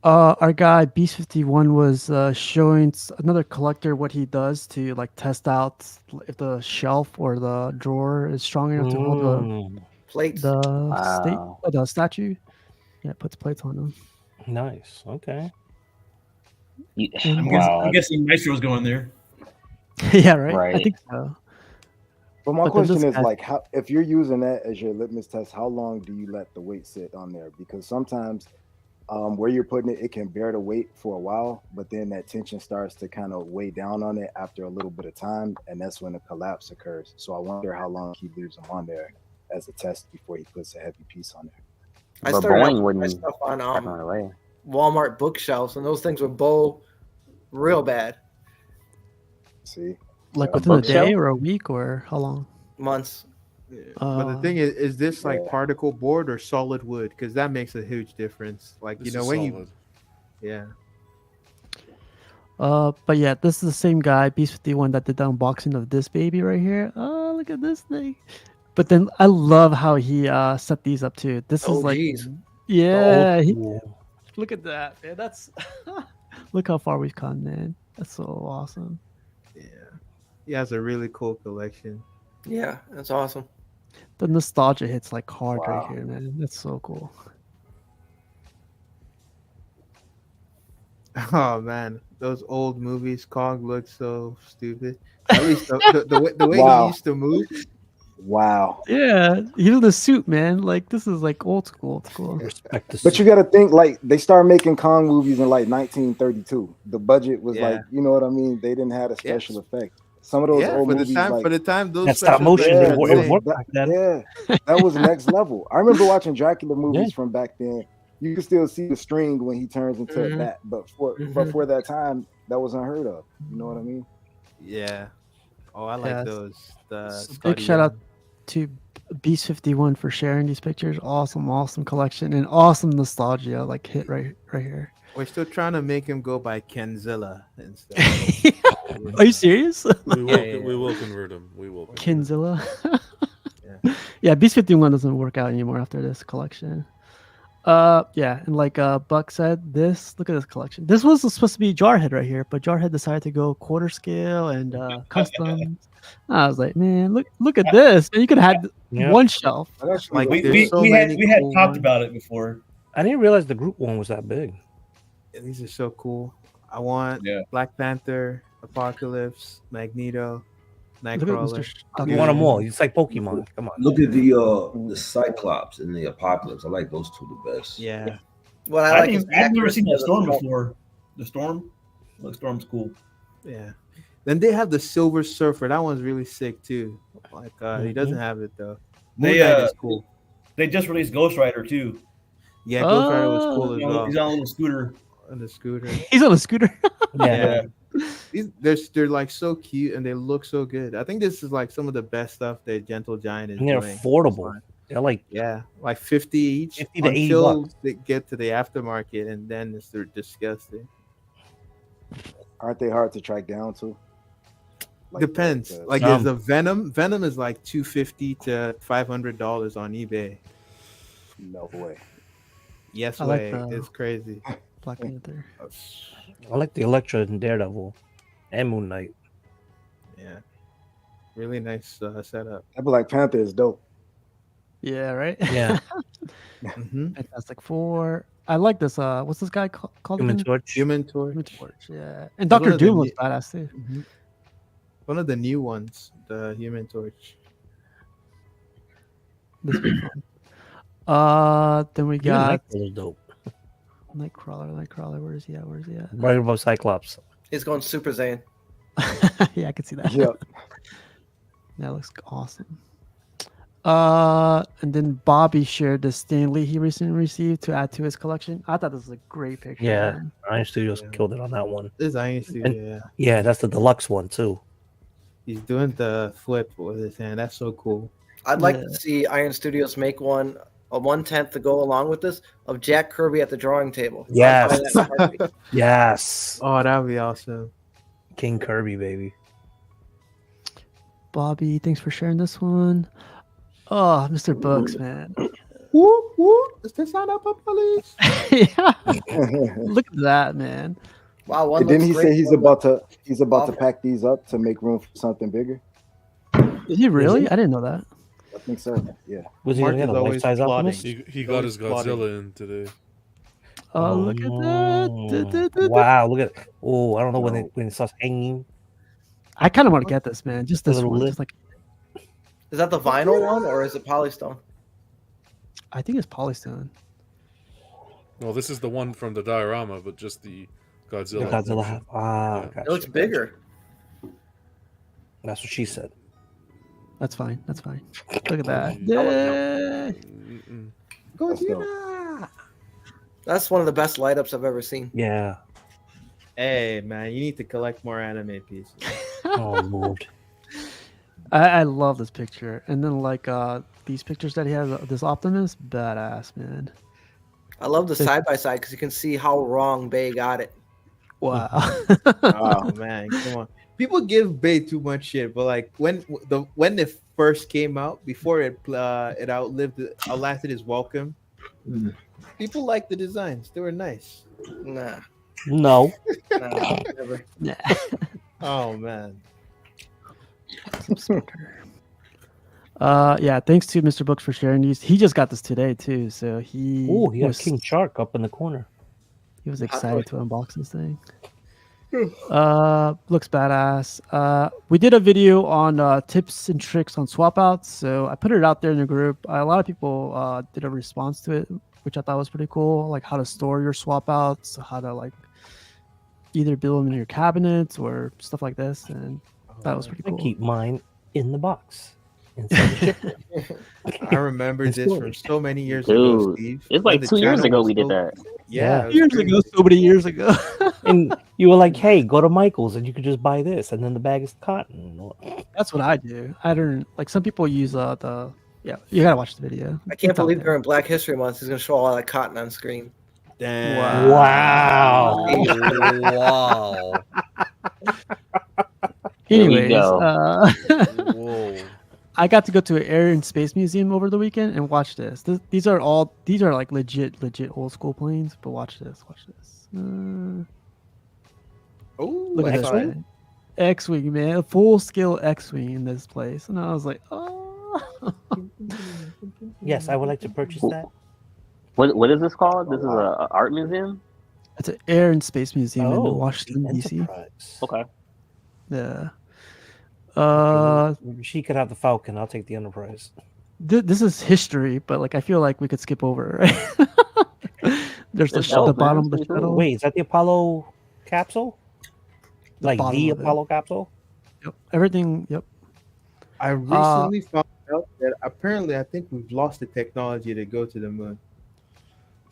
[SPEAKER 1] Our guy Beast 51 was showing another collector what he does to like test out if the shelf or the drawer is strong enough to hold the
[SPEAKER 4] Plates.
[SPEAKER 1] the statue. Yeah, it puts plates on them.
[SPEAKER 7] Nice. Okay.
[SPEAKER 6] I'm guessing Maestro's going there.
[SPEAKER 1] Yeah, right? I
[SPEAKER 2] Right.
[SPEAKER 1] think so.
[SPEAKER 8] But my
[SPEAKER 1] But then
[SPEAKER 8] question
[SPEAKER 1] this
[SPEAKER 8] is
[SPEAKER 1] guy-
[SPEAKER 8] like, how if you're using that as your litmus test, how long do you let the weight sit on there? Because sometimes where you're putting it, it can bear the weight for a while, but then that tension starts to kind of weigh down on it after a little bit of time, and that's when a collapse occurs. So I wonder how long he leaves them on there as a test before he puts a heavy piece on there.
[SPEAKER 4] I
[SPEAKER 2] But
[SPEAKER 4] started
[SPEAKER 2] Boeing
[SPEAKER 4] out with my
[SPEAKER 2] wouldn't
[SPEAKER 4] stuff on
[SPEAKER 2] happen right away.
[SPEAKER 4] Walmart bookshelves, and those things would bow real bad.
[SPEAKER 8] See,
[SPEAKER 1] like
[SPEAKER 8] Yeah.
[SPEAKER 1] within a
[SPEAKER 2] bookshelf?
[SPEAKER 1] day or a week or how long?
[SPEAKER 4] Months.
[SPEAKER 5] But the thing is this like
[SPEAKER 8] Yeah.
[SPEAKER 5] particle board or solid wood? Because that makes a huge difference. Like
[SPEAKER 10] This
[SPEAKER 5] you know
[SPEAKER 10] is
[SPEAKER 5] when
[SPEAKER 10] solid.
[SPEAKER 5] you, yeah.
[SPEAKER 1] But yeah, this is the same guy, Beast 51, that did the unboxing of this baby right here. Oh, look at this thing. But then I love how he set these up too. This
[SPEAKER 4] Oh,
[SPEAKER 1] is like,
[SPEAKER 4] geez.
[SPEAKER 1] yeah, he,
[SPEAKER 7] Cool.
[SPEAKER 1] look at that, man. That's look how far we've come, man. That's so awesome.
[SPEAKER 5] Yeah. He has a really cool collection.
[SPEAKER 4] Yeah, that's awesome.
[SPEAKER 1] The nostalgia hits like hard right
[SPEAKER 8] Wow.
[SPEAKER 1] here, man. That's so cool.
[SPEAKER 5] Oh man, those old movies, Kong looks so stupid. At least the way
[SPEAKER 8] Wow.
[SPEAKER 5] he used to move.
[SPEAKER 8] Wow.
[SPEAKER 1] Yeah, even the suit, man. Like this is like old school, old school.
[SPEAKER 7] Respect the
[SPEAKER 8] But you got to think like they started making Kong movies in like 1932. The budget was
[SPEAKER 5] Yeah.
[SPEAKER 8] like, you know what I mean? They didn't have a special effect. Some of those
[SPEAKER 5] Yeah,
[SPEAKER 8] old
[SPEAKER 5] for the
[SPEAKER 8] movies,
[SPEAKER 5] time
[SPEAKER 8] like
[SPEAKER 5] for the time those
[SPEAKER 7] That stop
[SPEAKER 5] special
[SPEAKER 7] motion,
[SPEAKER 5] effects
[SPEAKER 8] yeah,
[SPEAKER 7] it
[SPEAKER 5] were
[SPEAKER 7] wor-
[SPEAKER 8] those-
[SPEAKER 7] it worked
[SPEAKER 8] that,
[SPEAKER 7] back then.
[SPEAKER 8] yeah, that was next level. I remember watching Dracula movies
[SPEAKER 7] Yeah.
[SPEAKER 8] from back then. You can still see the string when he turns into a
[SPEAKER 4] Mhm.
[SPEAKER 8] bat, but for
[SPEAKER 4] Mhm.
[SPEAKER 8] for that time, that was unheard of. You know what I mean?
[SPEAKER 5] Yeah. Oh, I like
[SPEAKER 1] Yes.
[SPEAKER 5] those. The
[SPEAKER 1] So big
[SPEAKER 5] Scotty
[SPEAKER 1] shout out
[SPEAKER 5] Young.
[SPEAKER 1] to Beast 51 for sharing these pictures. Awesome collection and awesome nostalgia like hit right here.
[SPEAKER 5] We're still trying to make him go by Kenzilla and stuff.
[SPEAKER 1] Are you serious?
[SPEAKER 10] We will,
[SPEAKER 5] Yeah.
[SPEAKER 10] we will convert him. We will. convert him.
[SPEAKER 1] Kinzilla.
[SPEAKER 5] Yeah.
[SPEAKER 1] Yeah, Beast 51 doesn't work out anymore after this collection. Yeah, and like Buck said, look at this collection. This was supposed to be Jarhead right here, but Jarhead decided to go quarter scale and customs. I was like, man, look at this. You could have had
[SPEAKER 7] Yeah.
[SPEAKER 1] one shelf.
[SPEAKER 8] That actually
[SPEAKER 5] Like,
[SPEAKER 8] looks
[SPEAKER 5] there's
[SPEAKER 8] good.
[SPEAKER 5] so
[SPEAKER 6] we
[SPEAKER 5] many
[SPEAKER 6] had
[SPEAKER 5] cool
[SPEAKER 6] talked
[SPEAKER 5] ones.
[SPEAKER 6] about it before.
[SPEAKER 7] I didn't realize the group one was that big.
[SPEAKER 5] These are so cool. I want
[SPEAKER 6] Yeah.
[SPEAKER 5] Black Panther, Apocalypse, Magneto,
[SPEAKER 1] Look at
[SPEAKER 5] Nightcrawler.
[SPEAKER 1] Mr.
[SPEAKER 7] You want them all. It's like Pokemon. Come on.
[SPEAKER 11] Look at the Cyclops and the Apocalypse. I like those two the best.
[SPEAKER 5] Yeah.
[SPEAKER 4] What I like is
[SPEAKER 6] I've never seen
[SPEAKER 4] accuracy
[SPEAKER 6] that
[SPEAKER 4] of the
[SPEAKER 6] storm
[SPEAKER 4] sculpt.
[SPEAKER 6] before. The storm? Like Storm's cool.
[SPEAKER 5] Yeah. Then they have the Silver Surfer. That one's really sick too. Like he doesn't have it though. Moon
[SPEAKER 6] They,
[SPEAKER 5] Knight is cool.
[SPEAKER 6] They just released Ghost Rider too.
[SPEAKER 5] Yeah, Ghost Rider was
[SPEAKER 1] Oh.
[SPEAKER 5] cool as well.
[SPEAKER 6] He's on a little scooter.
[SPEAKER 5] On the scooter.
[SPEAKER 1] He's on a scooter.
[SPEAKER 5] Yeah. They're like so cute and they look so good. I think this is like some of the best stuff that Gentle Giant is
[SPEAKER 7] And they're
[SPEAKER 5] doing.
[SPEAKER 7] affordable. They're like
[SPEAKER 5] Yeah, like 50 each
[SPEAKER 7] 50 to 80
[SPEAKER 5] until
[SPEAKER 7] bucks.
[SPEAKER 5] they get to the aftermarket, and then it's disgusting.
[SPEAKER 8] Aren't they hard to track down too? Like
[SPEAKER 5] Depends.
[SPEAKER 8] the-
[SPEAKER 5] Like there's a Venom. Venom is like $250 to $500 on eBay.
[SPEAKER 8] no way.
[SPEAKER 5] Yes
[SPEAKER 1] I like
[SPEAKER 5] way.
[SPEAKER 1] the-
[SPEAKER 5] It's crazy.
[SPEAKER 1] Black Panther.
[SPEAKER 7] I like the Electra and Daredevil and Moon Knight.
[SPEAKER 5] Yeah, really nice setup.
[SPEAKER 8] That Black Panther is dope.
[SPEAKER 1] Yeah, right?
[SPEAKER 7] Yeah.
[SPEAKER 5] Mm-hmm.
[SPEAKER 1] Fantastic Four. I like this. What's this guy called?
[SPEAKER 7] Human
[SPEAKER 1] again?
[SPEAKER 7] Torch.
[SPEAKER 5] Human Torch.
[SPEAKER 1] Human Torch. Yeah. And
[SPEAKER 5] That's one
[SPEAKER 1] Doctor
[SPEAKER 5] of the
[SPEAKER 1] Doom was
[SPEAKER 5] new-
[SPEAKER 1] badass too.
[SPEAKER 5] Mhm. One of the new ones, the Human Torch.
[SPEAKER 1] This would be fun. Then we
[SPEAKER 7] Even
[SPEAKER 1] got
[SPEAKER 7] Nightcrawler's dope.
[SPEAKER 1] Nightcrawler. Where is he at?
[SPEAKER 7] Right above Cyclops.
[SPEAKER 4] He's going Super Saiyan.
[SPEAKER 1] Yeah, I can see that.
[SPEAKER 8] Yep.
[SPEAKER 1] That looks awesome. And then Bobby shared the Stanley he recently received to add to his collection. I thought this was a great picture.
[SPEAKER 7] Yeah.
[SPEAKER 1] man.
[SPEAKER 7] Iron Studios killed it on that one.
[SPEAKER 5] This is Iron Studio. Yeah,
[SPEAKER 7] Yeah, that's the deluxe one too.
[SPEAKER 5] he's doing the flip with his hand. That's so cool.
[SPEAKER 4] I'd like
[SPEAKER 1] Yeah.
[SPEAKER 4] to see Iron Studios make a 1/10 to go along with this of Jack Kirby at the drawing table. I'd buy
[SPEAKER 7] Yes.
[SPEAKER 4] that in a heartbeat.
[SPEAKER 7] Yes.
[SPEAKER 5] Oh, that would be awesome.
[SPEAKER 7] King Kirby, baby.
[SPEAKER 1] Bobby, thanks for sharing this one. Oh, Mr. Books, man.
[SPEAKER 5] Whoop whoop! Is this sound up, police?
[SPEAKER 1] Yeah. Look at that, man.
[SPEAKER 4] Wow, one
[SPEAKER 8] And didn't he
[SPEAKER 4] looks
[SPEAKER 8] say
[SPEAKER 4] great,
[SPEAKER 8] he's
[SPEAKER 4] one
[SPEAKER 8] about to
[SPEAKER 4] awful.
[SPEAKER 8] pack these up to make room for something bigger?
[SPEAKER 1] Did he really? I didn't know that.
[SPEAKER 8] I think so. Yeah.
[SPEAKER 7] Was he
[SPEAKER 5] Mark
[SPEAKER 7] gonna get
[SPEAKER 5] is
[SPEAKER 7] a
[SPEAKER 5] always
[SPEAKER 7] life-size
[SPEAKER 5] plotting.
[SPEAKER 7] Optimus?
[SPEAKER 10] He
[SPEAKER 5] He's
[SPEAKER 10] got his
[SPEAKER 5] always plotting.
[SPEAKER 10] Godzilla in today.
[SPEAKER 1] Oh, look at that.
[SPEAKER 7] Wow, look at oh, I don't know when it starts hanging.
[SPEAKER 1] I kind of want to get this, man. Just this
[SPEAKER 7] Little
[SPEAKER 1] one.
[SPEAKER 7] lip.
[SPEAKER 1] Just like
[SPEAKER 4] Is that the vinyl one or is it polystone?
[SPEAKER 1] I think it's polystone.
[SPEAKER 10] No, this is the one from the diorama, but just the Godzilla.
[SPEAKER 7] The Godzilla half. Ah,
[SPEAKER 10] Yeah.
[SPEAKER 7] gotcha,
[SPEAKER 4] It looks bigger.
[SPEAKER 7] That's what she said.
[SPEAKER 1] That's fine. That's fine. Look at that.
[SPEAKER 4] Godzilla. That's one of the best light ups I've ever seen.
[SPEAKER 7] Yeah.
[SPEAKER 12] Hey man, you need to collect more anime pieces.
[SPEAKER 7] Oh Lord.
[SPEAKER 1] I love this picture. And then like these pictures that he has, this Optimus, badass, man.
[SPEAKER 4] I love the side by side because you can see how wrong Bay got it.
[SPEAKER 1] Wow.
[SPEAKER 12] Oh man, come on. People give Bay too much shit, but like when it first came out, before it outlasted its welcome, people liked the designs. They were nice.
[SPEAKER 4] Nah.
[SPEAKER 7] No.
[SPEAKER 4] Nah, never.
[SPEAKER 1] Yeah.
[SPEAKER 12] Oh man.
[SPEAKER 1] Yeah, thanks to Mr. Books for sharing these. He just got this today too, so he
[SPEAKER 7] got King Shark up in the corner.
[SPEAKER 1] He was excited to unbox this thing. Looks badass. We did a video on tips and tricks on swap outs, so I put it out there in the group. A lot of people did a response to it, which I thought was pretty cool, like how to store your swap outs, how to like either build them in your cabinets or stuff like this, and that was pretty cool.
[SPEAKER 7] I keep mine in the box. Inside the
[SPEAKER 12] I remember this from so many years
[SPEAKER 2] Dude,
[SPEAKER 12] ago, Steve.
[SPEAKER 2] it's like 2 years ago we did that.
[SPEAKER 12] Yeah,
[SPEAKER 1] years ago, so many years ago.
[SPEAKER 7] And you were like, "Hey, go to Michael's and you could just buy this," and then the bag is cotton.
[SPEAKER 1] That's what I do. I don't like. Some people use the. Yeah, you gotta watch the video.
[SPEAKER 4] I can't
[SPEAKER 1] It's out
[SPEAKER 4] believe
[SPEAKER 1] there.
[SPEAKER 4] during Black History Month he's gonna show all that cotton on screen.
[SPEAKER 12] Damn.
[SPEAKER 7] Wow.
[SPEAKER 12] Wow.
[SPEAKER 2] Here we
[SPEAKER 1] Anyways,
[SPEAKER 2] go.
[SPEAKER 10] Whoa.
[SPEAKER 1] I got to go to an Air and Space Museum over the weekend and watch this. These are like legit old school planes. But watch this.
[SPEAKER 12] Oh,
[SPEAKER 1] Look at this
[SPEAKER 7] X-Wing?
[SPEAKER 1] thing. X-wing, man, a full scale X-wing in this place, and I was like, oh.
[SPEAKER 7] Yes, I would like to purchase that.
[SPEAKER 2] What is this called? This is a art museum?
[SPEAKER 1] It's an Air and Space Museum in
[SPEAKER 7] Oh,
[SPEAKER 1] Washington D.C.
[SPEAKER 7] Enterprise.
[SPEAKER 2] Okay.
[SPEAKER 1] Yeah.
[SPEAKER 7] She could have the Falcon. I'll take the Enterprise.
[SPEAKER 1] This is history, but like I feel like we could skip over it. Right? There's the
[SPEAKER 2] It's
[SPEAKER 1] bottom of the
[SPEAKER 2] pretty cool.
[SPEAKER 1] shuttle.
[SPEAKER 7] Wait, is that the Apollo capsule? Like
[SPEAKER 1] bottom
[SPEAKER 7] the
[SPEAKER 1] of it.
[SPEAKER 7] Apollo capsule?
[SPEAKER 1] Yep. Everything. Yep.
[SPEAKER 12] I recently found out that apparently I think we've lost the technology to go to the moon.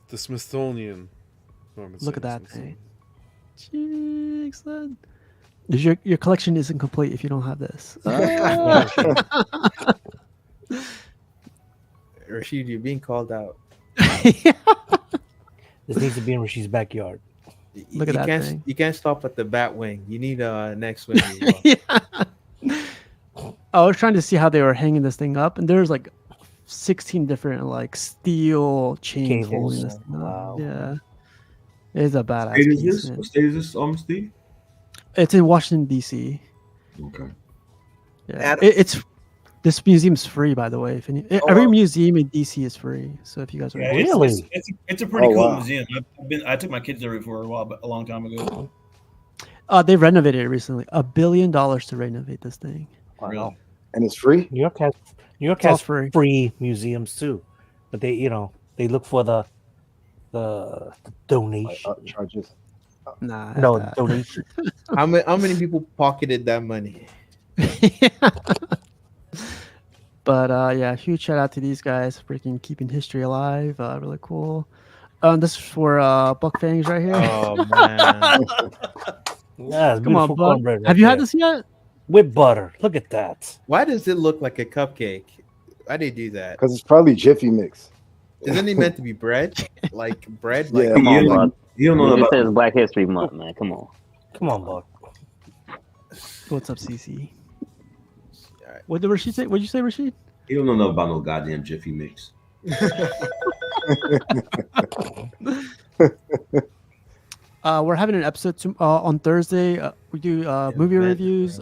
[SPEAKER 10] The Smithsonian.
[SPEAKER 1] Look at that thing. Jeez, son. Your collection isn't complete if you don't have this.
[SPEAKER 12] Rashid, you're being called out.
[SPEAKER 7] This needs to be in Rashi's backyard.
[SPEAKER 1] Look at
[SPEAKER 12] you
[SPEAKER 1] that
[SPEAKER 12] can't,
[SPEAKER 1] thing.
[SPEAKER 12] You can't stop at the bat wing. You need a next wing. As well.
[SPEAKER 1] Yeah. I was trying to see how they were hanging this thing up, and there's like 16 different like steel chains
[SPEAKER 7] Cables.
[SPEAKER 1] holding this thing up.
[SPEAKER 7] Wow.
[SPEAKER 1] Yeah. It's a badass
[SPEAKER 11] State is
[SPEAKER 1] piece,
[SPEAKER 11] this?
[SPEAKER 1] man.
[SPEAKER 11] What state is this, Steve?
[SPEAKER 1] It's in Washington D.C.
[SPEAKER 11] Okay.
[SPEAKER 1] Yeah, it's this museum's free, by the way. If every museum in DC is free, so if you guys are
[SPEAKER 6] Yeah,
[SPEAKER 7] Really?
[SPEAKER 6] it's a pretty
[SPEAKER 8] Oh,
[SPEAKER 6] cool
[SPEAKER 8] wow.
[SPEAKER 6] museum. I took my kids there before a long time ago.
[SPEAKER 1] they renovated it recently. $1 billion to renovate this thing.
[SPEAKER 6] Really?
[SPEAKER 8] And it's free?
[SPEAKER 7] New York has
[SPEAKER 1] all free.
[SPEAKER 7] free museums too, but they look for the donation.
[SPEAKER 8] Charges.
[SPEAKER 1] Nah,
[SPEAKER 7] No
[SPEAKER 1] that.
[SPEAKER 7] donation.
[SPEAKER 12] How many people pocketed that money?
[SPEAKER 1] But yeah, huge shout out to these guys, freaking keeping history alive. Really cool. This is for Buck Fangs right here.
[SPEAKER 12] Oh man.
[SPEAKER 7] Yeah, it's
[SPEAKER 1] Come on,
[SPEAKER 7] beautiful
[SPEAKER 1] Buck.
[SPEAKER 7] cornbread right
[SPEAKER 1] Have you had
[SPEAKER 7] there.
[SPEAKER 1] this yet?
[SPEAKER 7] With butter? Look at that.
[SPEAKER 12] Why does it look like a cupcake? Why they do that?
[SPEAKER 8] Because it's probably Jiffy Mix.
[SPEAKER 12] Isn't it meant to be bread? Like bread? Like
[SPEAKER 8] Yeah.
[SPEAKER 2] Come on,
[SPEAKER 11] You
[SPEAKER 2] Buck.
[SPEAKER 11] don't know
[SPEAKER 2] It
[SPEAKER 11] about
[SPEAKER 2] says Black History Month, man. Come on.
[SPEAKER 7] Come on, Buck.
[SPEAKER 1] What's up, CC? What did Rashid say? What did you say, Rashid?
[SPEAKER 11] you don't know about no goddamn Jiffy Mix.
[SPEAKER 1] We're having an episode on Thursday. We do movie reviews.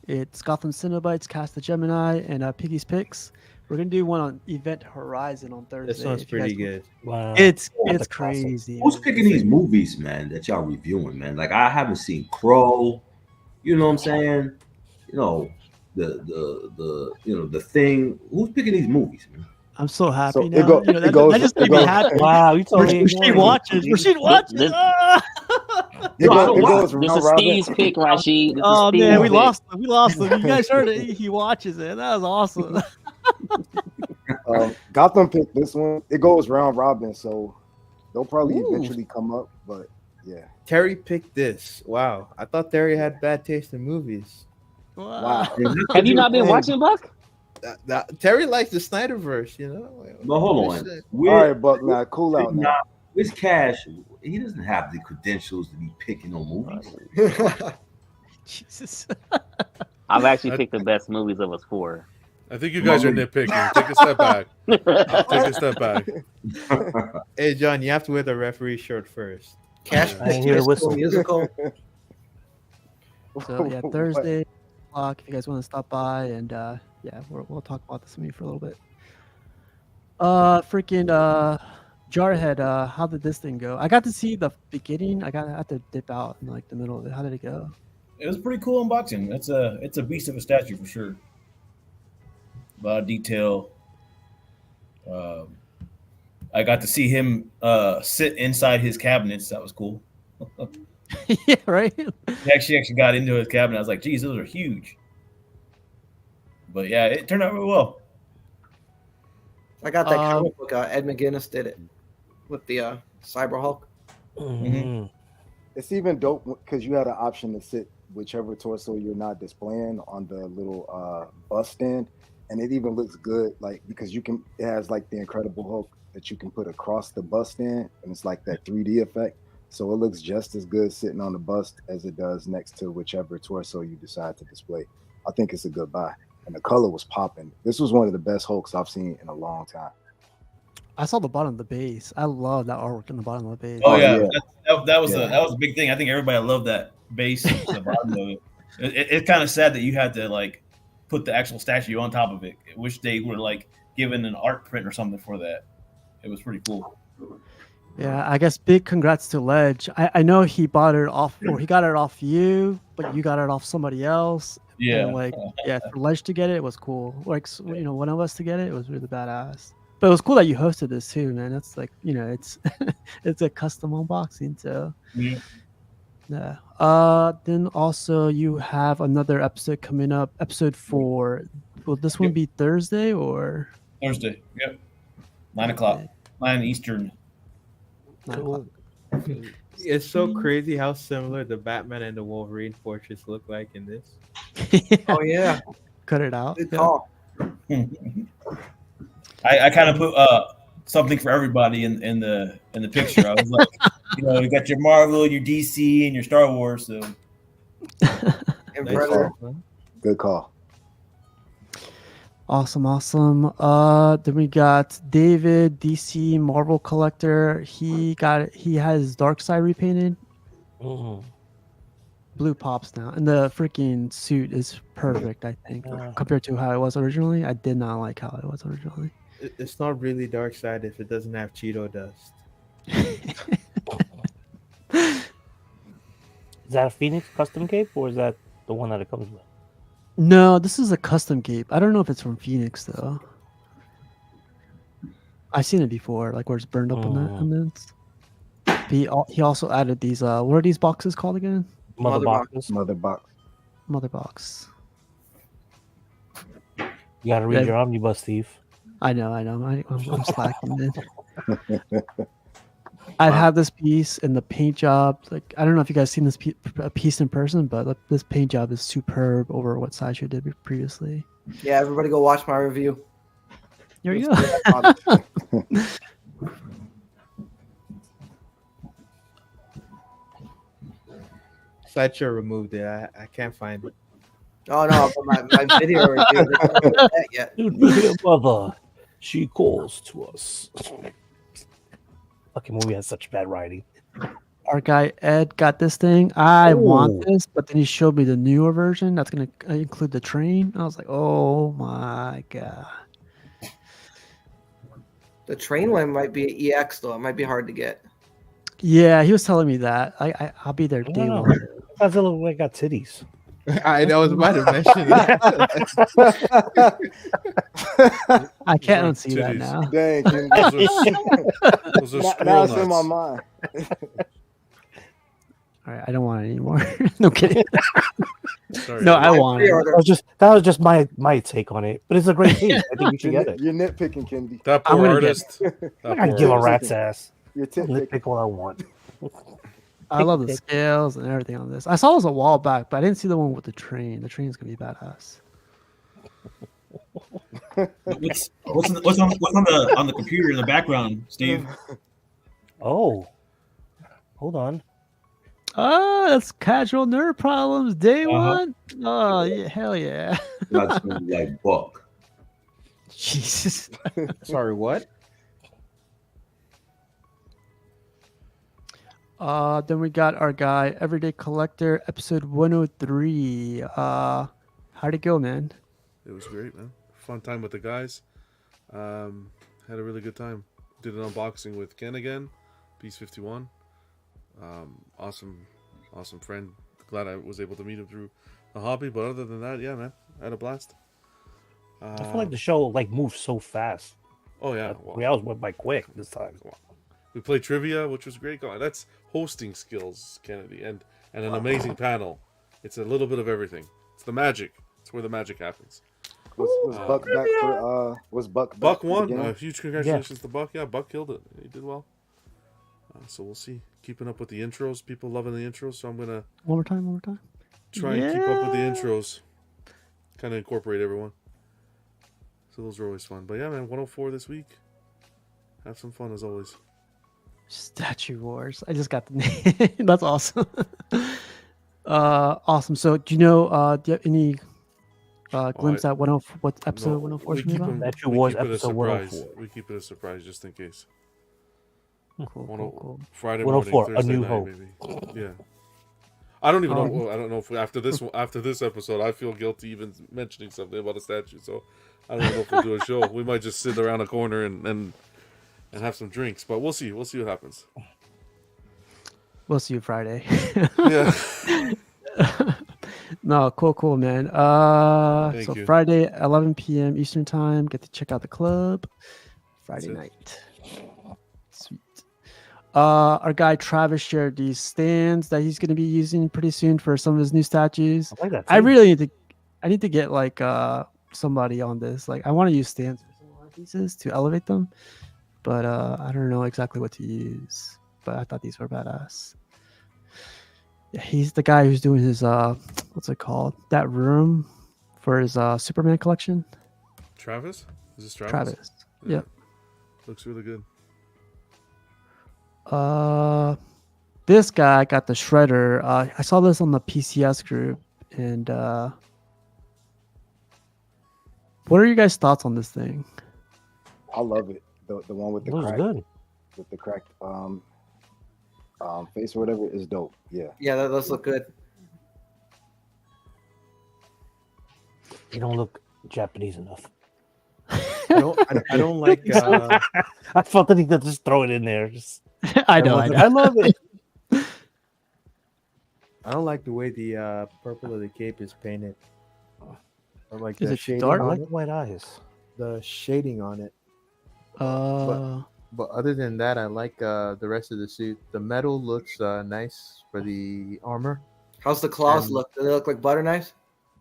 [SPEAKER 1] It's Gotham Cinebites, Cast the Gemini, and Piggy's Picks. We're gonna do one on Event Horizon on Thursday.
[SPEAKER 12] This one's
[SPEAKER 1] if you guys
[SPEAKER 12] pretty
[SPEAKER 1] want-
[SPEAKER 12] good.
[SPEAKER 7] Wow.
[SPEAKER 1] It's
[SPEAKER 7] That's a classic.
[SPEAKER 1] crazy.
[SPEAKER 11] Who's
[SPEAKER 1] man.
[SPEAKER 11] picking these movies, man, that y'all reviewing, man? Like I haven't seen Crow. You know what I'm saying? You know, the thing. Who's picking these movies, man?
[SPEAKER 1] I'm so happy
[SPEAKER 8] So
[SPEAKER 1] now. That just made me happy.
[SPEAKER 7] Wow, you told me.
[SPEAKER 1] Rashid watches. Rashid watches.
[SPEAKER 2] This-
[SPEAKER 8] It
[SPEAKER 11] No, I
[SPEAKER 8] goes,
[SPEAKER 11] don't
[SPEAKER 8] it
[SPEAKER 11] watch.
[SPEAKER 8] goes
[SPEAKER 2] This
[SPEAKER 8] round
[SPEAKER 2] is
[SPEAKER 8] robin.
[SPEAKER 2] Steve's pick, Rashid. This is
[SPEAKER 1] Oh
[SPEAKER 2] Steve's
[SPEAKER 1] man, we
[SPEAKER 2] pick.
[SPEAKER 1] lost him. We lost him. You guys heard it. He watches it. That was awesome.
[SPEAKER 8] Gotham picked this one. It goes round robin, so they'll probably eventually come up. But yeah,
[SPEAKER 12] Terry picked this. Wow, I thought Terry had bad taste in movies.
[SPEAKER 8] wow.
[SPEAKER 2] Have you not been watching Buck?
[SPEAKER 12] Terry likes the Snyderverse, you know.
[SPEAKER 11] But hold on.
[SPEAKER 8] All right, Buck, now cool out now.
[SPEAKER 11] Where's Cash? He doesn't have the credentials to be picking on movies.
[SPEAKER 1] Jesus.
[SPEAKER 2] I've actually picked the best movies of us four.
[SPEAKER 10] I think you guys are nitpicking. Take a step back. Take a step back.
[SPEAKER 12] Hey, John, you have to wear the referee shirt first.
[SPEAKER 4] Cash
[SPEAKER 7] I didn't hear a whistle.
[SPEAKER 4] musical.
[SPEAKER 1] So yeah, Thursday o'clock. If you guys want to stop by, and yeah, we'll talk about this movie for a little bit. Jarhead. How did this thing go? I got to see the beginning. I had to dip out in like the middle of it. How did it go?
[SPEAKER 6] It was a pretty cool unboxing. It's a beast of a statue for sure. A lot of detail. I got to see him sit inside his cabinets. That was cool.
[SPEAKER 1] Yeah, right.
[SPEAKER 6] He actually got into his cabinet. I was like, geez, those are huge. But yeah, it turned out really well.
[SPEAKER 4] I got that comic book. Ed McGuinness did it with the Cyber Hulk.
[SPEAKER 7] Mhm.
[SPEAKER 8] It's even dope because you had an option to sit whichever torso you're not displaying on the little bus stand, and it even looks good, like because it has like the Incredible Hulk that you can put across the bus stand, and it's like that 3D effect. So it looks just as good sitting on the bust as it does next to whichever torso you decide to display. I think it's a good buy, and the color was popping. This was one of the best Hulks I've seen in a long time.
[SPEAKER 1] I saw the bottom of the base. I love that artwork in the bottom of the base.
[SPEAKER 6] Oh yeah, that was a big thing. I think everybody loved that base. The bottom of it. It's kind of sad that you had to like put the actual statue on top of it. I wish they were like given an art print or something for that. It was pretty cool.
[SPEAKER 1] Yeah, I guess big congrats to Ledge. I know he bought it off, or he got it off you, but you got it off somebody else.
[SPEAKER 6] Yeah.
[SPEAKER 1] And for Ledge to get it was cool. Like, one of us to get it was really badass. But it was cool that you hosted this too, man. That's like, it's it's a custom unboxing, so
[SPEAKER 6] yeah.
[SPEAKER 1] Then also you have another episode coming up, episode 4. Will this one be Thursday or
[SPEAKER 6] Thursday? Yep. 9 o'clock. 9 Eastern.
[SPEAKER 1] 9 o'clock.
[SPEAKER 12] It's so crazy how similar the Batman and the Wolverine portraits look like in this.
[SPEAKER 4] Oh yeah,
[SPEAKER 1] cut it out.
[SPEAKER 4] Good call.
[SPEAKER 6] I kind of put something for everybody in the picture. I was like, you got your Marvel, your DC, and your Star Wars. So
[SPEAKER 8] Good call.
[SPEAKER 1] Awesome. Then we got David, DC Marvel collector. He has Dark Side repainted. Blue pops now, and the freaking suit is perfect. I think compared to how it was originally. I did not like how it was originally.
[SPEAKER 5] It's not really Dark Side if it doesn't have Cheeto dust.
[SPEAKER 7] Is that a Phoenix custom cape, or is that the one that it comes with?
[SPEAKER 1] No, this is a custom cape. I don't know if it's from Phoenix though. I've seen it before, like where it's burned up on that. He also added these. What are these boxes called again?
[SPEAKER 7] Mother boxes.
[SPEAKER 8] Mother box.
[SPEAKER 1] Mother box.
[SPEAKER 7] You gotta read your omnibus, Steve.
[SPEAKER 1] I know. I'm slacking, man. I've had this piece and the paint job. Like, I don't know if you guys seen this piece in person, but this paint job is superb over what Sideshow did previously.
[SPEAKER 4] Yeah, everybody go watch my review.
[SPEAKER 1] Here you go.
[SPEAKER 5] Sideshow removed it. I can't find it.
[SPEAKER 4] Oh no, but my video review. They haven't done that yet.
[SPEAKER 7] Dude, mother, she calls to us. Fucking movie has such bad writing.
[SPEAKER 1] Our guy Ed got this thing. I want this, but then he showed me the newer version that's going to include the train. I was like, oh my god.
[SPEAKER 4] The train one might be an EX though. It might be hard to get.
[SPEAKER 1] Yeah, he was telling me that. I'll be there day one.
[SPEAKER 7] Godzilla got titties.
[SPEAKER 12] I was about to mention that.
[SPEAKER 1] I can't unsee that
[SPEAKER 10] Titties.
[SPEAKER 1] now.
[SPEAKER 8] Dang, King.
[SPEAKER 10] Those are
[SPEAKER 8] Now
[SPEAKER 10] squirrel
[SPEAKER 8] it's in my
[SPEAKER 10] nuts.
[SPEAKER 8] mind.
[SPEAKER 1] All right, I don't want it anymore. No kidding.
[SPEAKER 10] Sorry,
[SPEAKER 1] No,
[SPEAKER 10] Eddie.
[SPEAKER 1] I want it.
[SPEAKER 7] That was just my take on it. But it's a great piece. I think you should get it.
[SPEAKER 8] You're nitpicking, Kendi.
[SPEAKER 10] That
[SPEAKER 1] I'm
[SPEAKER 10] poor
[SPEAKER 1] gonna get
[SPEAKER 10] artist.
[SPEAKER 7] I gotta give a rat's ass.
[SPEAKER 8] You're
[SPEAKER 7] I'll
[SPEAKER 8] nitpicking.
[SPEAKER 7] nitpick what I want.
[SPEAKER 1] I love the scales and everything on this. I saw this a while back, but I didn't see the one with the train. The train's gonna be badass.
[SPEAKER 6] What's on the computer in the background, Steve?
[SPEAKER 7] Oh, hold on.
[SPEAKER 1] Oh, that's casual nerd problems. Day one. Oh yeah, hell yeah.
[SPEAKER 11] That's like Buck.
[SPEAKER 1] Jesus.
[SPEAKER 12] Sorry, what?
[SPEAKER 1] Then we got our guy, Everyday Collector, episode 103. How'd it go, man?
[SPEAKER 10] It was great, man. Fun time with the guys. Had a really good time. Did an unboxing with Ken again, Piece 51. Awesome friend. Glad I was able to meet him through the hobby. But other than that, yeah, man, I had a blast.
[SPEAKER 7] I feel like the show moves so fast.
[SPEAKER 10] Oh yeah,
[SPEAKER 7] 3 hours went by quick this time.
[SPEAKER 10] We played trivia, which was great. That's hosting skills, Kennedy, and an amazing panel. It's a little bit of everything. It's the magic. It's where the magic happens.
[SPEAKER 8] Was Buck back for was Buck back
[SPEAKER 10] Buck
[SPEAKER 8] for the
[SPEAKER 10] won.
[SPEAKER 8] game?
[SPEAKER 10] Huge congratulations to Buck. Yeah, Buck killed it. He did well. So we'll see. Keeping up with the intros. People loving the intros. So I'm gonna
[SPEAKER 1] One more time.
[SPEAKER 10] try and keep up with the intros. Kind of incorporate everyone. So those are always fun. But yeah, man, 104 this week. Have some fun as always.
[SPEAKER 1] Statue Wars. I just got the name. That's awesome. Awesome. So do you know do you have any glimpse at what episode 104 is
[SPEAKER 10] we
[SPEAKER 1] about?
[SPEAKER 7] Statue Wars episode
[SPEAKER 10] 104.
[SPEAKER 7] 104.
[SPEAKER 10] We keep it a surprise just in case.
[SPEAKER 1] Cool.
[SPEAKER 10] Friday
[SPEAKER 7] 104,
[SPEAKER 10] morning, Thursday
[SPEAKER 7] A New
[SPEAKER 10] night,
[SPEAKER 7] Hope.
[SPEAKER 10] maybe. Yeah. I don't even know. I don't know if after this episode, I feel guilty even mentioning something about a statue. So I don't know if we'll do a show. We might just sit around a corner and have some drinks. But we'll see. We'll see what happens.
[SPEAKER 1] We'll see you Friday.
[SPEAKER 10] Yeah.
[SPEAKER 1] No, cool, man.
[SPEAKER 10] Thank you.
[SPEAKER 1] Friday, 11 p.m. Eastern time. Get to check out the club. Friday night. Sweet. Our guy Travis shared these stands that he's going to be using pretty soon for some of his new statues.
[SPEAKER 7] I like that.
[SPEAKER 1] I really need to get like somebody on this. Like I want to use stands for some of our pieces to elevate them, but I don't know exactly what to use. But I thought these were badass. Yeah, he's the guy who's doing his what's it called? That room for his Superman collection.
[SPEAKER 10] Travis? Is this Travis?
[SPEAKER 1] Travis.
[SPEAKER 10] Yeah.
[SPEAKER 1] Yep.
[SPEAKER 10] Looks really good.
[SPEAKER 1] This guy got the shredder. I saw this on the PCS group, and what are your guys' thoughts on this thing?
[SPEAKER 8] I love it. The one with the
[SPEAKER 7] Looks
[SPEAKER 8] crack,
[SPEAKER 7] good.
[SPEAKER 8] with the cracked face or whatever is dope. Yeah.
[SPEAKER 4] Yeah, that does look good.
[SPEAKER 7] You don't look Japanese enough.
[SPEAKER 12] I don't like.
[SPEAKER 7] I felt the need to just throw it in there.
[SPEAKER 1] I know.
[SPEAKER 7] I love it.
[SPEAKER 12] I don't like the way the purple of the cape is painted. Or like
[SPEAKER 1] Is
[SPEAKER 12] the
[SPEAKER 1] it
[SPEAKER 12] shading
[SPEAKER 1] dark?
[SPEAKER 7] I
[SPEAKER 12] on
[SPEAKER 7] like
[SPEAKER 12] it.
[SPEAKER 7] white eyes.
[SPEAKER 12] The shading on it. But other than that, I like the rest of the suit. The metal looks nice for the armor.
[SPEAKER 4] How's the claws look? Do they look like butter knives?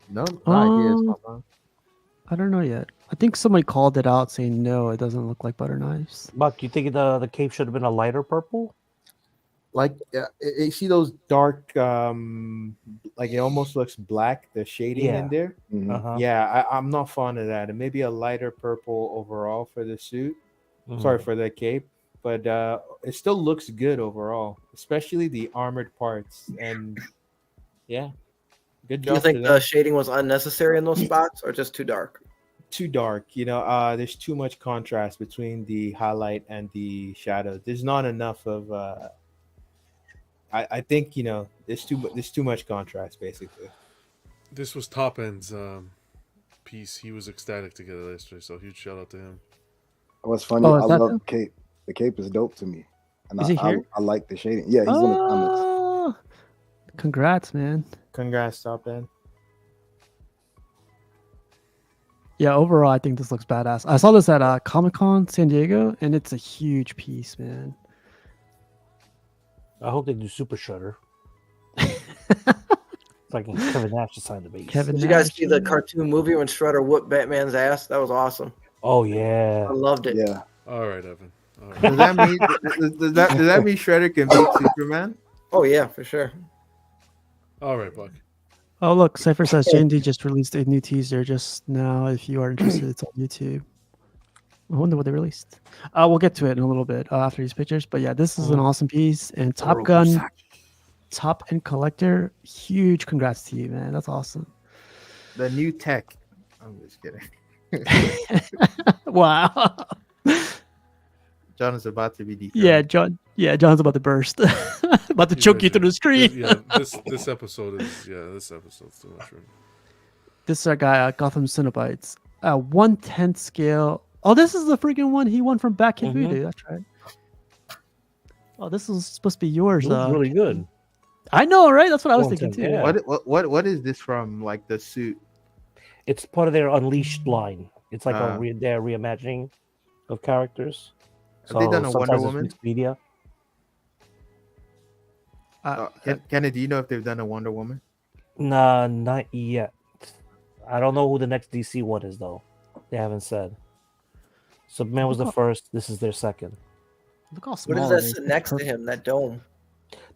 [SPEAKER 12] No ideas, Papa.
[SPEAKER 1] I don't know yet. I think somebody called it out saying no, it doesn't look like butter knives.
[SPEAKER 7] Buck, you think the cape should have been a lighter purple?
[SPEAKER 12] Like you see those dark, like it almost looks black. The shading in there.
[SPEAKER 8] Mhm.
[SPEAKER 7] Uh-huh.
[SPEAKER 12] Yeah, I'm not fond of that. And maybe a lighter purple overall for the suit. Sorry for the cape, but it still looks good overall, especially the armored parts. And yeah, good
[SPEAKER 4] Do you
[SPEAKER 12] job.
[SPEAKER 4] think
[SPEAKER 12] to
[SPEAKER 4] the
[SPEAKER 12] them.
[SPEAKER 4] shading was unnecessary in those spots, or just too dark?
[SPEAKER 12] Too dark? There's too much contrast between the highlight and the shadow. There's not enough of. I think there's too much contrast basically.
[SPEAKER 10] This was Top End's piece. He was ecstatic to get it yesterday, so huge shout out to him.
[SPEAKER 8] What's funny, I love the cape. The cape is dope to me. And
[SPEAKER 1] Is he here?
[SPEAKER 8] I like the shading. Yeah, he's in the comments.
[SPEAKER 1] Congrats, man.
[SPEAKER 12] Congrats, Top End.
[SPEAKER 1] Yeah, overall, I think this looks badass. I saw this at Comic-Con San Diego, and it's a huge piece, man.
[SPEAKER 7] I hope they do Super Shredder. Like Kevin Nash to sign the base.
[SPEAKER 4] Did you guys see the cartoon movie when Shredder whooped Batman's ass? That was awesome.
[SPEAKER 7] Oh yeah,
[SPEAKER 4] I loved it.
[SPEAKER 8] Yeah.
[SPEAKER 10] All right, Evan. All right.
[SPEAKER 12] Does that mean does that mean Shredder can beat Superman?
[SPEAKER 4] Oh yeah, for sure.
[SPEAKER 10] All right, Buck.
[SPEAKER 1] Oh, look, Cypher says J&D just released a new teaser just now. If you are interested, it's on YouTube. I wonder what they released. We'll get to it in a little bit after these pictures. But yeah, this is an awesome piece. And Top Gun, Top End Collector, huge congrats to you, man. That's awesome.
[SPEAKER 12] The new tech. I'm just kidding.
[SPEAKER 1] Wow.
[SPEAKER 12] John is about to be dethroned.
[SPEAKER 1] Yeah, John. Yeah, John's about to burst. About to choke you through the screen.
[SPEAKER 10] This episode is this episode's too much for me.
[SPEAKER 1] This is our guy, Gotham Cenobites. 1/10 scale. Oh, this is the freaking one he won from Back Kid Voodoo. That's right. Oh, this is supposed to be yours.
[SPEAKER 7] It looks really good.
[SPEAKER 1] I know, right? That's what I was thinking too.
[SPEAKER 7] Yeah.
[SPEAKER 12] What is this from? Like the suit?
[SPEAKER 7] It's part of their Unleashed line. It's like their reimagining of characters.
[SPEAKER 12] Have they done a Wonder Woman?
[SPEAKER 7] Media.
[SPEAKER 12] Kenny, do you know if they've done a Wonder Woman?
[SPEAKER 7] Nah, not yet. I don't know who the next DC one is though. They haven't said. Superman was the first. This is their second.
[SPEAKER 1] Look how
[SPEAKER 4] What
[SPEAKER 1] small
[SPEAKER 4] is
[SPEAKER 1] it
[SPEAKER 4] that next to him? That dome.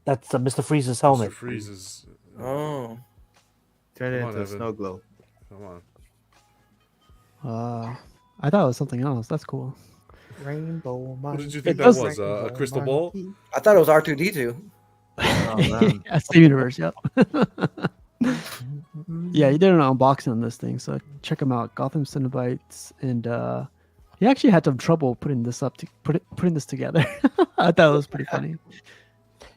[SPEAKER 7] That's Mr. Freeze's helmet.
[SPEAKER 10] Mr. Freeze's.
[SPEAKER 4] Oh.
[SPEAKER 12] Turn it
[SPEAKER 10] Come on,
[SPEAKER 12] into a
[SPEAKER 10] Evan.
[SPEAKER 12] snow globe.
[SPEAKER 10] Come on.
[SPEAKER 1] I thought it was something else. That's cool.
[SPEAKER 12] Rainbow.
[SPEAKER 10] What did you
[SPEAKER 1] It
[SPEAKER 10] think that
[SPEAKER 1] does-
[SPEAKER 10] was? A crystal ball?
[SPEAKER 4] I thought it was R2D2.
[SPEAKER 1] That's the universe. Yep. Yeah, he did an unboxing on this thing, so check him out. Gotham Cenobites, and he actually had some trouble putting this up to putting this together. I thought it was pretty funny.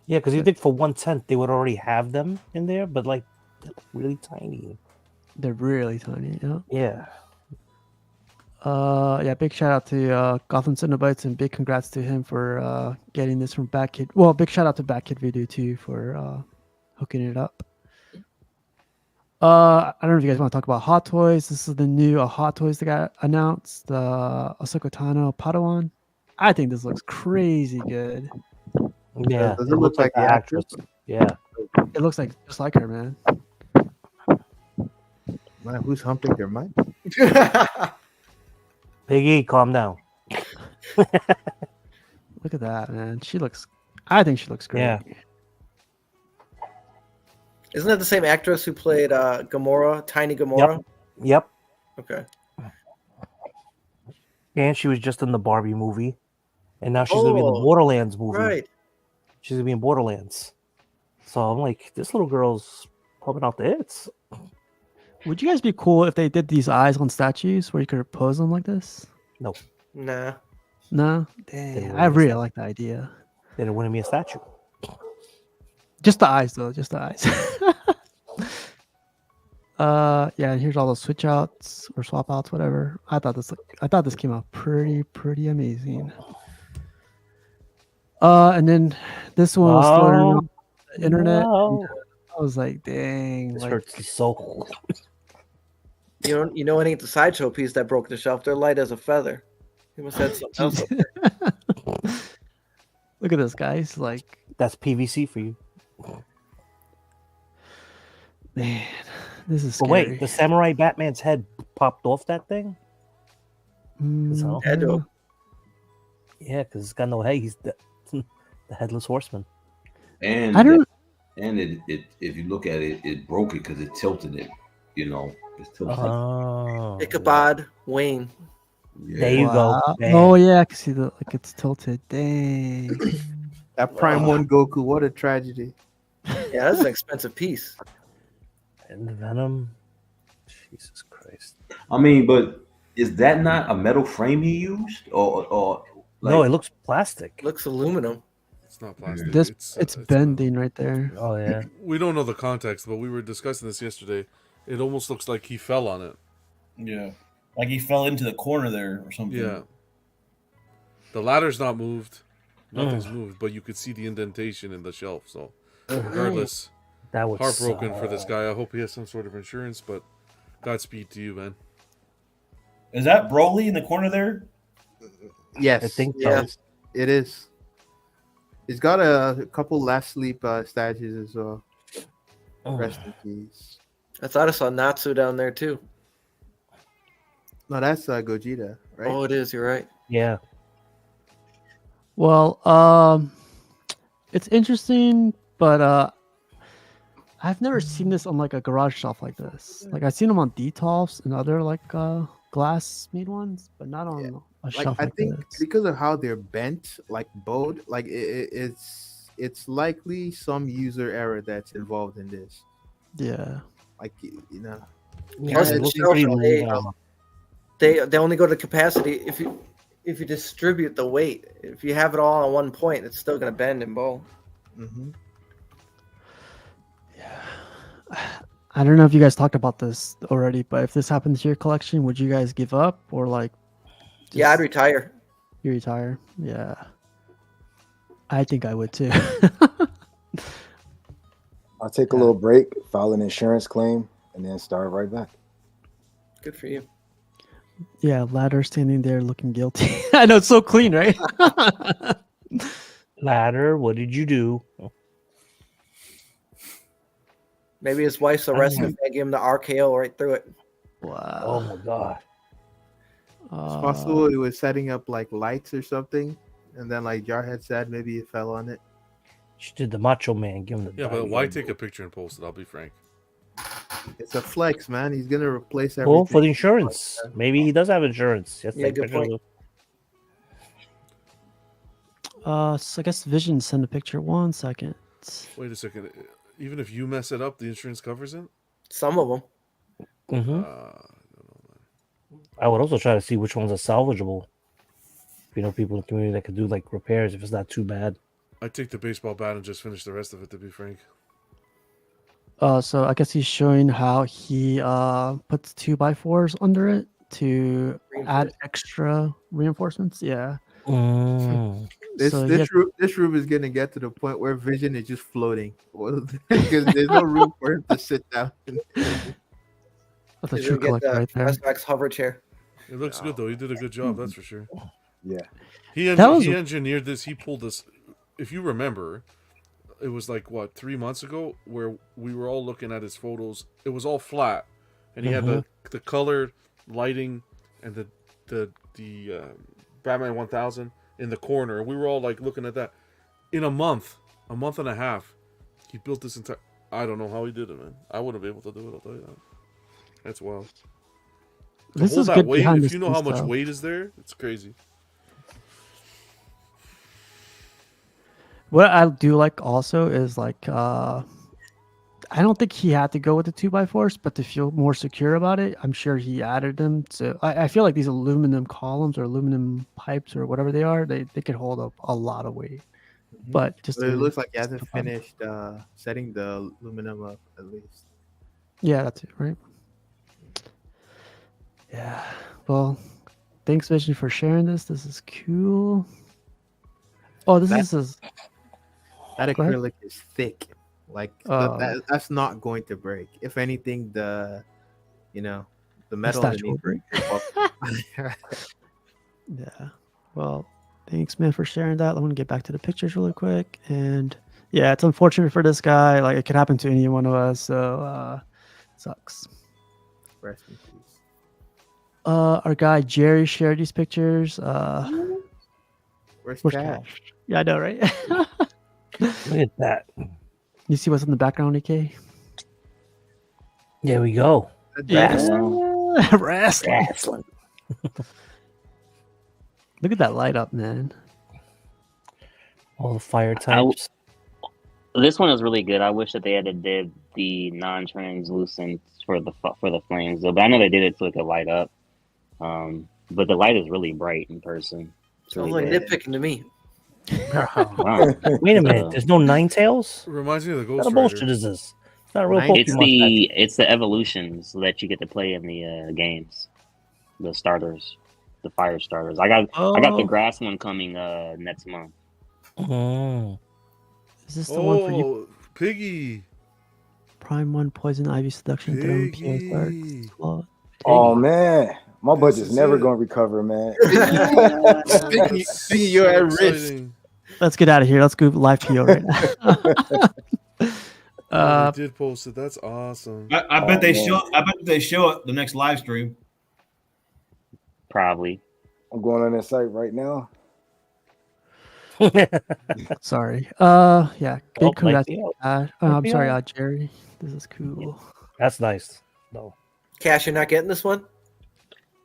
[SPEAKER 7] Yeah, because you think for 1/10 they would already have them in there, but like they're really tiny.
[SPEAKER 1] They're really tiny. Yeah.
[SPEAKER 7] Yeah.
[SPEAKER 1] Big shout out to Gotham Cenobites, and big congrats to him for getting this from Back Kid. Well, big shout out to Back Kid Voodoo too for hooking it up. I don't know if you guys want to talk about Hot Toys. This is the new Hot Toys that got announced. The Ahsoka Tano Padawan. I think this looks crazy good.
[SPEAKER 7] Yeah.
[SPEAKER 12] Does it look like the actress?
[SPEAKER 7] Yeah.
[SPEAKER 1] It looks like just like her, man.
[SPEAKER 12] Man, who's humping their mic?
[SPEAKER 7] Piggy, calm down.
[SPEAKER 1] Look at that, man. I think she looks great.
[SPEAKER 7] Yeah.
[SPEAKER 4] Isn't that the same actress who played Gamora, Tiny Gamora?
[SPEAKER 7] Yep.
[SPEAKER 4] Okay.
[SPEAKER 7] And she was just in the Barbie movie, and now she's gonna be in the Borderlands movie.
[SPEAKER 4] Right.
[SPEAKER 7] She's gonna be in Borderlands. So I'm like, this little girl's pumping out the hits.
[SPEAKER 1] Would you guys be cool if they did these eyes on statues where you could pose them like this?
[SPEAKER 7] No.
[SPEAKER 4] Nah.
[SPEAKER 1] No? Damn, I really like the idea.
[SPEAKER 7] They didn't win me a statue.
[SPEAKER 1] Just the eyes, though. Just the eyes. Yeah, and here's all the switch outs or swap outs, whatever. I thought this came out pretty amazing. And then this one was floating around the internet.
[SPEAKER 7] No.
[SPEAKER 1] I was like, dang.
[SPEAKER 7] This
[SPEAKER 1] like,
[SPEAKER 7] hurts the soul.
[SPEAKER 4] You know, it ain't the sideshow piece that broke the shelf. They're light as a feather. He must have something else up there.
[SPEAKER 1] Look at this, guys. Like,
[SPEAKER 7] that's PVC for you.
[SPEAKER 1] Man, this is
[SPEAKER 7] But
[SPEAKER 1] scary.
[SPEAKER 7] wait, the Samurai Batman's head popped off that thing? So, yeah, because it's got no head. He's the headless horseman.
[SPEAKER 11] And
[SPEAKER 1] I don't.
[SPEAKER 11] And it if you look at it, it broke it because it tilted it. You know, it's tilted.
[SPEAKER 7] Oh,
[SPEAKER 4] Ichabod Wayne.
[SPEAKER 11] Yeah.
[SPEAKER 7] There you go. Bam.
[SPEAKER 1] Oh yeah, I can see like it's tilted. Dang.
[SPEAKER 12] That Prime 1 Goku, what a tragedy.
[SPEAKER 4] Yeah, that's an expensive piece.
[SPEAKER 7] And the Venom. Jesus Christ.
[SPEAKER 11] I mean, but is that not a metal frame he used, or like,
[SPEAKER 7] No, it looks plastic.
[SPEAKER 4] Looks aluminum.
[SPEAKER 10] It's not plastic.
[SPEAKER 1] It's bending right there.
[SPEAKER 7] Oh yeah.
[SPEAKER 10] We don't know the context, but we were discussing this yesterday. It almost looks like he fell on it.
[SPEAKER 6] Yeah, like he fell into the corner there or something.
[SPEAKER 10] Yeah. The ladder's not moved. Nothing's moved, but you could see the indentation in the shelf. So, regardless,
[SPEAKER 7] That would
[SPEAKER 10] heartbroken for this
[SPEAKER 7] suck.
[SPEAKER 10] guy. I hope he has some sort of insurance, but Godspeed to you, man.
[SPEAKER 6] Is that Broly in the corner there?
[SPEAKER 5] Yes,
[SPEAKER 7] I think so.
[SPEAKER 12] Yes, it is. He's got a couple last sleep statues as well. Rest in peace.
[SPEAKER 4] I thought I saw Natsu down there too.
[SPEAKER 12] No, that's Gogeta, right?
[SPEAKER 4] Oh, it is. You're right.
[SPEAKER 7] Yeah.
[SPEAKER 1] Well, it's interesting, but I've never seen this on like a garage shelf like this. Like I've seen them on Detolfs and other like glass made ones, but not on a shelf
[SPEAKER 12] I
[SPEAKER 1] like
[SPEAKER 12] think
[SPEAKER 1] this.
[SPEAKER 12] because of how they're bent, like bowed, like it's likely some user error that's involved in this.
[SPEAKER 1] Yeah.
[SPEAKER 12] Like you know.
[SPEAKER 4] Plus,
[SPEAKER 7] it
[SPEAKER 4] the
[SPEAKER 7] looks
[SPEAKER 4] shelf,
[SPEAKER 7] pretty
[SPEAKER 4] they only go to capacity if you distribute the weight. If you have it all on one point, it's still gonna bend and bow.
[SPEAKER 12] Mm-hmm.
[SPEAKER 1] I don't know if you guys talked about this already, but if this happened to your collection, would you guys give up or like?
[SPEAKER 4] Yeah, I'd retire.
[SPEAKER 1] You retire? Yeah. I think I would too.
[SPEAKER 8] I'll take a little break, file an insurance claim, and then start right back.
[SPEAKER 4] Good for you.
[SPEAKER 1] Yeah, Ladder standing there looking guilty. I know, it's so clean, right?
[SPEAKER 7] Ladder, what did you do?
[SPEAKER 4] Maybe his wife's arrested if they give him the RKO right through it.
[SPEAKER 1] Wow.
[SPEAKER 7] Oh my god.
[SPEAKER 12] It's possible it was setting up like lights or something, and then like Jarhead said maybe it fell on it.
[SPEAKER 7] She did the Macho Man. Give him the.
[SPEAKER 10] Yeah, but why take a picture and post it? I'll be frank.
[SPEAKER 12] It's a flex, man. He's gonna replace everything.
[SPEAKER 7] Well, for the insurance. Maybe he does have insurance. Yes,
[SPEAKER 4] Yeah, good point.
[SPEAKER 1] So I guess Vision send a picture. 1 second.
[SPEAKER 10] Wait a second. Even if you mess it up, the insurance covers it?
[SPEAKER 4] Some of them.
[SPEAKER 7] Mm-hmm. I would also try to see which ones are salvageable. You know, people in the community that could do like repairs if it's not too bad.
[SPEAKER 10] I'd take the baseball bat and just finish the rest of it, to be frank.
[SPEAKER 1] So I guess he's showing how he puts 2x4s under it to add extra reinforcements. Yeah.
[SPEAKER 12] This
[SPEAKER 1] So,
[SPEAKER 12] this room is gonna get to the point where Vision is just floating because there's no room for him to sit down.
[SPEAKER 1] That's a
[SPEAKER 4] He's
[SPEAKER 1] true
[SPEAKER 4] gonna get
[SPEAKER 1] collector
[SPEAKER 4] the
[SPEAKER 1] right there.
[SPEAKER 4] SX hover chair.
[SPEAKER 10] It looks good, though. He did a good job, that's for sure.
[SPEAKER 8] Yeah.
[SPEAKER 10] He
[SPEAKER 1] That was-
[SPEAKER 10] engineered this. He pulled this. If you remember, it was like, what, 3 months ago, where we were all looking at his photos. It was all flat. And he had the colored lighting and the Batman 1000 in the corner. And we were all like looking at that. In a month and a half, he built this entire... I don't know how he did it, man. I wouldn't be able to do it, I'll tell you that. That's wild. To
[SPEAKER 1] This
[SPEAKER 10] hold
[SPEAKER 1] is
[SPEAKER 10] that
[SPEAKER 1] good
[SPEAKER 10] weight,
[SPEAKER 1] behind
[SPEAKER 10] if
[SPEAKER 1] the
[SPEAKER 10] you know how
[SPEAKER 1] scenes
[SPEAKER 10] much
[SPEAKER 1] stuff.
[SPEAKER 10] weight is there, it's crazy.
[SPEAKER 1] What I do like also is like I don't think he had to go with the 2x4s, but to feel more secure about it, I'm sure he added them. So I feel like these aluminum columns or aluminum pipes or whatever they are, they could hold up a lot of weight. But just
[SPEAKER 12] But it
[SPEAKER 1] to-
[SPEAKER 12] looks like he hasn't finished setting the aluminum up at least.
[SPEAKER 1] Yeah, that's it, right? Yeah. Well, thanks, Vision, for sharing this. This is cool. Oh, this is
[SPEAKER 12] That
[SPEAKER 1] Go ahead.
[SPEAKER 12] acrylic is thick. Like
[SPEAKER 1] Oh.
[SPEAKER 12] that's not going to break. If anything, the metal
[SPEAKER 1] statue will
[SPEAKER 12] underneath.
[SPEAKER 1] Yeah. Well, thanks, man, for sharing that. I want to get back to the pictures really quick. And yeah, it's unfortunate for this guy. Like, it could happen to any one of us. So, sucks.
[SPEAKER 12] Rest in peace.
[SPEAKER 1] Our guy Jerry shared these pictures.
[SPEAKER 12] Where's
[SPEAKER 1] Where's
[SPEAKER 12] Cash?
[SPEAKER 1] Cash? Yeah, I know, right?
[SPEAKER 7] Look at that.
[SPEAKER 1] You see what's in the background, AK?
[SPEAKER 7] There we go.
[SPEAKER 1] Yes. Wrestling. Look at that light up, man.
[SPEAKER 7] All the fire types.
[SPEAKER 2] This one is really good. I wish that they had did the non-translucent for the flames, though. But I know they did it so it could light up. But the light is really bright in person. It's
[SPEAKER 4] Sounds
[SPEAKER 2] really
[SPEAKER 4] like
[SPEAKER 2] good.
[SPEAKER 4] nitpicking to me.
[SPEAKER 2] Wow.
[SPEAKER 7] Wait a minute. There's no Nine Tails?
[SPEAKER 10] Reminds me of the
[SPEAKER 7] What
[SPEAKER 10] Ghost
[SPEAKER 7] kind of
[SPEAKER 10] Rider.
[SPEAKER 7] bullshit is this? It's not a real
[SPEAKER 2] It's
[SPEAKER 7] Pokemon.
[SPEAKER 2] it's the evolutions that you get to play in the games, the starters, the fire starters. I got the grass one coming next month.
[SPEAKER 7] Mm.
[SPEAKER 1] Is this the one for you?
[SPEAKER 10] Piggy.
[SPEAKER 1] Prime 1, Poison Ivy, Seduction, Throne,
[SPEAKER 10] Piggy.
[SPEAKER 1] PO start.
[SPEAKER 8] Oh man, My budget's never gonna recover, man.
[SPEAKER 12] Speaking, you're at risk.
[SPEAKER 1] Let's get out of here. Let's go live PO right now.
[SPEAKER 10] They did post it. That's awesome.
[SPEAKER 6] I bet they show. I bet they show it the next live stream.
[SPEAKER 2] Probably.
[SPEAKER 8] I'm going on that site right now.
[SPEAKER 1] Sorry. Yeah. Big congrats.
[SPEAKER 7] PO.
[SPEAKER 1] I'm sorry, Jerry. This is cool.
[SPEAKER 7] That's nice. No.
[SPEAKER 4] Cash, you're not getting this one?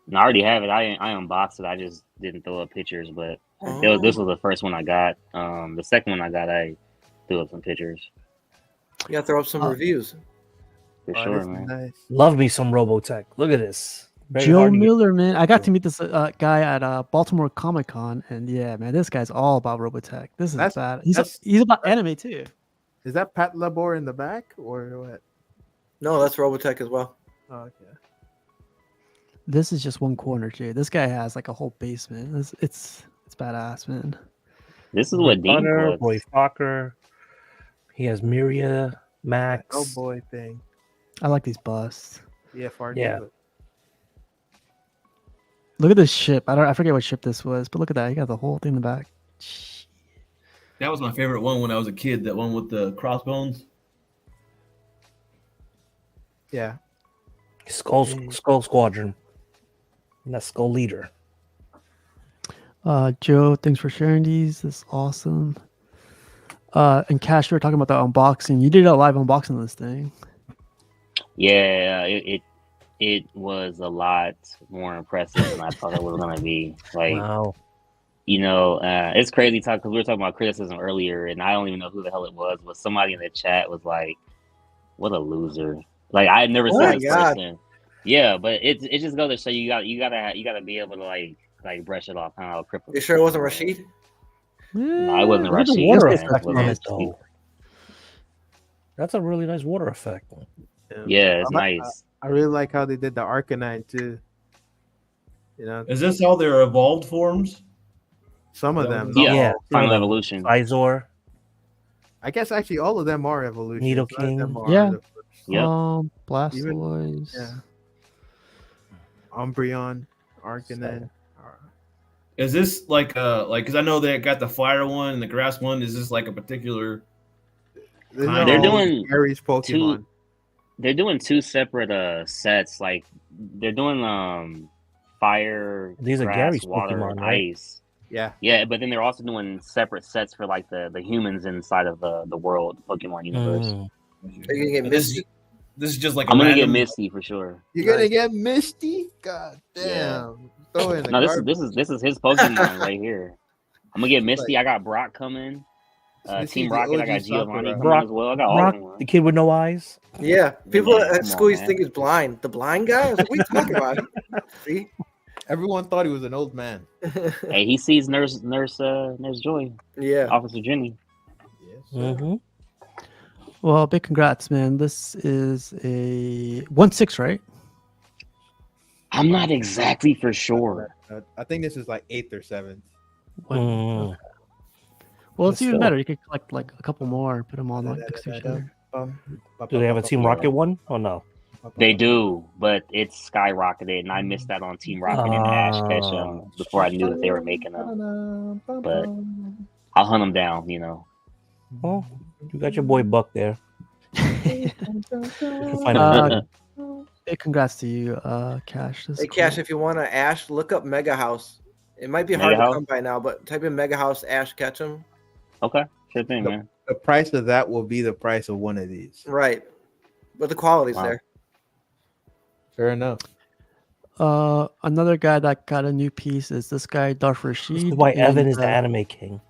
[SPEAKER 2] No, I already have it. I unboxed it. I just didn't throw up pictures, but this was the first one I got. The second one I got, I threw up some pictures.
[SPEAKER 4] You gotta throw up some reviews.
[SPEAKER 2] For sure, man.
[SPEAKER 12] Nice.
[SPEAKER 7] Love me some Robotech. Look at this. Very
[SPEAKER 1] Joe
[SPEAKER 7] hard to get-
[SPEAKER 1] Miller, man. I got to meet this guy at Baltimore Comic Con, and yeah, man, this guy's all about Robotech. This is bad. He's about anime too.
[SPEAKER 12] Is that Pat Labor in the back or what?
[SPEAKER 4] No, that's Robotech as well.
[SPEAKER 12] Oh, okay.
[SPEAKER 1] This is just one corner, Jay. This guy has like a whole basement. It's badass, man.
[SPEAKER 2] This is what Dean
[SPEAKER 7] Butter,
[SPEAKER 2] was.
[SPEAKER 7] Roy Fokker. He has Miria, Max.
[SPEAKER 12] Oh boy thing.
[SPEAKER 1] I like these busts.
[SPEAKER 12] Yeah,
[SPEAKER 7] Yeah.
[SPEAKER 1] Look at this ship. I forget what ship this was, but look at that. You got the whole thing in the back.
[SPEAKER 6] That was my favorite one when I was a kid. That one with the crossbones.
[SPEAKER 12] Yeah.
[SPEAKER 7] Skull Squadron. And that's Skull Leader.
[SPEAKER 1] Joe, thanks for sharing these. This is awesome. And Cash, we were talking about the unboxing. You did a live unboxing of this thing.
[SPEAKER 2] Yeah, it was a lot more impressive than I thought it was gonna be. Like,
[SPEAKER 7] Wow.
[SPEAKER 2] you know, it's crazy talk because we were talking about criticism earlier, and I don't even know who the hell it was, but somebody in the chat was like, "What a loser!" Like I had never seen this person. Yeah, but it just goes to show you gotta be able to like brush it off. Kind of how crippled.
[SPEAKER 4] You sure it wasn't Rashid?
[SPEAKER 2] No, I wasn't
[SPEAKER 7] Look at the
[SPEAKER 2] Rashid.
[SPEAKER 7] water
[SPEAKER 2] man.
[SPEAKER 7] effect on it, though. That's a really nice water effect.
[SPEAKER 2] Yeah, it's
[SPEAKER 12] I
[SPEAKER 2] nice.
[SPEAKER 12] I really like how they did the Arcanine too. You know,
[SPEAKER 6] Is this all their evolved forms?
[SPEAKER 12] some of them.
[SPEAKER 2] Yeah,
[SPEAKER 7] Yeah,
[SPEAKER 2] Final Evolution.
[SPEAKER 7] Izor.
[SPEAKER 12] I guess actually all of them are evolution.
[SPEAKER 7] Nidoking.
[SPEAKER 1] Yeah.
[SPEAKER 2] Yep.
[SPEAKER 1] Blastoise.
[SPEAKER 12] Yeah. Umbreon, Arcanine.
[SPEAKER 6] Is this like because I know they got the fire one and the grass one. Is this like a particular?
[SPEAKER 2] They're doing
[SPEAKER 12] Gary's Pokemon.
[SPEAKER 2] They're doing two separate sets. Like they're doing fire.
[SPEAKER 7] These are
[SPEAKER 2] grass,
[SPEAKER 7] Gary's
[SPEAKER 2] water,
[SPEAKER 7] Pokemon, right?
[SPEAKER 2] ice.
[SPEAKER 12] Yeah.
[SPEAKER 2] Yeah, but then they're also doing separate sets for like the humans inside of the world Pokemon universe.
[SPEAKER 4] Are you gonna get Misty?
[SPEAKER 6] This is just like
[SPEAKER 2] I'm
[SPEAKER 6] a
[SPEAKER 2] gonna get
[SPEAKER 6] random-
[SPEAKER 2] Misty for sure.
[SPEAKER 12] You're gonna get Misty? God damn.
[SPEAKER 2] Yeah.
[SPEAKER 12] Throw in the
[SPEAKER 2] No,
[SPEAKER 12] garbage.
[SPEAKER 2] this is his Pokemon right here. I'm gonna get Misty. I got Brock coming.
[SPEAKER 12] This
[SPEAKER 2] Team
[SPEAKER 12] is the
[SPEAKER 2] Rocket. I
[SPEAKER 12] OG
[SPEAKER 2] got Giovanni
[SPEAKER 12] Sakura.
[SPEAKER 2] coming as well. I got all of them.
[SPEAKER 7] The kid with no eyes.
[SPEAKER 4] Yeah. People
[SPEAKER 2] Yeah,
[SPEAKER 4] at
[SPEAKER 2] come
[SPEAKER 4] school
[SPEAKER 2] on,
[SPEAKER 4] used to
[SPEAKER 2] man.
[SPEAKER 4] think he's blind. The blind guy? I was like, what are you talking about? See?
[SPEAKER 12] Everyone thought he was an old man.
[SPEAKER 2] Hey, he sees Nurse Joy.
[SPEAKER 4] Yeah.
[SPEAKER 2] Officer Jenny.
[SPEAKER 7] Mm-hmm.
[SPEAKER 1] Well, big congrats, man. This is a 1/6, right?
[SPEAKER 2] I'm not exactly for sure.
[SPEAKER 12] I think this is like 8th or 7th.
[SPEAKER 7] Mm.
[SPEAKER 1] Well, it's
[SPEAKER 7] But
[SPEAKER 1] even
[SPEAKER 7] still.
[SPEAKER 1] better. You could collect like a couple more, put them on like next to each other.
[SPEAKER 7] Do they have a Team Rocket one? Oh no.
[SPEAKER 2] They do, but it's skyrocketed, and I missed out on Team Rocket and Ash Ketchum before I knew that they were making them. But I'll hunt them down, you know.
[SPEAKER 7] Well, you got your boy Buck there. You can find him.
[SPEAKER 1] Big congrats to you, Cash. This is
[SPEAKER 4] Hey,
[SPEAKER 1] cool.
[SPEAKER 4] Cash, if you want to Ash, look up Mega House. It might be
[SPEAKER 2] Mega
[SPEAKER 4] hard to
[SPEAKER 2] House?
[SPEAKER 4] come by now, but type in Mega House Ash Ketchum.
[SPEAKER 2] Okay, sure thing,
[SPEAKER 12] The-
[SPEAKER 2] man.
[SPEAKER 12] The price of that will be the price of one of these.
[SPEAKER 4] Right. But the quality's
[SPEAKER 2] Wow.
[SPEAKER 4] there.
[SPEAKER 12] Fair enough.
[SPEAKER 1] Another guy that got a new piece is this guy, Darth Rashid.
[SPEAKER 7] This is why Evan
[SPEAKER 1] and,
[SPEAKER 7] is the anime king.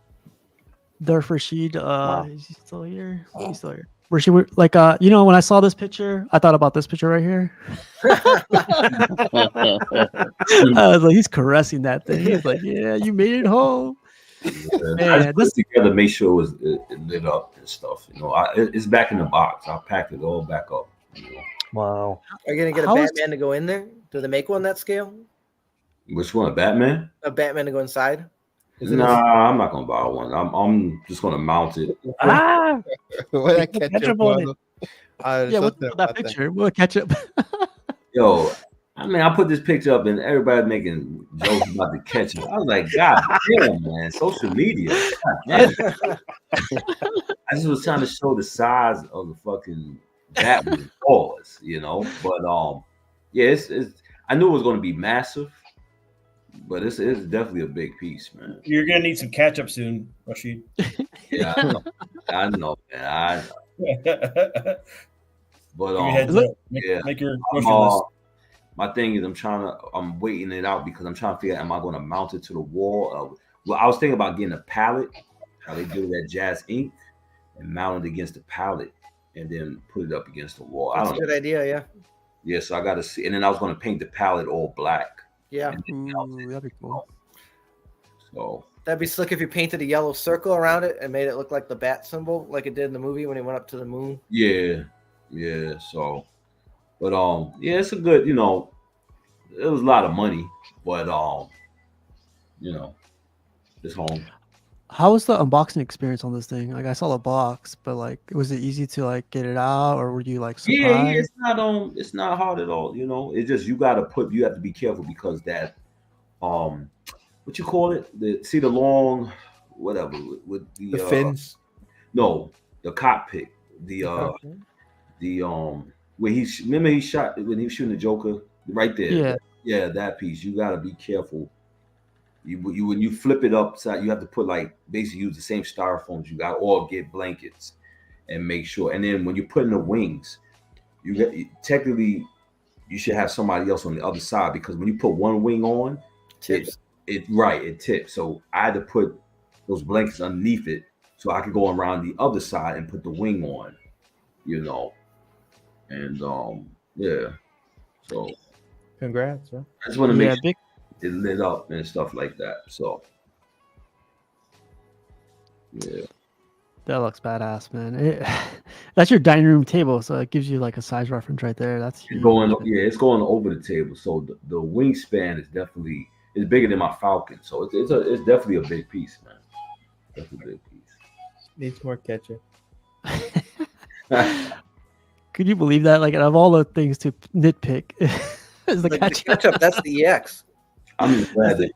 [SPEAKER 1] Darth Rashid, is he still here? He's still here. Rashid, you know, when I saw this picture, I thought about this picture right here. I was like, he's caressing that thing. He's like, yeah, you made it home.
[SPEAKER 11] I
[SPEAKER 1] Man,
[SPEAKER 11] just put it together, make sure it was it lit up and stuff. You know, it's back in the box. I packed it all back up. You know.
[SPEAKER 7] Wow.
[SPEAKER 4] Are you going to get a
[SPEAKER 1] How is-
[SPEAKER 4] Batman to go in there? Do they make one that scale?
[SPEAKER 11] Which one, Batman?
[SPEAKER 4] A Batman to go inside?
[SPEAKER 11] Nah, I'm not gonna buy one. I'm just gonna mount it.
[SPEAKER 7] Ah!
[SPEAKER 12] What that ketchup
[SPEAKER 7] Ketchup on
[SPEAKER 12] on
[SPEAKER 7] it.
[SPEAKER 1] Yeah, what's
[SPEAKER 12] something
[SPEAKER 1] up with that
[SPEAKER 12] about
[SPEAKER 1] picture? We'll catch up.
[SPEAKER 11] Yo, I mean, I put this picture up and everybody making jokes about the ketchup. I was like, God damn, man, social media. God damn. I just was trying to show the size of the fucking Batman paws, you know. But yeah, it's I knew it was going to be massive, but it's definitely a big piece, man.
[SPEAKER 6] You're gonna need some catch up soon, Rashid.
[SPEAKER 11] Yeah, I know, man. But
[SPEAKER 6] make your grocery list.
[SPEAKER 11] My thing is, I'm waiting it out because I'm trying to figure out, am I going to mount it to the wall? Well, I was thinking about getting a pallet, how they do that Jazz Ink, and mount it against the pallet, and then put it up against the wall.
[SPEAKER 4] That's a good idea, yeah.
[SPEAKER 11] Yeah, so I got to see, and then I was going to paint the pallet all black.
[SPEAKER 4] Yeah,
[SPEAKER 1] that'd be cool.
[SPEAKER 11] So
[SPEAKER 4] that'd be slick if you painted a yellow circle around it and made it look like the bat symbol, like it did in the movie when he went up to the moon.
[SPEAKER 11] Yeah. So, but yeah, it's a good. You know, it was a lot of money, but you know, it's home.
[SPEAKER 1] How was the unboxing experience on this thing? Like, I saw the box, but like, was it easy to like get it out, or were you like surprised?
[SPEAKER 11] Yeah, it's not hard at all. You know, it's just you have to be careful because that what you call it? The long whatever with the
[SPEAKER 12] fins.
[SPEAKER 11] No, the cockpit. Where remember he shot when he was shooting the Joker right there. Yeah, that piece. You gotta be careful. You when you flip it upside, you have to put basically use the same styrofoams you got, or get blankets and make sure. And then when you put in the wings, technically you should have somebody else on the other side because when you put one wing on, it tips. So I had to put those blankets underneath it so I could go around the other side and put the wing on, you know. And yeah. So
[SPEAKER 12] congrats, huh?
[SPEAKER 11] I just want to make sure it lit up and stuff like that. So yeah.
[SPEAKER 1] That looks badass, man. That's your dining room table, so it gives you like a size reference right there. That's huge.
[SPEAKER 11] It's going over the table. So the wingspan is definitely bigger than my Falcon. So it's definitely a big piece, man. Definitely a big piece.
[SPEAKER 12] Needs more ketchup.
[SPEAKER 1] Could you believe that? Like, out of all the things to nitpick, is the
[SPEAKER 4] ketchup. That's the EX.
[SPEAKER 11] I'm glad that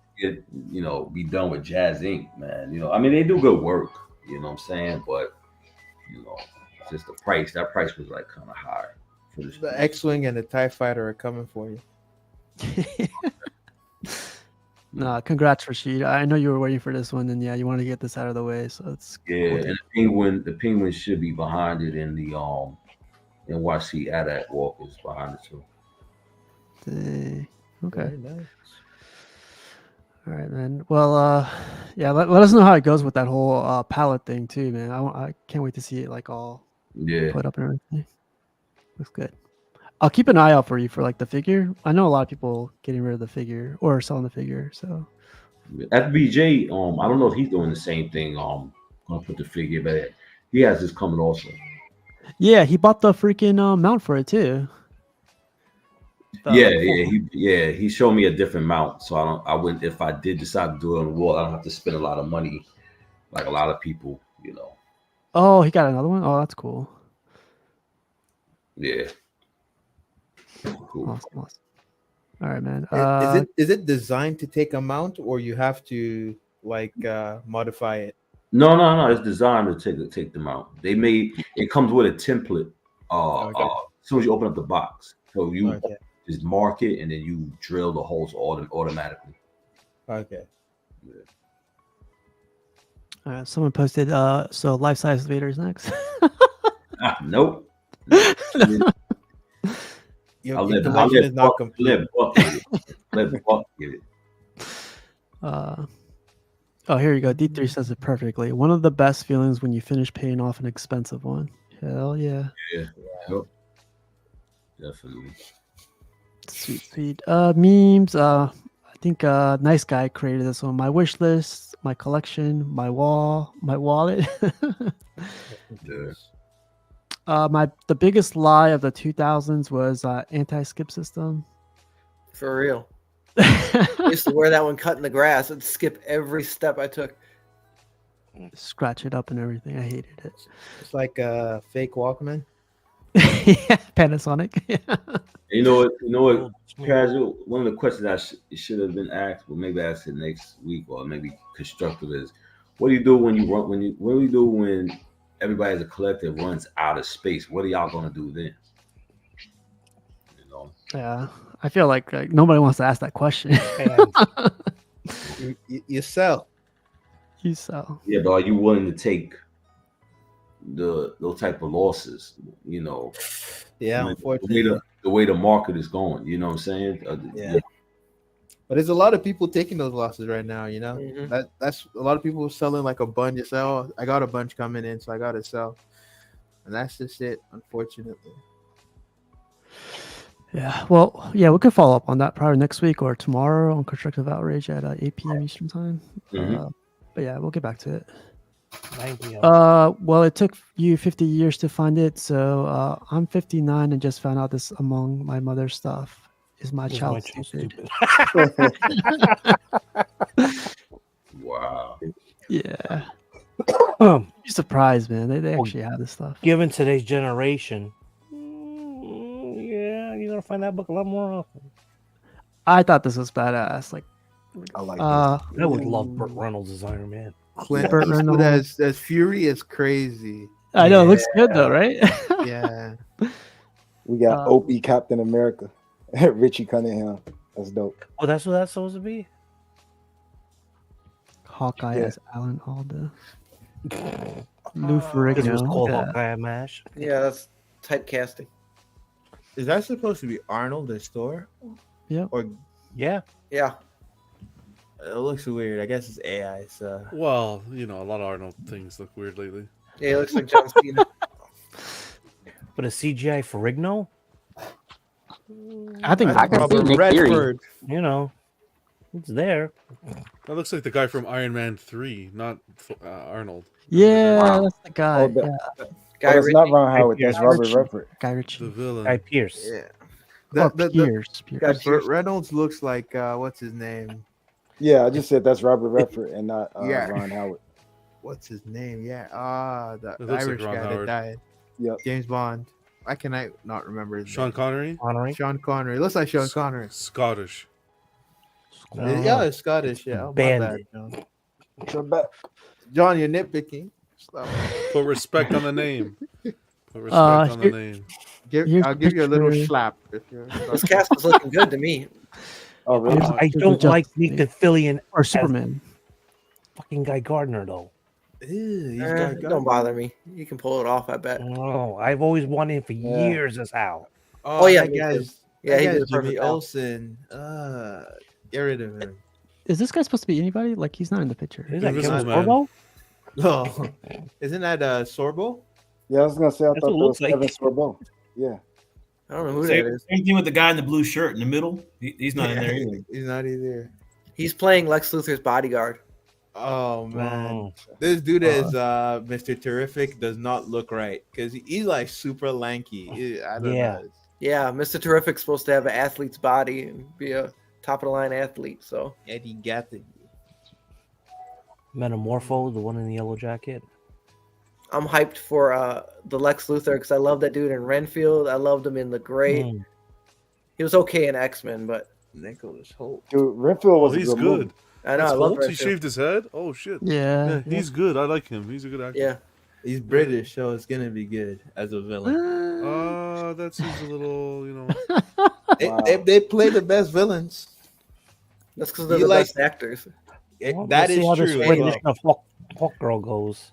[SPEAKER 11] be done with Jazz Ink, man. You know, I mean, they do good work. You know what I'm saying? But you know, it's just the price. That price was like kind of high for this.
[SPEAKER 12] The X-wing and the TIE fighter are coming for you.
[SPEAKER 1] Nah, congrats, Rashid. I know you were waiting for this one, and yeah, you want to get this out of the way, so it's
[SPEAKER 11] cool. And the penguin should be behind it in the NYC ADAC walkers behind it too.
[SPEAKER 1] Okay.
[SPEAKER 12] Very nice.
[SPEAKER 1] All right, man. Well, yeah, let us know how it goes with that whole palette thing too, man. I can't wait to see it like all put up and everything. Looks good. I'll keep an eye out for you for like the figure. I know a lot of people getting rid of the figure or selling the figure. So
[SPEAKER 11] FBJ, I don't know if he's doing the same thing. Gonna put the figure, but he has this coming also.
[SPEAKER 1] Yeah, he bought the freaking mount for it too.
[SPEAKER 11] He showed me a different mount, so I wouldn't, if I did decide to do it on the wall, I don't have to spend a lot of money like a lot of people, you know.
[SPEAKER 1] Oh, he got another one? Oh, that's cool.
[SPEAKER 11] Yeah. Cool.
[SPEAKER 1] Awesome. All right, man.
[SPEAKER 12] Is it designed to take a mount, or you have to like modify it?
[SPEAKER 11] No. It's designed to take the mount. It comes with a template. As soon as you open up the box, so you just mark it and then you drill the holes automatically.
[SPEAKER 12] Okay.
[SPEAKER 1] All right. Someone posted. So life-size Vader's next.
[SPEAKER 11] Nope.
[SPEAKER 12] Your collection is not complete.
[SPEAKER 11] Let Buck get it.
[SPEAKER 1] Oh, here you go. D3 says it perfectly. One of the best feelings when you finish paying off an expensive one. Hell yeah.
[SPEAKER 11] Yeah. Yep. Definitely.
[SPEAKER 1] Sweet. Memes. I think Nice Guy created this one. My wish list, my collection, my wall, my wallet. The biggest lie of the 2000s was anti-skip system.
[SPEAKER 4] For real. I used to wear that one cut in the grass and skip every step I took.
[SPEAKER 1] Scratch it up and everything. I hated it.
[SPEAKER 12] It's like a fake Walkman.
[SPEAKER 1] Yeah, Panasonic.
[SPEAKER 11] You know what? You know what? Casual. One of the questions I should have been asked, but maybe ask it next week, or maybe constructive is, what do you do when you run? What do you do when everybody as a collective runs out of space? What are y'all gonna do then? You know.
[SPEAKER 1] Yeah, I feel like nobody wants to ask that question.
[SPEAKER 12] You sell.
[SPEAKER 1] You sell.
[SPEAKER 11] Yeah, but are you willing to take those type of losses? You know.
[SPEAKER 12] Yeah, unfortunately.
[SPEAKER 11] The way the market is going, you know what I'm saying?
[SPEAKER 12] Yeah. But there's a lot of people taking those losses right now, you know. That's a lot of people selling like a bunch. You say, oh, I got a bunch coming in, so I gotta sell. And that's just it, unfortunately.
[SPEAKER 1] Yeah, well, yeah, we could follow up on that probably next week or tomorrow on Constructive Outrage at 8 p.m. Eastern Time. But yeah, we'll get back to it. Well, it took you 50 years to find it, so I'm 59 and just found out this among my mother's stuff. Is my child stupid?
[SPEAKER 11] Wow.
[SPEAKER 1] Yeah. You're surprised, man. They actually have this stuff.
[SPEAKER 7] Given today's generation, yeah, you're gonna find that book a lot more often.
[SPEAKER 1] I thought this was badass. Like,
[SPEAKER 8] I like
[SPEAKER 7] I would love Burt Reynolds as Iron Man.
[SPEAKER 12] Clint Eastwood as Fury is crazy.
[SPEAKER 1] I know, it looks good though, right?
[SPEAKER 12] Yeah.
[SPEAKER 8] We got Opie Captain America, Richie Cunningham. That's dope.
[SPEAKER 7] Oh, that's what that's supposed to be?
[SPEAKER 1] Hawkeye as Alan Alda. Lou Ferrigno.
[SPEAKER 7] It was called Hawkeye Mash.
[SPEAKER 4] Yeah, that's typecasting.
[SPEAKER 12] Is that supposed to be Arnold as Thor?
[SPEAKER 1] Yeah.
[SPEAKER 12] Or
[SPEAKER 7] yeah.
[SPEAKER 4] Yeah.
[SPEAKER 12] It looks weird. I guess it's AI. So.
[SPEAKER 10] Well, you know, a lot of Arnold things look weird lately.
[SPEAKER 4] Yeah, it looks like John Cena.
[SPEAKER 7] But a CGI Ferrigno?
[SPEAKER 1] I think
[SPEAKER 2] I can see Nick Fury.
[SPEAKER 7] You know, it's there.
[SPEAKER 10] That looks like the guy from Iron Man 3, not Arnold.
[SPEAKER 1] Yeah, that's the guy.
[SPEAKER 8] That's not Ron Howard. That's Robert Redford.
[SPEAKER 1] Guy Ritchie.
[SPEAKER 10] The villain.
[SPEAKER 7] Guy Pearce.
[SPEAKER 12] Yeah.
[SPEAKER 1] Pierce.
[SPEAKER 12] Burt Reynolds looks like what's his name?
[SPEAKER 8] Yeah, I just said that's Robert Redford and not Ron Howard.
[SPEAKER 12] What's his name? Yeah. The
[SPEAKER 10] looks
[SPEAKER 12] Irish
[SPEAKER 10] like Ron
[SPEAKER 12] guy
[SPEAKER 10] Howard.
[SPEAKER 12] that died.
[SPEAKER 8] Yep.
[SPEAKER 12] James Bond. Why can I not remember his
[SPEAKER 10] Sean
[SPEAKER 12] name?
[SPEAKER 10] Connery?
[SPEAKER 12] Sean Connery. Looks like Sean Connery.
[SPEAKER 10] Scottish.
[SPEAKER 12] Yeah, it's Scottish. Yeah. Oh, my bad, John. John, you're nitpicking. Stop.
[SPEAKER 10] Put respect on the name. Put respect on the name.
[SPEAKER 12] I'll give you a little slap. If you're
[SPEAKER 4] This cast is looking good to me.
[SPEAKER 8] Oh, really?
[SPEAKER 7] I don't like Nathan Fillion
[SPEAKER 1] or Superman.
[SPEAKER 7] Fucking Guy Gardner though.
[SPEAKER 4] Don't bother me. You can pull it off, I bet.
[SPEAKER 7] Oh, I've always wanted him for years as Hal.
[SPEAKER 12] Oh
[SPEAKER 4] yeah,
[SPEAKER 12] that guy's,
[SPEAKER 4] yeah,
[SPEAKER 12] that
[SPEAKER 4] he
[SPEAKER 12] guy's
[SPEAKER 4] did a perfect
[SPEAKER 12] Jimmy
[SPEAKER 4] job.
[SPEAKER 12] Olsen. Get rid of him.
[SPEAKER 1] Is this guy supposed to be anybody? Like, he's not in the picture.
[SPEAKER 7] Is that
[SPEAKER 10] Invisible
[SPEAKER 7] Kevin
[SPEAKER 10] Man.
[SPEAKER 7] Sorbo?
[SPEAKER 12] No, isn't that Sorbo?
[SPEAKER 8] Yeah, I was gonna say I
[SPEAKER 7] That's
[SPEAKER 8] thought that
[SPEAKER 7] what it
[SPEAKER 8] was
[SPEAKER 7] looks like.
[SPEAKER 8] Kevin Sorbo. Yeah.
[SPEAKER 4] I don't know who
[SPEAKER 6] Same,
[SPEAKER 4] that is.
[SPEAKER 6] same thing with the guy in the blue shirt in the middle. He's not in there either.
[SPEAKER 12] He's not either.
[SPEAKER 4] He's playing Lex Luthor's bodyguard.
[SPEAKER 12] Oh man,
[SPEAKER 7] Oh.
[SPEAKER 12] this dude is Mr. Terrific. Does not look right because he's like super lanky. I don't
[SPEAKER 7] Yeah.
[SPEAKER 12] know.
[SPEAKER 4] Yeah, Mr. Terrific's supposed to have an athlete's body and be a top of the line athlete. So
[SPEAKER 12] Eddie Gathing.
[SPEAKER 7] Metamorpho, the one in the yellow jacket.
[SPEAKER 4] I'm hyped for the Lex Luthor because I love that dude in Renfield. I loved him in The Great.
[SPEAKER 7] Mm.
[SPEAKER 4] He was okay in X-Men, but
[SPEAKER 12] Nicholas Holt.
[SPEAKER 8] Dude, Renfield was
[SPEAKER 10] Oh, he's
[SPEAKER 8] a good
[SPEAKER 10] good.
[SPEAKER 8] movie.
[SPEAKER 4] I know
[SPEAKER 10] That's
[SPEAKER 4] I love
[SPEAKER 10] Holtz? He
[SPEAKER 4] Renfield.
[SPEAKER 10] shaved his head? Oh, shit.
[SPEAKER 1] Yeah.
[SPEAKER 10] He's good. I like him. He's a good actor.
[SPEAKER 4] Yeah.
[SPEAKER 12] He's British, so it's gonna be good as a villain.
[SPEAKER 10] That seems a little, you know.
[SPEAKER 12] They play the best villains.
[SPEAKER 4] That's because they're
[SPEAKER 12] You
[SPEAKER 4] the
[SPEAKER 12] like-
[SPEAKER 4] best actors.
[SPEAKER 7] Well,
[SPEAKER 12] That
[SPEAKER 7] let's see
[SPEAKER 12] is
[SPEAKER 7] how this
[SPEAKER 12] true.
[SPEAKER 7] rendition of Hawk Girl goes.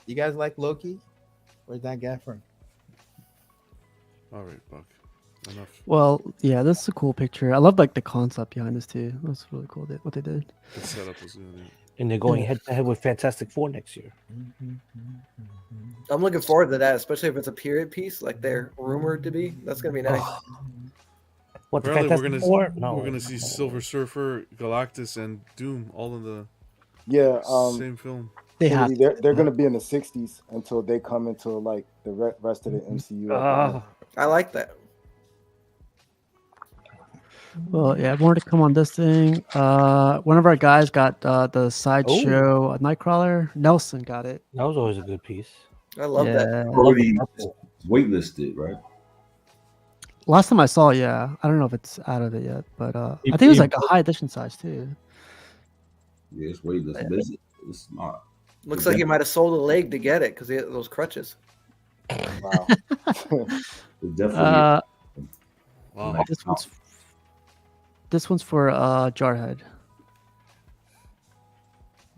[SPEAKER 12] You guys like Loki? Where's that guy from?
[SPEAKER 10] All right, Buck. Enough.
[SPEAKER 1] Well, yeah, this is a cool picture. I love like the concept behind this too. That's really cool. What they did.
[SPEAKER 10] The setup was good.
[SPEAKER 7] And they're going head to head with Fantastic Four next year.
[SPEAKER 4] I'm looking forward to that, especially if it's a period piece like they're rumored to be. That's gonna be nice.
[SPEAKER 7] What, the
[SPEAKER 10] Apparently,
[SPEAKER 7] Fantastic Four? No.
[SPEAKER 10] we're gonna see Silver Surfer, Galactus, and Doom all in the
[SPEAKER 8] Yeah,
[SPEAKER 10] same film.
[SPEAKER 8] they're gonna be in the '60s until they come into like the rest of the MCU.
[SPEAKER 4] I like that.
[SPEAKER 1] Well, yeah, more to come on this thing. One of our guys got the sideshow Nightcrawler. Nelson got it.
[SPEAKER 7] That was always a good piece.
[SPEAKER 4] I love that.
[SPEAKER 7] I love the purple.
[SPEAKER 11] waitlisted, right?
[SPEAKER 1] Last time I saw, yeah. I don't know if it's out of it yet, but I think it's like a high edition size too.
[SPEAKER 11] Yeah, it's waitlisted. But it's smart.
[SPEAKER 4] Looks like he might have sold a leg to get it because he had those crutches.
[SPEAKER 8] Wow.
[SPEAKER 11] It definitely.
[SPEAKER 10] Wow.
[SPEAKER 1] This one's for Jarhead.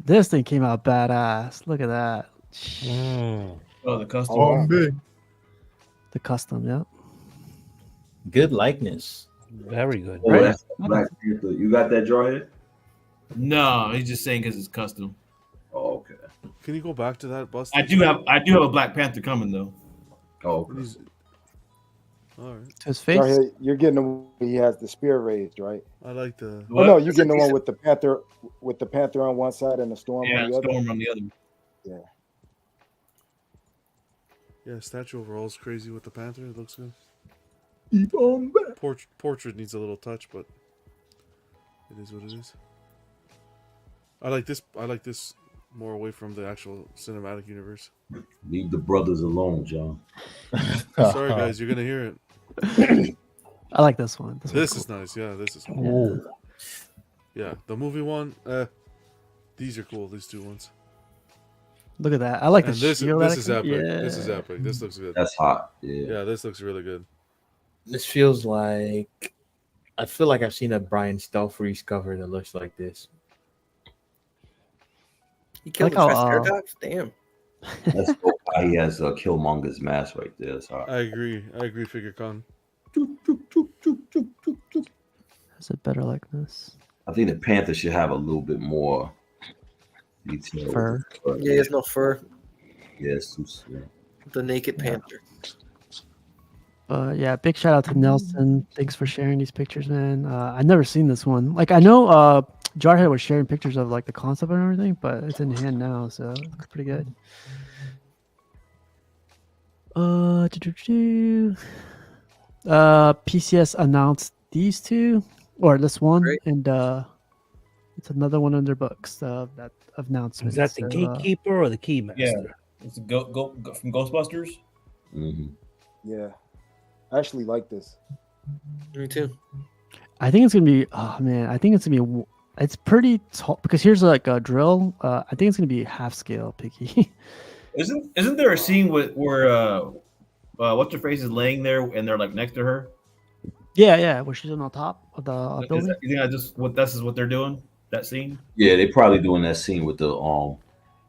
[SPEAKER 1] This thing came out badass. Look at that.
[SPEAKER 6] Oh, the custom.
[SPEAKER 5] Oh, big.
[SPEAKER 1] The custom, yeah.
[SPEAKER 5] Good likeness.
[SPEAKER 7] Very good.
[SPEAKER 11] Oh, that's Black Panther. You got that, Jarhead?
[SPEAKER 6] No, he's just saying because it's custom.
[SPEAKER 11] Oh, okay.
[SPEAKER 10] Can you go back to that, Buster?
[SPEAKER 6] I do have a Black Panther coming though.
[SPEAKER 11] Oh,
[SPEAKER 10] okay. All right.
[SPEAKER 1] To his face.
[SPEAKER 8] Right, you're getting the one he has the spear raised, right?
[SPEAKER 10] I like the.
[SPEAKER 8] Oh no, you're getting the one with the panther on one side and the storm
[SPEAKER 6] Yeah,
[SPEAKER 8] on the other.
[SPEAKER 6] storm on the other.
[SPEAKER 8] Yeah.
[SPEAKER 10] Yeah, statue overall is crazy with the panther. It looks good.
[SPEAKER 5] Keep
[SPEAKER 10] Portrait needs a little touch, but it is what it is. I like this more away from the actual cinematic universe.
[SPEAKER 11] Leave the brothers alone, John.
[SPEAKER 10] Sorry, guys, you're gonna hear it.
[SPEAKER 1] I like this one.
[SPEAKER 10] This is nice. Yeah, this is cool. Yeah, the movie one. These are cool. These two ones.
[SPEAKER 1] Look at that. I like
[SPEAKER 10] and
[SPEAKER 1] this.
[SPEAKER 10] This is epic.
[SPEAKER 1] Yeah.
[SPEAKER 10] This is epic. This looks good.
[SPEAKER 11] That's hot. Yeah.
[SPEAKER 10] Yeah, this looks really good.
[SPEAKER 5] This feels like I feel like I've seen a Brian Stelfreeze cover that looks like this.
[SPEAKER 4] He killed the Triceratops? Damn.
[SPEAKER 11] That's why he has Killmonger's mask right there. So
[SPEAKER 10] I agree. Figure con.
[SPEAKER 1] Is it better like this?
[SPEAKER 11] I think the Panther should have a little bit more detail.
[SPEAKER 1] Fur.
[SPEAKER 4] Yeah, he has no fur.
[SPEAKER 11] Yeah, it's too small.
[SPEAKER 4] The naked panther.
[SPEAKER 1] Yeah, big shout out to Nelson. Thanks for sharing these pictures, man. I've never seen this one. Like I know Jarhead was sharing pictures of like the concept and everything, but it's in hand now, so it looks pretty good. PCS announced these two, or this one, and it's another one in their books. That announcement.
[SPEAKER 7] Is that the gatekeeper or the keymaster?
[SPEAKER 6] Yeah, it's go from Ghostbusters.
[SPEAKER 11] Mm-hmm.
[SPEAKER 8] Yeah, I actually like this.
[SPEAKER 4] Me too.
[SPEAKER 1] I think it's gonna be. Oh man, I think it's gonna be. It's pretty tall because here's like a drill. I think it's gonna be half scale, Picky.
[SPEAKER 6] Isn't there a scene where what's her face is laying there and they're like next to her?
[SPEAKER 1] Yeah, where she's on top of the building.
[SPEAKER 6] You think this is what they're doing? That scene?
[SPEAKER 11] Yeah, they probably doing that scene with the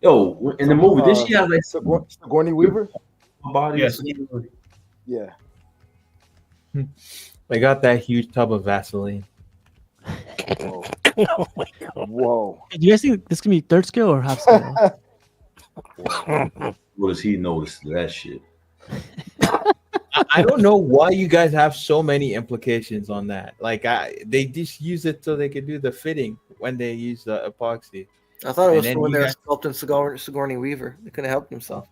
[SPEAKER 11] Yo, in the movie, did she have like
[SPEAKER 8] Sigourney Weaver?
[SPEAKER 11] Body?
[SPEAKER 6] Yes.
[SPEAKER 8] Yeah.
[SPEAKER 5] They got that huge tub of Vaseline.
[SPEAKER 8] Whoa.
[SPEAKER 7] Oh my god!
[SPEAKER 8] Whoa.
[SPEAKER 1] Do you guys think this can be third scale or half scale?
[SPEAKER 11] What does he notice that shit?
[SPEAKER 5] I don't know why you guys have so many implications on that. Like, they just use it so they could do the fitting when they use the epoxy.
[SPEAKER 4] I thought it was
[SPEAKER 5] And
[SPEAKER 4] for when
[SPEAKER 5] then
[SPEAKER 4] they were
[SPEAKER 5] you
[SPEAKER 4] sculpting Sigourney Weaver. They couldn't help themselves.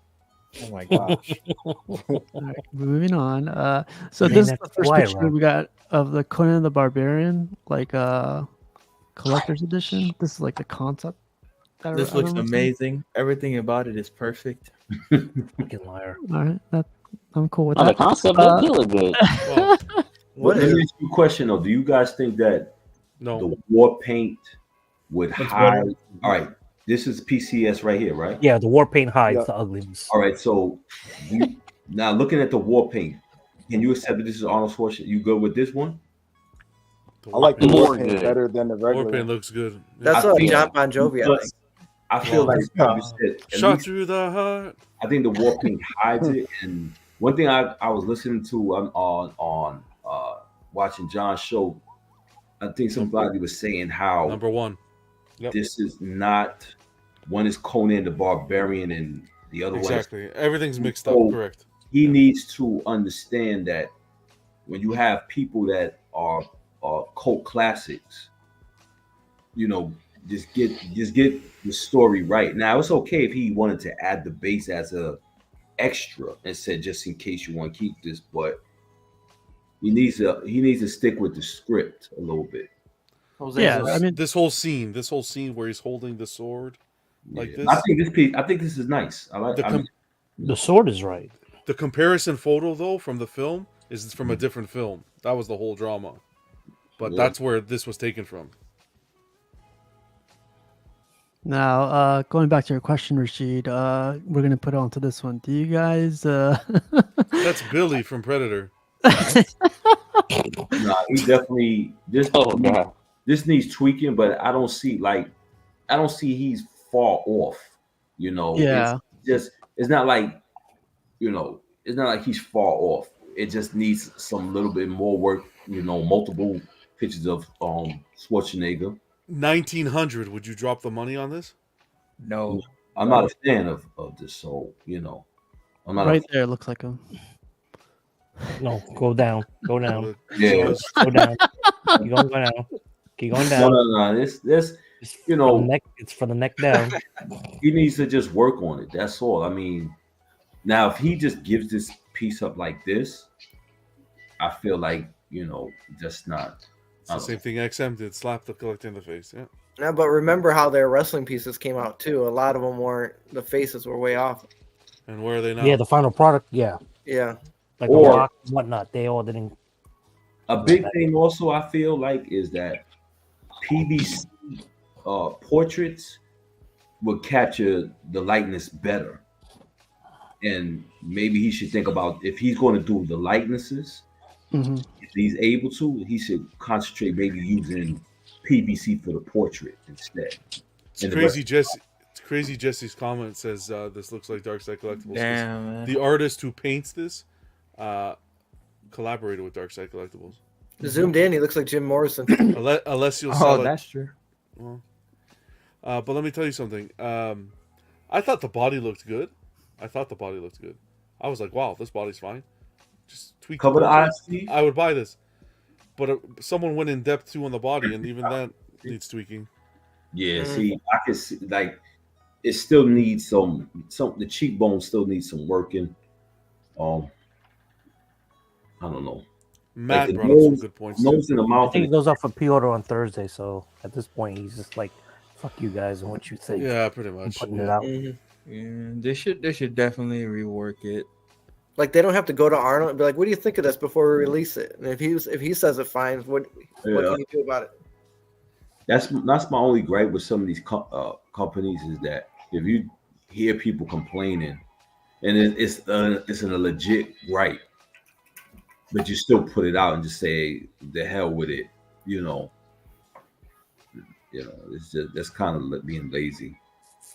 [SPEAKER 5] Oh my gosh.
[SPEAKER 1] All right, moving on. So this is the first picture we got of the Conan the Barbarian, like collector's edition. This is like the concept.
[SPEAKER 5] This looks amazing. Everything about it is perfect.
[SPEAKER 7] Fucking liar.
[SPEAKER 1] All right, I'm cool with
[SPEAKER 2] Oh,
[SPEAKER 1] that.
[SPEAKER 2] the concept does look good.
[SPEAKER 11] Let me ask you a question though. Do you guys think that the war paint would hide? All right, this is PCS right here, right?
[SPEAKER 7] Yeah, the war paint hides the ugliness.
[SPEAKER 11] All right, so now looking at the war paint, can you accept that this is Arnold Schwarzenegger? You good with this one?
[SPEAKER 8] I like the war paint better than the regular.
[SPEAKER 10] War paint looks good.
[SPEAKER 4] That's John Bon Jovi, I think.
[SPEAKER 11] I feel like you said,
[SPEAKER 10] shot through the heart.
[SPEAKER 11] I think the war paint hides it. And one thing I was listening to on watching John's show, I think somebody was saying how
[SPEAKER 10] number one,
[SPEAKER 11] this is not one is Conan the Barbarian and the other one
[SPEAKER 10] exactly everything's mixed up. Correct.
[SPEAKER 11] He needs to understand that when you have people that are cult classics, you know, just get the story right. Now it's okay if he wanted to add the base as a extra and said just in case you want to keep this, but he needs to stick with the script a little bit.
[SPEAKER 1] Yeah, I mean
[SPEAKER 10] this whole scene where he's holding the sword like this.
[SPEAKER 11] I think this is nice. I like
[SPEAKER 7] the sword is right.
[SPEAKER 10] The comparison photo though from the film is from a different film. That was the whole drama, but that's where this was taken from.
[SPEAKER 1] Now, going back to your question, Rashid, we're gonna put it onto this one. Do you guys?
[SPEAKER 10] That's Billy from Predator.
[SPEAKER 11] Nah, he definitely this needs tweaking, but I don't see he's far off. You know,
[SPEAKER 1] Yeah.
[SPEAKER 11] It's not like, you know, it's not like he's far off. It just needs some little bit more work. You know, multiple pictures of Schwarzenegger.
[SPEAKER 10] 1900. Would you drop the money on this?
[SPEAKER 12] No,
[SPEAKER 11] I'm not a fan of this. So you know, I'm not
[SPEAKER 1] right there. Looks like him.
[SPEAKER 7] No, go down. Go down.
[SPEAKER 11] Yeah.
[SPEAKER 7] Go down. Keep going down. Keep going down.
[SPEAKER 11] No. This you know,
[SPEAKER 7] it's for the neck down.
[SPEAKER 11] He needs to just work on it. That's all. I mean, now if he just gives this piece up like this, I feel like, you know, just not.
[SPEAKER 10] It's the same thing XM did. Slap the collector in the face. Yeah.
[SPEAKER 4] Yeah, but remember how their wrestling pieces came out too. A lot of them weren't. The faces were way off.
[SPEAKER 10] And where are they now?
[SPEAKER 7] Yeah, the final product. Yeah.
[SPEAKER 4] Yeah.
[SPEAKER 7] Like the rock and whatnot. They all didn't.
[SPEAKER 11] A big thing also I feel like is that PVC portraits would capture the likeness better. And maybe he should think about, if he's going to do the likenesses, if he's able to, he should concentrate maybe using PVC for the portrait instead.
[SPEAKER 10] It's crazy, Jesse. It's crazy. Jesse's comment says this looks like Dark Side Collectibles.
[SPEAKER 12] Damn, man.
[SPEAKER 10] The artist who paints this collaborated with Dark Side Collectibles.
[SPEAKER 4] Zoomed in, he looks like Jim Morrison.
[SPEAKER 10] Unless you'll sell it.
[SPEAKER 12] That's true.
[SPEAKER 10] Well, but let me tell you something. I thought the body looked good. I was like, wow, this body's fine. Just tweak
[SPEAKER 11] cover the eyes.
[SPEAKER 10] I would buy this. But someone went in depth too on the body, and even that needs tweaking.
[SPEAKER 11] Yeah, see, I can see, like, it still needs some the cheekbone still needs some working. I don't know.
[SPEAKER 10] Matt
[SPEAKER 11] like
[SPEAKER 10] brought up some good points.
[SPEAKER 11] Nose in the mouth.
[SPEAKER 7] I think it goes up for pre-order on Thursday. So at this point, he's just like, "Fuck you guys and what you think."
[SPEAKER 10] Yeah, pretty much.
[SPEAKER 7] I'm putting it out.
[SPEAKER 12] Yeah, they should definitely rework it.
[SPEAKER 4] Like, they don't have to go to Arnold and be like, "What do you think of this?" before we release it. And if he says it fine, what can you do about it?
[SPEAKER 11] That's my only gripe with some of these companies is that if you hear people complaining, and it's a legit gripe, but you still put it out and just say the hell with it, you know, it's just that's kind of being lazy.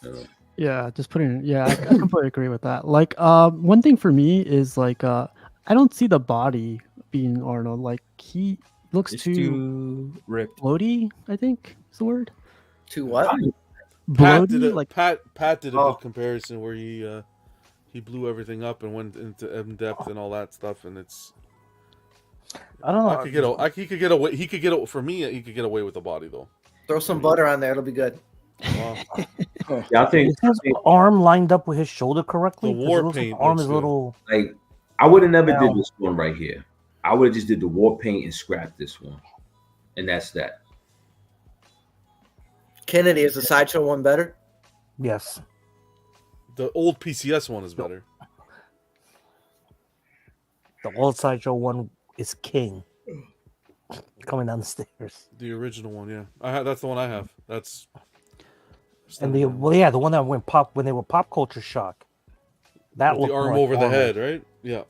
[SPEAKER 11] You know?
[SPEAKER 1] Yeah, just putting. Yeah, I completely agree with that. Like, one thing for me is like, I don't see the body being Arnold. Like, he looks too
[SPEAKER 12] ripped.
[SPEAKER 1] bloaty, I think is the word.
[SPEAKER 4] Too what?
[SPEAKER 10] Pat
[SPEAKER 1] Bloaty,
[SPEAKER 10] did
[SPEAKER 1] like
[SPEAKER 10] Pat did a good comparison where he blew everything up and went into in depth and all that stuff, and it's.
[SPEAKER 7] I don't know.
[SPEAKER 10] He could get away. He could get for me. He could get away with the body though.
[SPEAKER 4] Throw some butter on there; it'll be good.
[SPEAKER 10] Wow.
[SPEAKER 11] Yeah, I think
[SPEAKER 7] is his arm lined up with his shoulder correctly?
[SPEAKER 10] The war
[SPEAKER 7] like
[SPEAKER 10] paint
[SPEAKER 7] arm
[SPEAKER 10] looks
[SPEAKER 7] is a
[SPEAKER 10] good.
[SPEAKER 7] little.
[SPEAKER 11] like I would have never did this one right here. I would have just did the war paint and scrapped this one, and that's that.
[SPEAKER 4] Kennedy, is the sideshow one better?
[SPEAKER 7] Yes.
[SPEAKER 10] The old PCS one is better.
[SPEAKER 7] The old sideshow one is king. Coming down the stairs.
[SPEAKER 10] The original one, yeah. That's the one I have. That's.
[SPEAKER 7] And the one that went pop when they were pop culture shock. That
[SPEAKER 10] with the arm over the head, right? Yeah.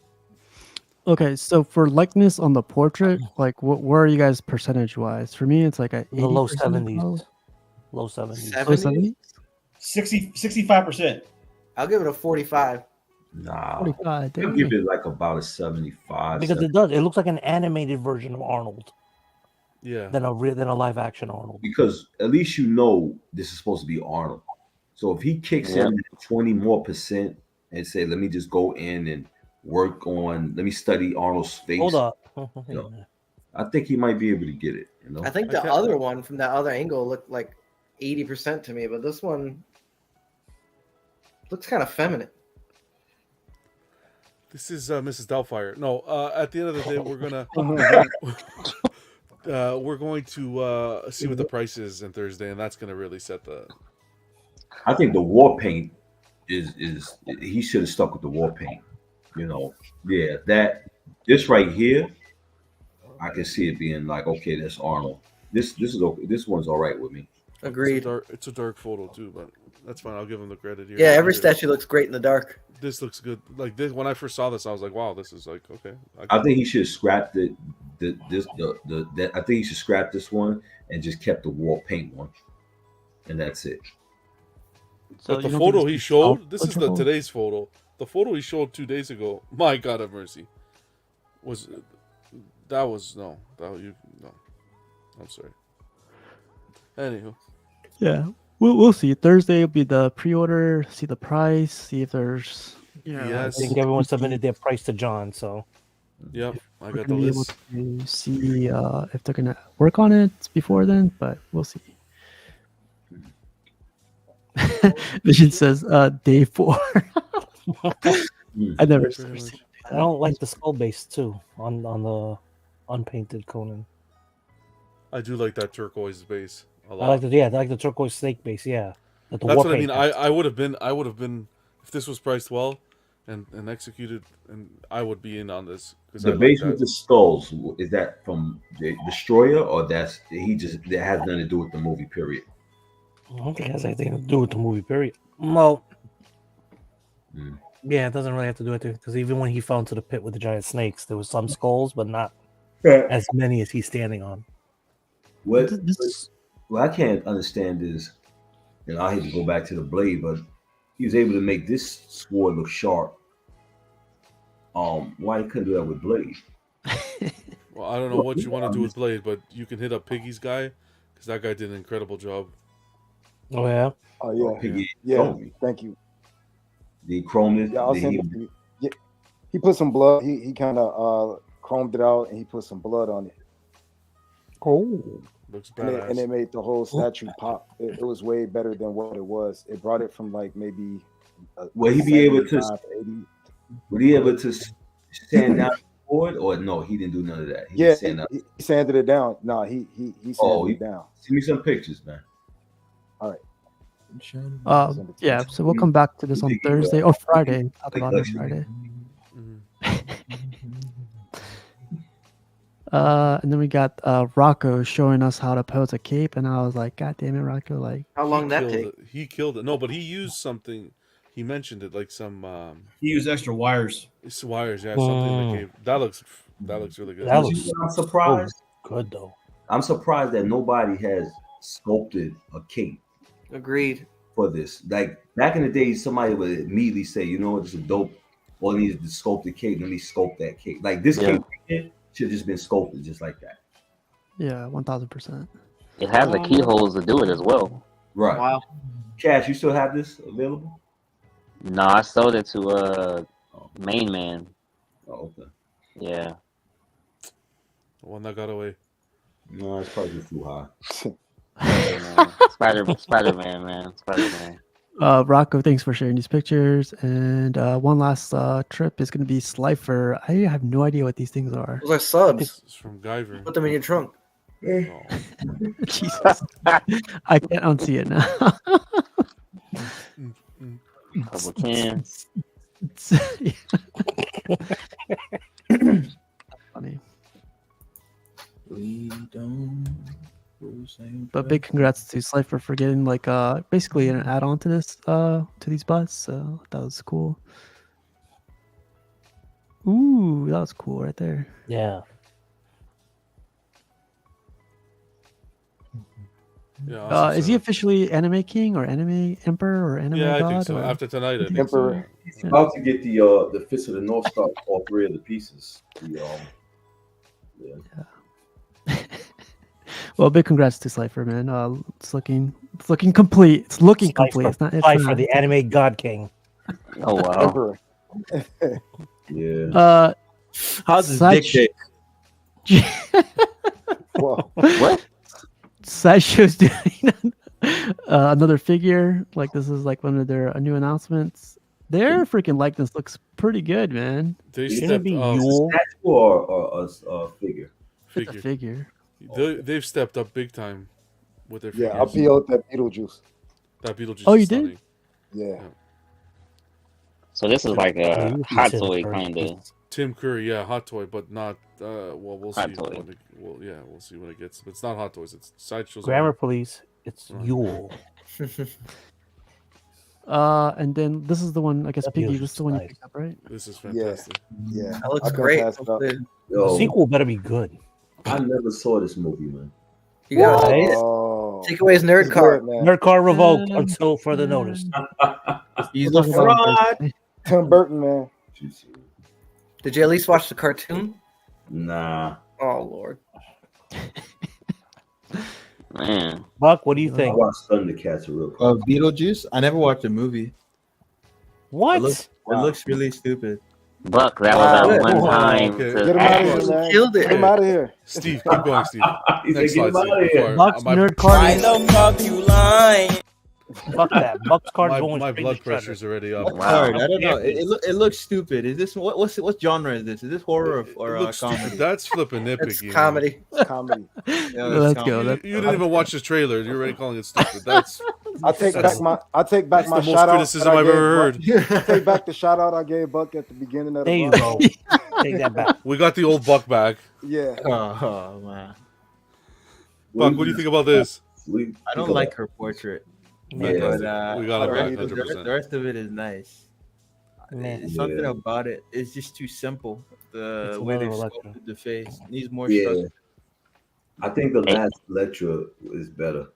[SPEAKER 1] Okay, so for likeness on the portrait, like where are you guys percentage wise? For me, it's like a
[SPEAKER 7] the low 70s. Low 70s.
[SPEAKER 4] 70?
[SPEAKER 14] 65%.
[SPEAKER 4] I'll give it a 45.
[SPEAKER 11] Nah,
[SPEAKER 1] 45.
[SPEAKER 11] I'll
[SPEAKER 1] Damn.
[SPEAKER 11] give it like about a 75.
[SPEAKER 7] Because it does. It looks like an animated version of Arnold.
[SPEAKER 10] Yeah.
[SPEAKER 7] Than a live action Arnold.
[SPEAKER 11] Because at least you know this is supposed to be Arnold. So if he kicks in 20 more % and say, let me just go in and work on, let me study Arnold's face.
[SPEAKER 7] Hold up.
[SPEAKER 11] You know, I think he might be able to get it. You know,
[SPEAKER 4] I think the other one from that other angle looked like 80% to me, but this one looks kind of feminine.
[SPEAKER 10] This is Mrs. Doubtfire. No, at the end of the day, we're going to see what the price is on Thursday, and that's going to really set the.
[SPEAKER 11] I think the war paint is he should have stuck with the war paint. You know, yeah, this right here, I can see it being like, okay, that's Arnold. This is okay. This one's all right with me.
[SPEAKER 4] Agreed.
[SPEAKER 10] It's a dark photo too, but that's fine. I'll give him the credit here.
[SPEAKER 4] Yeah, every statue looks great in the dark.
[SPEAKER 10] This looks good. Like this, when I first saw this, I was like, "Wow, this is like okay."
[SPEAKER 11] I think he should have scrapped I think he should scrap this one and just kept the wall paint one, and that's it.
[SPEAKER 10] But the photo he showed, this is today's photo. The photo he showed 2 days ago. My God have mercy. No. I'm sorry. Anywho.
[SPEAKER 1] Yeah, we'll see. Thursday will be the pre-order. See the price. See if there's.
[SPEAKER 7] I think everyone submitted their price to John. So.
[SPEAKER 10] Yep, I got the
[SPEAKER 1] be able
[SPEAKER 10] list.
[SPEAKER 1] to see if they're gonna work on it before then, but we'll see. Vision says day 4. I never.
[SPEAKER 7] I don't like the skull base too on the unpainted Conan.
[SPEAKER 10] I do like that turquoise base a lot.
[SPEAKER 7] I like the turquoise snake base. Yeah,
[SPEAKER 10] that's what I mean. I would have been if this was priced well and executed, and I would be in on this.
[SPEAKER 11] The base with the skulls, is that from the Destroyer, or that has nothing to do with the movie? Period.
[SPEAKER 7] I don't think it has anything to do with the movie. Period. Well, yeah, it doesn't really have to do with it because even when he fell into the pit with the giant snakes, there was some skulls, but not as many as he's standing on.
[SPEAKER 11] What I can't understand is, I hate to go back to the blade, but he was able to make this sword look sharp. Why he couldn't do that with blade?
[SPEAKER 10] Well, I don't know what you want to do with blade, but you can hit up Piggy's guy because that guy did an incredible job.
[SPEAKER 7] Oh yeah.
[SPEAKER 8] Oh yeah.
[SPEAKER 11] Piggy,
[SPEAKER 8] yeah. Thank you.
[SPEAKER 11] The chrome.
[SPEAKER 8] Yeah, he put some blood. He kind of chromed it out, and he put some blood on it.
[SPEAKER 7] Oh,
[SPEAKER 10] looks badass.
[SPEAKER 8] And it made the whole statue pop. It was way better than what it was. It brought it from like maybe.
[SPEAKER 11] Would he be able to? Would he able to sand down the board, or no? He didn't do none of that.
[SPEAKER 8] He sanded it down. No, he sanded it down.
[SPEAKER 11] Send me some pictures, man.
[SPEAKER 8] All right.
[SPEAKER 1] Yeah, so we'll come back to this on Thursday or Friday. Talk about it Friday. And then we got Rocco showing us how to pose a cape, and I was like, God damn it, Rocco! Like,
[SPEAKER 4] how long that take?
[SPEAKER 10] He killed it. No, but he used something. He mentioned it like some.
[SPEAKER 6] He used extra wires.
[SPEAKER 10] It's wires, yeah. Something in the cave. That looks really good.
[SPEAKER 11] I'm surprised.
[SPEAKER 7] Good though.
[SPEAKER 11] I'm surprised that nobody has sculpted a cape.
[SPEAKER 4] Agreed.
[SPEAKER 11] For this, like back in the day, somebody would immediately say, "You know what? It's a dope. All it needs is to sculpt the cape. Let me sculpt that cape. Like this cape should have just been sculpted just like that."
[SPEAKER 1] Yeah, 1000%.
[SPEAKER 2] It has the keyholes to do it as well.
[SPEAKER 11] Right.
[SPEAKER 4] Wow.
[SPEAKER 11] Cash, you still have this available?
[SPEAKER 2] No, I sold it to Main Man.
[SPEAKER 11] Oh, okay.
[SPEAKER 2] Yeah.
[SPEAKER 10] The one that got away.
[SPEAKER 11] No, it's probably just too high.
[SPEAKER 2] Spider-Man, man. Spider-Man.
[SPEAKER 1] Rocco, thanks for sharing these pictures. And one last trip is going to be Slifer. I have no idea what these things are.
[SPEAKER 4] Those are subs.
[SPEAKER 10] It's from Guyver.
[SPEAKER 4] Put them in your trunk.
[SPEAKER 10] Oh.
[SPEAKER 1] Jesus. I can't unsee it now.
[SPEAKER 2] Couple cans.
[SPEAKER 1] Funny.
[SPEAKER 12] We don't.
[SPEAKER 1] But big congrats to Slifer for getting like basically an add-on to this to these bots. So that was cool. Ooh, that was cool right there.
[SPEAKER 7] Yeah.
[SPEAKER 10] Yeah.
[SPEAKER 1] Is he officially Anime King or Anime Emperor or Anime God?
[SPEAKER 10] I think so.
[SPEAKER 1] Or...
[SPEAKER 10] After tonight, I think
[SPEAKER 8] Emperor.
[SPEAKER 10] so.
[SPEAKER 11] He's about to get the Fist of the North Star, all three of the pieces.
[SPEAKER 1] Well, big congrats to Slifer, man. It's looking complete. It's looking complete. It's not.
[SPEAKER 7] Slifer, the Anime God King.
[SPEAKER 2] Oh wow.
[SPEAKER 11] Yeah.
[SPEAKER 12] How's his dick shape?
[SPEAKER 8] Whoa.
[SPEAKER 2] What?
[SPEAKER 1] Sideshow's doing another figure. Like this is like one of their new announcements. Their freaking likeness looks pretty good, man.
[SPEAKER 10] They
[SPEAKER 7] Shouldn't
[SPEAKER 10] stepped
[SPEAKER 7] it be
[SPEAKER 10] up.
[SPEAKER 7] Yule?
[SPEAKER 11] Statue or a figure?
[SPEAKER 1] It's a figure.
[SPEAKER 10] They've stepped up big time with their figures.
[SPEAKER 8] Yeah, I PO'd that Beetlejuice.
[SPEAKER 10] That Beetlejuice.
[SPEAKER 1] Oh, you
[SPEAKER 10] is
[SPEAKER 1] did?
[SPEAKER 10] stunning.
[SPEAKER 8] Yeah.
[SPEAKER 2] So this is like a
[SPEAKER 7] Ooh,
[SPEAKER 2] hot
[SPEAKER 7] Tim
[SPEAKER 2] toy
[SPEAKER 7] Curry.
[SPEAKER 2] kind of.
[SPEAKER 10] Tim Curry, yeah, hot toy, but not. Well, we'll
[SPEAKER 2] Hot
[SPEAKER 10] see.
[SPEAKER 2] toy.
[SPEAKER 10] We'll see when it gets. But it's not hot toys. It's sideshows.
[SPEAKER 7] Grammar,
[SPEAKER 10] only.
[SPEAKER 7] please. It's Yule.
[SPEAKER 1] And then this is the one. I guess
[SPEAKER 7] That
[SPEAKER 1] Piggy.
[SPEAKER 7] feels
[SPEAKER 1] This is the one you
[SPEAKER 7] nice.
[SPEAKER 1] picked up, right?
[SPEAKER 10] This is fantastic.
[SPEAKER 8] Yeah,
[SPEAKER 4] That looks
[SPEAKER 8] I couldn't
[SPEAKER 4] great.
[SPEAKER 8] pass it up.
[SPEAKER 7] The
[SPEAKER 11] Yo,
[SPEAKER 7] sequel better be good.
[SPEAKER 11] I never saw this movie, man.
[SPEAKER 4] You got
[SPEAKER 7] What?
[SPEAKER 8] Oh,
[SPEAKER 4] take away his nerd
[SPEAKER 8] it's
[SPEAKER 4] card.
[SPEAKER 8] good, man.
[SPEAKER 7] Nerd card revoked until further notice.
[SPEAKER 12] He's
[SPEAKER 1] We'll
[SPEAKER 12] a
[SPEAKER 1] talk about it
[SPEAKER 12] fraud.
[SPEAKER 1] Thursday.
[SPEAKER 8] Tim Burton, man.
[SPEAKER 4] Did you at least watch the cartoon?
[SPEAKER 11] Nah.
[SPEAKER 4] Oh Lord.
[SPEAKER 2] Man,
[SPEAKER 7] Buck, what do you
[SPEAKER 11] I
[SPEAKER 7] think?
[SPEAKER 11] watched Thundercats real quick.
[SPEAKER 12] Beetlejuice. I never watched the movie.
[SPEAKER 7] What?
[SPEAKER 12] It looks really stupid.
[SPEAKER 2] Buck, that
[SPEAKER 8] Wow.
[SPEAKER 2] was that one
[SPEAKER 10] Wow.
[SPEAKER 2] time.
[SPEAKER 10] Okay.
[SPEAKER 2] to
[SPEAKER 8] Get him out of
[SPEAKER 2] act-
[SPEAKER 8] here, man.
[SPEAKER 4] Killed it.
[SPEAKER 8] Get him out of here.
[SPEAKER 10] Steve, keep going, Steve.
[SPEAKER 11] He
[SPEAKER 10] Next
[SPEAKER 11] said, "Get him
[SPEAKER 10] slide,
[SPEAKER 11] out of
[SPEAKER 10] Steve.
[SPEAKER 11] here."
[SPEAKER 10] before-
[SPEAKER 1] Buck's
[SPEAKER 10] my,
[SPEAKER 1] nerd
[SPEAKER 9] Why
[SPEAKER 1] card.
[SPEAKER 9] the fuck you lying?
[SPEAKER 7] Fuck that. Buck's card going
[SPEAKER 10] my
[SPEAKER 7] straight
[SPEAKER 10] blood
[SPEAKER 7] to Shredder.
[SPEAKER 10] pressure's already up.
[SPEAKER 2] Wow.
[SPEAKER 12] Card, I don't know. It looks stupid. Is this what genre is this? Is this horror or
[SPEAKER 10] It looks
[SPEAKER 12] comedy?
[SPEAKER 10] stupid. That's flipping
[SPEAKER 4] It's
[SPEAKER 10] nitpicking.
[SPEAKER 4] comedy.
[SPEAKER 8] It's comedy.
[SPEAKER 12] Yeah,
[SPEAKER 1] Let's
[SPEAKER 12] it's
[SPEAKER 1] go.
[SPEAKER 12] comedy.
[SPEAKER 10] You didn't even watch the trailer. You're already calling it stupid. That's
[SPEAKER 8] I take back my
[SPEAKER 10] that's
[SPEAKER 8] shout
[SPEAKER 10] the most
[SPEAKER 8] out.
[SPEAKER 10] criticism I've ever heard.
[SPEAKER 8] I take back the shout out I gave Buck at the beginning of the
[SPEAKER 7] There you
[SPEAKER 8] month.
[SPEAKER 7] go. Take that back.
[SPEAKER 10] We got the old Buck back.
[SPEAKER 8] Yeah.
[SPEAKER 12] Oh man,
[SPEAKER 10] Buck, what do you think about this?
[SPEAKER 12] I don't like her portrait.
[SPEAKER 11] Yeah.
[SPEAKER 12] But
[SPEAKER 10] We got it back,
[SPEAKER 12] the
[SPEAKER 10] 100%.
[SPEAKER 12] rest of it is nice.
[SPEAKER 7] Man.
[SPEAKER 12] It's something about it. It's just too simple. The
[SPEAKER 7] It's
[SPEAKER 12] way they've
[SPEAKER 7] another Electra.
[SPEAKER 12] sculpted the face needs more
[SPEAKER 11] Yeah.
[SPEAKER 12] structure.
[SPEAKER 11] I think the last Electra is better.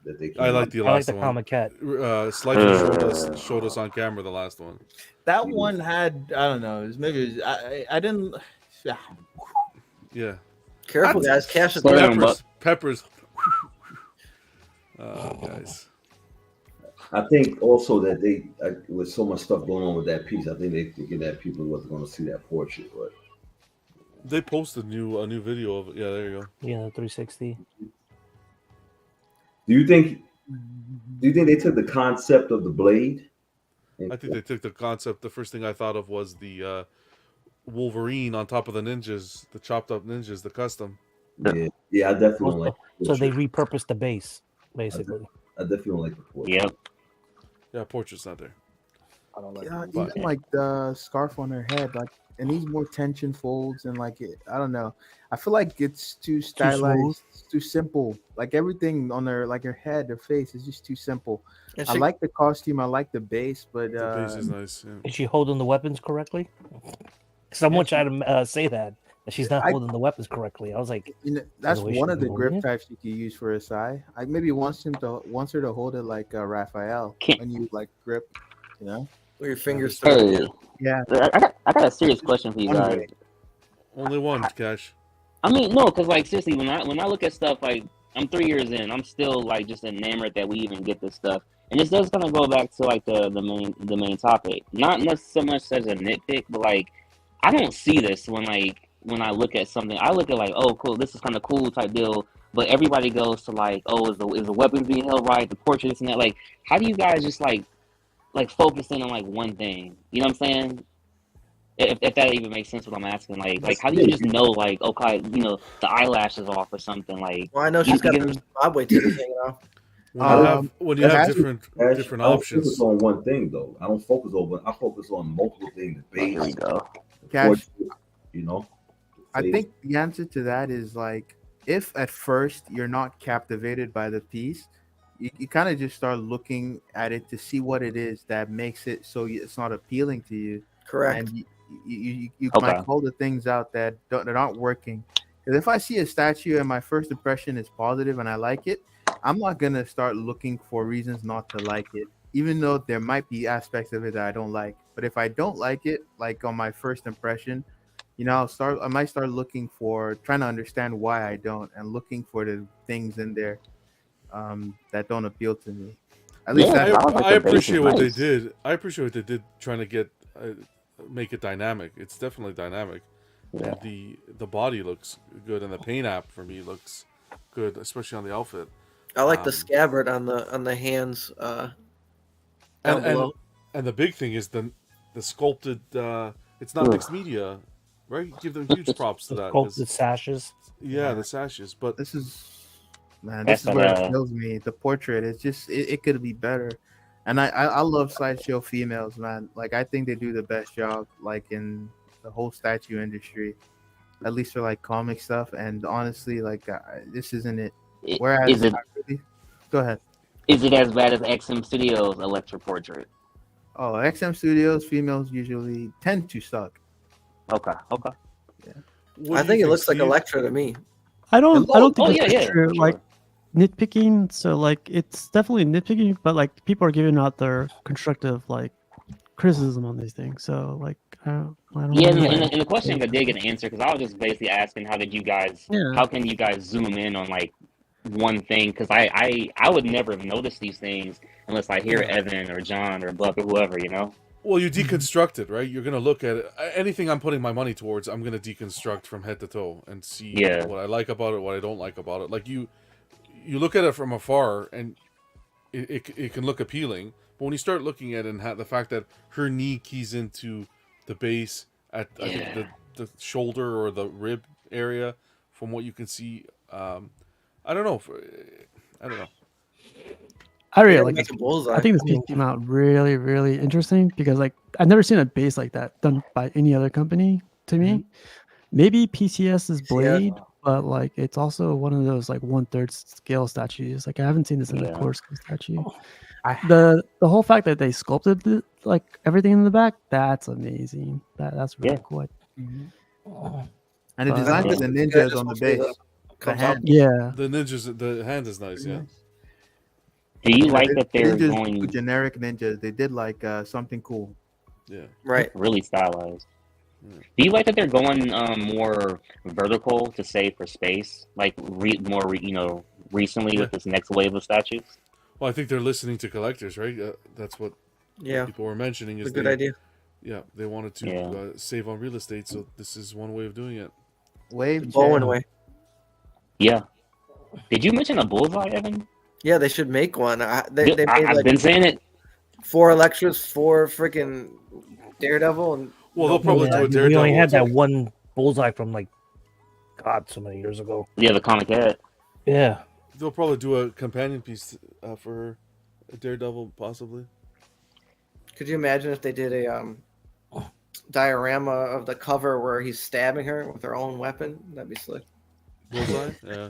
[SPEAKER 11] That they
[SPEAKER 10] I like the
[SPEAKER 7] I like
[SPEAKER 10] last
[SPEAKER 7] the
[SPEAKER 10] one.
[SPEAKER 7] comic cat.
[SPEAKER 10] Slightly showed us on camera the last one.
[SPEAKER 12] That one had I don't know. I didn't.
[SPEAKER 10] Yeah.
[SPEAKER 4] Careful, guys. Cash is
[SPEAKER 2] Slow down,
[SPEAKER 4] there.
[SPEAKER 2] Buck.
[SPEAKER 10] Peppers. Guys.
[SPEAKER 11] I think also that they with so much stuff going on with that piece, I think they thinking that people wasn't going to see that portrait. But
[SPEAKER 10] They posted a new video of it. Yeah, there you go.
[SPEAKER 7] Yeah, 360.
[SPEAKER 11] do you think they took the concept of the blade?
[SPEAKER 10] I think they took the concept. The first thing I thought of was the Wolverine on top of the ninjas, the chopped up ninjas, the custom.
[SPEAKER 11] Yeah, I definitely don't like. The
[SPEAKER 7] So they
[SPEAKER 11] portrait.
[SPEAKER 7] repurposed the base, basically.
[SPEAKER 11] I definitely don't like the portrait.
[SPEAKER 2] Yep.
[SPEAKER 10] Yeah, portrait's not there.
[SPEAKER 8] I don't like
[SPEAKER 12] Yeah,
[SPEAKER 8] it.
[SPEAKER 12] even like the scarf on her head, like it needs more tension folds and like it. I don't know. I feel like it's too stylized, too simple. Like everything on her, like her head, her face is just too simple.
[SPEAKER 4] And
[SPEAKER 12] I
[SPEAKER 4] she-
[SPEAKER 12] like the costume, I like the base, but
[SPEAKER 10] The base is nice. Yeah.
[SPEAKER 7] Is she holding the weapons correctly? Someone tried to say that she's not holding the weapons correctly. I was like,
[SPEAKER 12] you know, that's
[SPEAKER 7] the way
[SPEAKER 12] one
[SPEAKER 7] she
[SPEAKER 12] of the
[SPEAKER 7] holding
[SPEAKER 12] grip
[SPEAKER 7] it?
[SPEAKER 12] types you can use for a sai. I maybe wants her to hold it like Raphael when you like grip, you know,
[SPEAKER 4] With your fingers.
[SPEAKER 2] Hey,
[SPEAKER 12] yeah.
[SPEAKER 2] I got a serious question for you guys.
[SPEAKER 10] Only one, Cash.
[SPEAKER 2] I mean, no, because like seriously, when I look at stuff, like I'm 3 years in, I'm still like just enamored that we even get this stuff, and this does kind of go back to like the main topic. Not so much as a nitpick, but like I don't see this when I look at something. I look at like, oh, cool, this is kind of cool type deal. But everybody goes to like, oh, is the weapons being held right, the portraits and that. Like, how do you guys just like focus in on like one thing? You know what I'm saying? If that even makes sense, what I'm asking, like how do you just know, like, okay, you know, the eyelashes off or something, like?
[SPEAKER 4] Well, I know she's got the Zimbabwe ticket hanging off.
[SPEAKER 10] When you have different
[SPEAKER 11] I
[SPEAKER 10] different
[SPEAKER 11] don't
[SPEAKER 10] options.
[SPEAKER 11] focus on one thing though. I don't focus on. I focus on multiple things. The base,
[SPEAKER 2] Here we go.
[SPEAKER 11] the
[SPEAKER 12] Cash,
[SPEAKER 11] portrait, you know.
[SPEAKER 12] I
[SPEAKER 11] Face.
[SPEAKER 12] think the answer to that is like if at first you're not captivated by the piece, you kind of just start looking at it to see what it is that makes it so it's not appealing to you.
[SPEAKER 4] Correct.
[SPEAKER 12] And you
[SPEAKER 2] Okay.
[SPEAKER 12] might call the things out that aren't working. Because if I see a statue and my first impression is positive and I like it, I'm not gonna start looking for reasons not to like it, even though there might be aspects of it that I don't like. But if I don't like it, like on my first impression, you know, I might start looking for trying to understand why I don't, and looking for the things in there that don't appeal to me. At least
[SPEAKER 2] Yeah,
[SPEAKER 12] that's
[SPEAKER 10] I appreciate what
[SPEAKER 2] nice.
[SPEAKER 10] they did. I appreciate what they did trying to get make it dynamic. It's definitely dynamic.
[SPEAKER 2] Yeah.
[SPEAKER 10] And the body looks good, and the paint app for me looks good, especially on the outfit.
[SPEAKER 4] I like the scabbard on the hands. Down below.
[SPEAKER 10] And the big thing is the sculpted. It's not mixed media, right? Give them huge props to that. 'cause-
[SPEAKER 7] sculpted sashes.
[SPEAKER 10] Yeah, the sashes. But
[SPEAKER 12] this is
[SPEAKER 2] That's
[SPEAKER 12] where
[SPEAKER 2] what,
[SPEAKER 12] it kills me. The portrait, it's just it could be better.
[SPEAKER 5] And I love sideshow females, man. Like I think they do the best job, like in the whole statue industry, at least for like comic stuff. And honestly, like this isn't it. Whereas,
[SPEAKER 2] Is it?
[SPEAKER 5] Go ahead.
[SPEAKER 2] Is it as bad as XM Studios' Electra Portrait?
[SPEAKER 5] Oh, XM Studios females usually tend to suck.
[SPEAKER 2] Okay.
[SPEAKER 5] Yeah.
[SPEAKER 4] I think it looks like Electra to me.
[SPEAKER 1] I don't think
[SPEAKER 2] Oh,
[SPEAKER 1] it's
[SPEAKER 2] yeah,
[SPEAKER 1] true.
[SPEAKER 2] sure.
[SPEAKER 1] Like nitpicking, so like it's definitely nitpicking, but like people are giving out their constructive like criticism on these things. So like I don't
[SPEAKER 2] Yeah,
[SPEAKER 1] know.
[SPEAKER 2] and the question I did get an answer because I was just basically asking how can you guys zoom in on like one thing, because I would never have noticed these things unless I hear Evan or John or Buck or whoever, you know.
[SPEAKER 10] Well, you deconstruct it, right? You're gonna look at it. Anything I'm putting my money towards, I'm gonna deconstruct from head to toe and see what I like about it, what I don't like about it. Like you look at it from afar and it can look appealing, but when you start looking at it and the fact that her knee keys into the base at I think the shoulder or the rib area, from what you can see, I don't know.
[SPEAKER 1] I really like it. I think this piece came out really, really interesting because like I've never seen a base like that done by any other company to me. Maybe PCS's Blade, but like it's also one of those like 1/3 scale statues. Like I haven't seen this in the core scale statue. The whole fact that they sculpted it, like everything in the back, that's amazing. That's really cool.
[SPEAKER 5] And the design of the ninjas on the base. The hand.
[SPEAKER 1] Yeah.
[SPEAKER 10] The hand is nice, yeah.
[SPEAKER 2] Do you like that they're
[SPEAKER 5] ninjas,
[SPEAKER 2] going
[SPEAKER 5] generic ninjas? They did like something cool.
[SPEAKER 10] Yeah.
[SPEAKER 4] Right.
[SPEAKER 2] Really stylized. Do you like that they're going more vertical to save for space, like recently with this next wave of statues?
[SPEAKER 10] Well, I think they're listening to collectors, right? That's what people were mentioning. Is
[SPEAKER 4] a good idea.
[SPEAKER 10] Yeah, they wanted to save on real estate, so this is one way of doing it.
[SPEAKER 4] Bowen way.
[SPEAKER 2] Yeah. Did you mention a bullseye, Evan?
[SPEAKER 4] Yeah, they should make one. I've
[SPEAKER 2] been saying it.
[SPEAKER 4] 4 Electras, 4 freaking Daredevil, and
[SPEAKER 10] well, they'll probably do a Daredevil.
[SPEAKER 7] We only had that one bullseye from like, God, so many years ago.
[SPEAKER 2] Yeah, the comic head.
[SPEAKER 7] Yeah.
[SPEAKER 10] They'll probably do a companion piece for a Daredevil, possibly.
[SPEAKER 4] Could you imagine if they did a diorama of the cover where he's stabbing her with her own weapon? That'd be slick.
[SPEAKER 10] Bullseye? Yeah.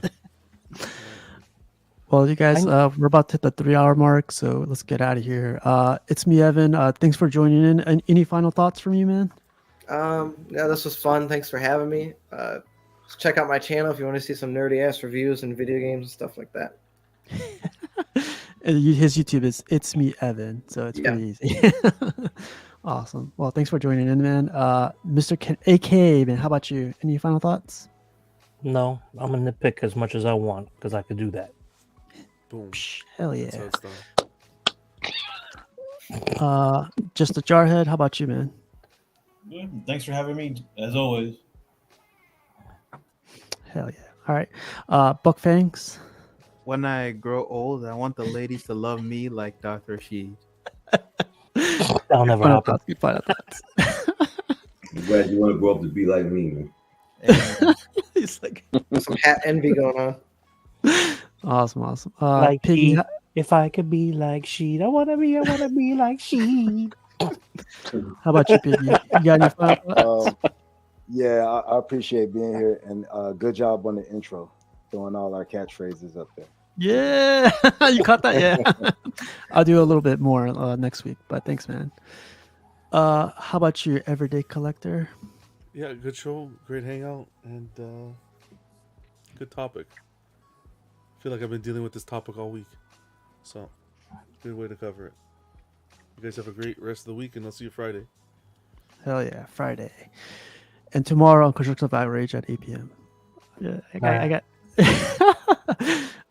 [SPEAKER 1] Well, you guys, we're about to hit the 3-hour mark, so let's get out of here. It's me, Evan. Thanks for joining in. And any final thoughts from you, man?
[SPEAKER 4] Yeah, this was fun. Thanks for having me. Check out my channel if you want to see some nerdy ass reviews and video games and stuff like that.
[SPEAKER 1] His YouTube is It's Me Evan, so it's pretty easy. Awesome. Well, thanks for joining in, man. Mr. Ken, AK, man, how about you? Any final thoughts?
[SPEAKER 7] No, I'm gonna nitpick as much as I want because I could do that.
[SPEAKER 10] Boom.
[SPEAKER 1] Hell yeah. Just a jarhead. How about you, man?
[SPEAKER 6] Yeah, thanks for having me, as always.
[SPEAKER 1] Hell yeah. All right. Buck Fangs.
[SPEAKER 5] When I grow old, I want the ladies to love me like Dr. Sheed.
[SPEAKER 7] That'll never happen.
[SPEAKER 11] I'm glad you want to grow up to be like me, man.
[SPEAKER 1] He's like
[SPEAKER 4] some hat envy going on.
[SPEAKER 1] Awesome.
[SPEAKER 7] Like
[SPEAKER 1] Piggy,
[SPEAKER 7] if I could be like Sheed, I wanna be like Sheed.
[SPEAKER 1] How about you, Piggy? You got any final thoughts?
[SPEAKER 8] Yeah, I appreciate being here, and good job on the intro, throwing all our catchphrases up there.
[SPEAKER 1] Yeah, you caught that. Yeah, I'll do a little bit more next week, but thanks, man. How about you, everyday collector?
[SPEAKER 10] Yeah, good show, great hangout, and good topic. I feel like I've been dealing with this topic all week, so good way to cover it. You guys have a great rest of the week, and I'll see you Friday.
[SPEAKER 1] Hell yeah, Friday. And tomorrow on Constructive Outrage at 8 p.m. Yeah, I got.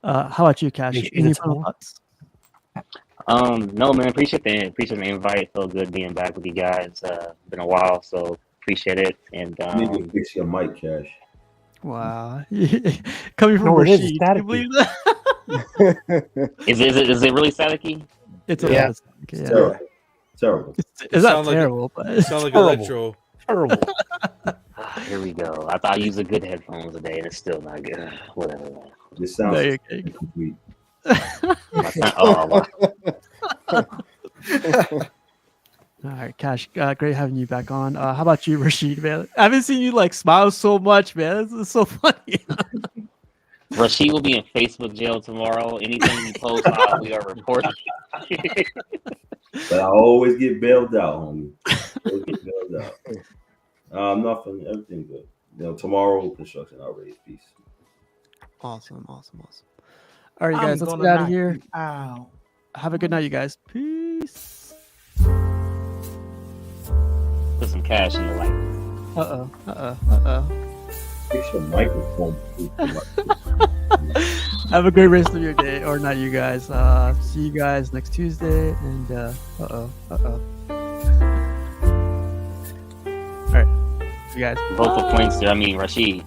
[SPEAKER 1] How about you, Cash? Any final thoughts?
[SPEAKER 2] No, man. Appreciate the invite. Felt good being back with you guys. Been a while, so appreciate it. And
[SPEAKER 11] you need to fix your mic, Cash.
[SPEAKER 1] Wow, coming from Rashid, can you believe that?
[SPEAKER 2] Is it really staticky?
[SPEAKER 1] It's
[SPEAKER 11] terrible. Terrible.
[SPEAKER 1] It's not terrible, but
[SPEAKER 10] it sounds like electro.
[SPEAKER 7] Terrible.
[SPEAKER 2] Here we go. I thought I used a good headphones today, and it's still not good. Whatever.
[SPEAKER 11] This sounds
[SPEAKER 1] there you
[SPEAKER 11] complete.
[SPEAKER 2] Oh, wow.
[SPEAKER 1] All right, Cash. Great having you back on. How about you, Rashid? Man, I haven't seen you like smile so much, man. This is so funny.
[SPEAKER 2] Rashid will be in Facebook jail tomorrow. Anything you post, we are reporting.
[SPEAKER 11] But I always get bailed out, homie. Always get bailed out. Nothing. Everything good. You know, tomorrow construction outrage. Peace.
[SPEAKER 1] Awesome. All right, you guys, let's get out of here.
[SPEAKER 12] Ow.
[SPEAKER 1] Have a good night, you guys. Peace.
[SPEAKER 2] Put some cash in the light.
[SPEAKER 11] Fix your microphone.
[SPEAKER 1] Have a great rest of your day or night, you guys. See you guys next Tuesday. And all right, you guys.
[SPEAKER 2] Vote for Points. I mean, Rashid.